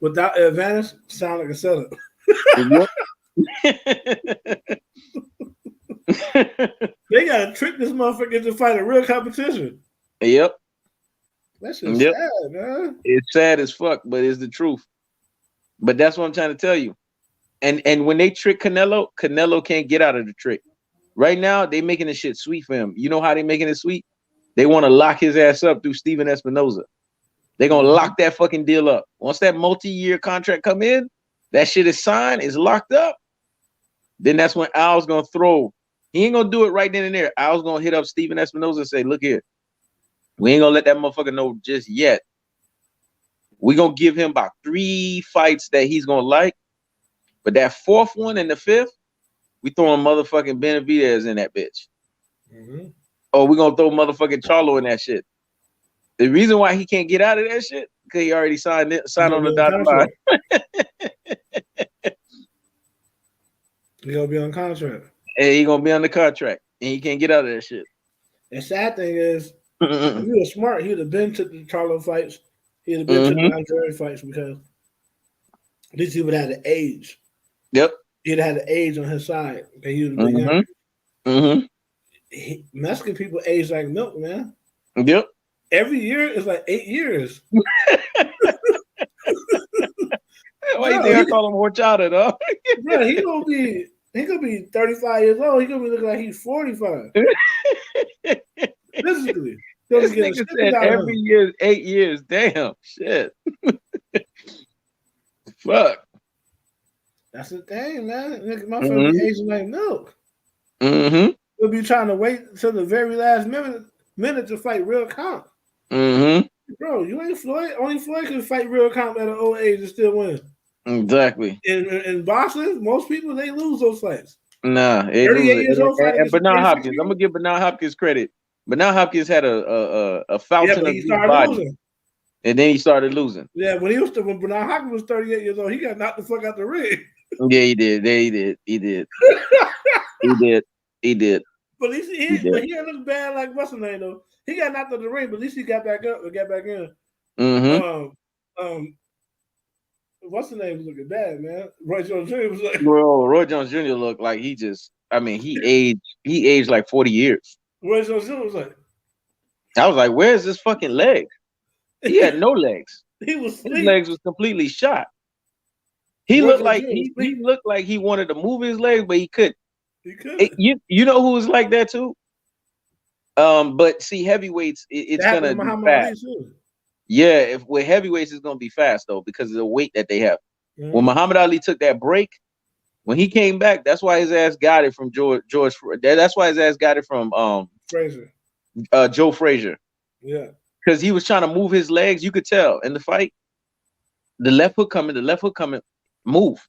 without advantage sound like a setup. They gotta trick this motherfucker to fight a real competition. Yep. That's just sad, man. It's sad as fuck, but it's the truth. But that's what I'm trying to tell you. And when they trick Canelo, Canelo can't get out of the trick. Right now, they making this shit sweet for him. You know how they making it sweet? They want to lock his ass up through Steven Espinoza. They're gonna lock that fucking deal up. Once that multi-year contract come in, that shit is signed, is locked up. Then that's when Al's gonna throw. He ain't gonna do it right then and there. Al's gonna hit up Steven Espinoza and say, look here, we ain't gonna let that motherfucker know just yet. We're gonna give him about 3 fights that he's gonna like. But that 4th one and the 5th, we throwing motherfucking Benavidez in that bitch. Or we're gonna throw motherfucking Charlo in that shit. The reason why he can't get out of that shit, because he already signed on the dotted line. He gonna be on contract. And he gonna be on the contract, and he can't get out of that shit. The sad thing is, if he was smart, he would have been to the Charlo fights. He would have been to the Andrade fights because at least he would have had the age. Yep. He'd have had the age on his side. And he would have been young. Mexican people age like milk, man. Yep. Every year is like 8 years. Why you think I call him horchata, though? Bro, he gonna be 35 years old. He gonna be looking like he's 45. Physically. This nigga said every year is 8 years. Damn, shit. Fuck. That's the thing, man. My friend be aging like milk. We'll be trying to wait till the very last minute to fight real comp. Bro, you ain't Floyd. Only Floyd can fight real comp at an old age and still win. Exactly. In boxing, most people they lose those fights. Nah, 38 years old. And Bernard Hopkins, I'm gonna give Bernard Hopkins credit. Bernard Hopkins had a fountain of youth body, losing. And then he started losing. Yeah, when Bernard Hopkins was 38 years old, he got knocked the fuck out the ring. Yeah, he did. Yeah, he did. He did. He did. But at least he didn't look bad like what's his name though. He got knocked out the ring, but at least he got back up and got back in. What's the name was looking bad, man. Roy Jones Jr. was like, bro. Roy Jones Jr. looked like he just. I mean, he aged like 40 years. Roy Jones Jr. was like, I was like, where's his fucking leg? He had no legs. His legs was completely shot. He looked like he looked like he wanted to move his legs, but he couldn't. He couldn't. You know who was like that too? But see, heavyweights, it's gonna be fast. Yeah, with heavyweights, it's gonna be fast though because of the weight that they have. When Muhammad Ali took that break, when he came back, that's why his ass got it from George. That's why his ass got it from Frazier. Joe Frazier. Yeah, because he was trying to move his legs. You could tell in the fight. The left hook coming, move.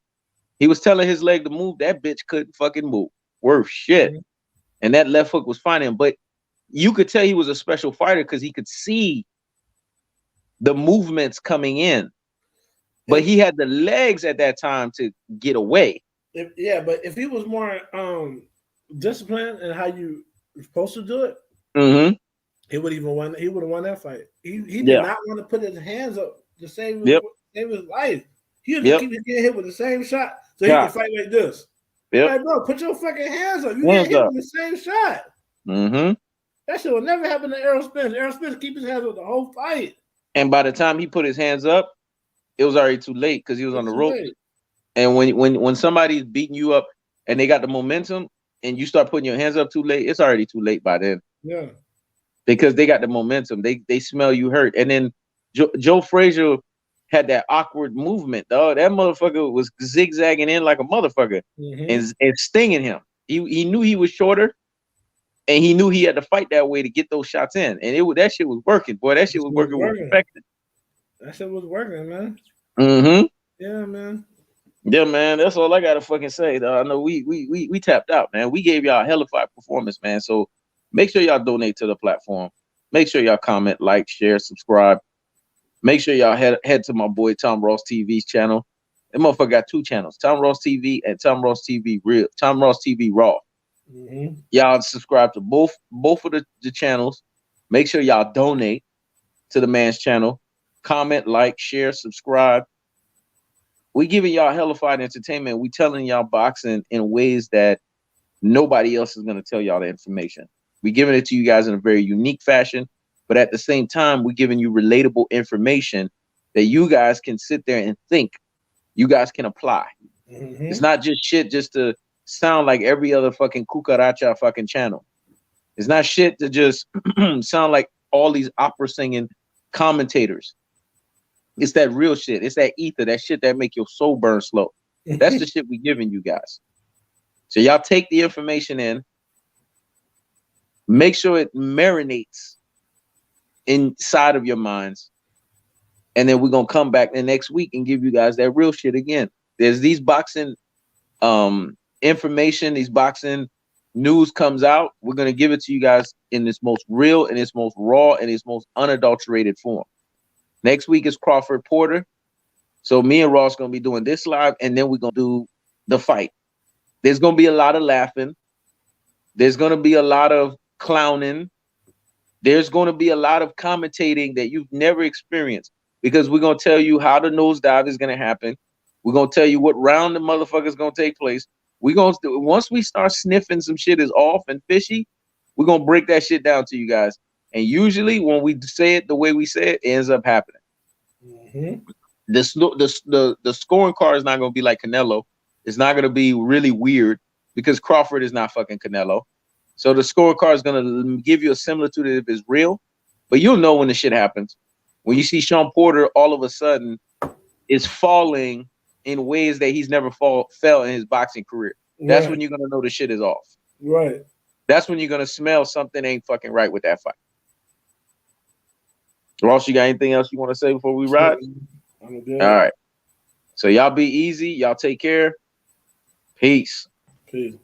He was telling his leg to move. That bitch couldn't fucking move. Worth shit. And that left hook was finding him. But you could tell he was a special fighter because he could see the movements coming in. But he had the legs at that time to get away. But if he was more disciplined in how you were supposed to do it, he would have won that fight. He did not want to put his hands up to save his life. He would keep getting hit with the same shot so he can fight like this. Like, bro, put your fucking hands up. You get hit with the same shot. That shit will never happen to Errol Spence. Errol Spence keep his hands up the whole fight. And by the time he put his hands up, it was already too late because he was on the rope. And when somebody's beating you up and they got the momentum and you start putting your hands up too late, it's already too late by then. Yeah. Because they got the momentum. They smell you hurt. And then Joe Frazier had that awkward movement, dog. That motherfucker was zigzagging in like a motherfucker and stinging him. He knew he was shorter and he knew he had to fight that way to get those shots in. And that shit was working, boy. That shit was working with perfection. That shit was working, man. Yeah, man. Yeah, man. That's all I gotta fucking say, dog. I know we tapped out, man. We gave y'all a hell of a performance, man. So make sure y'all donate to the platform. Make sure y'all comment, like, share, subscribe. Make sure y'all head to my boy Tomross TV's channel. That motherfucker got 2 channels, Tomross TV and Tomross TV Real, Tomross TV Raw. Y'all subscribe to both of the channels. Make sure y'all donate to the man's channel. Comment, like, share, subscribe. We giving y'all hellified entertainment. We telling y'all boxing in ways that nobody else is gonna tell y'all the information. We giving it to you guys in a very unique fashion. but at the same time, we're giving you relatable information that you guys can sit there and think. You guys can apply. It's not just shit just to sound like every other fucking cucaracha fucking channel. It's not shit to just sound like all these opera singing commentators. It's that real shit. It's that ether, that shit that make your soul burn slow. That's the shit we giving you guys. So y'all take the information in, make sure it marinates inside of your minds, and then we're gonna come back the next week and give you guys that real shit again. There's these boxing information, these boxing news comes out. We're gonna give it to you guys in its most real, and its most raw, and its most unadulterated form. Next week is Crawford Porter. So me and Ross gonna be doing this live, and then we're gonna do the fight. There's gonna be a lot of laughing. There's gonna be a lot of clowning. There's gonna be a lot of commentating that you've never experienced, because we're gonna tell you how the nosedive is gonna happen. We're gonna tell you what round the motherfucker's gonna take place. We're gonna once we start sniffing some shit is off and fishy, we're gonna break that shit down to you guys. And usually when we say it the way we say it, it ends up happening. The scoring card is not gonna be like Canelo. It's not gonna be really weird because Crawford is not fucking Canelo. So the scoring card is gonna give you a similitude if it's real, but you'll know when the shit happens. When you see Sean Porter all of a sudden is falling in ways that he's never fell in his boxing career. That's when you're gonna know the shit is off. Right. That's when you're gonna smell something ain't fucking right with that fight. Ross, you got anything else you want to say before we ride? I'm good. All right. So y'all be easy. Y'all take care. Peace. Peace.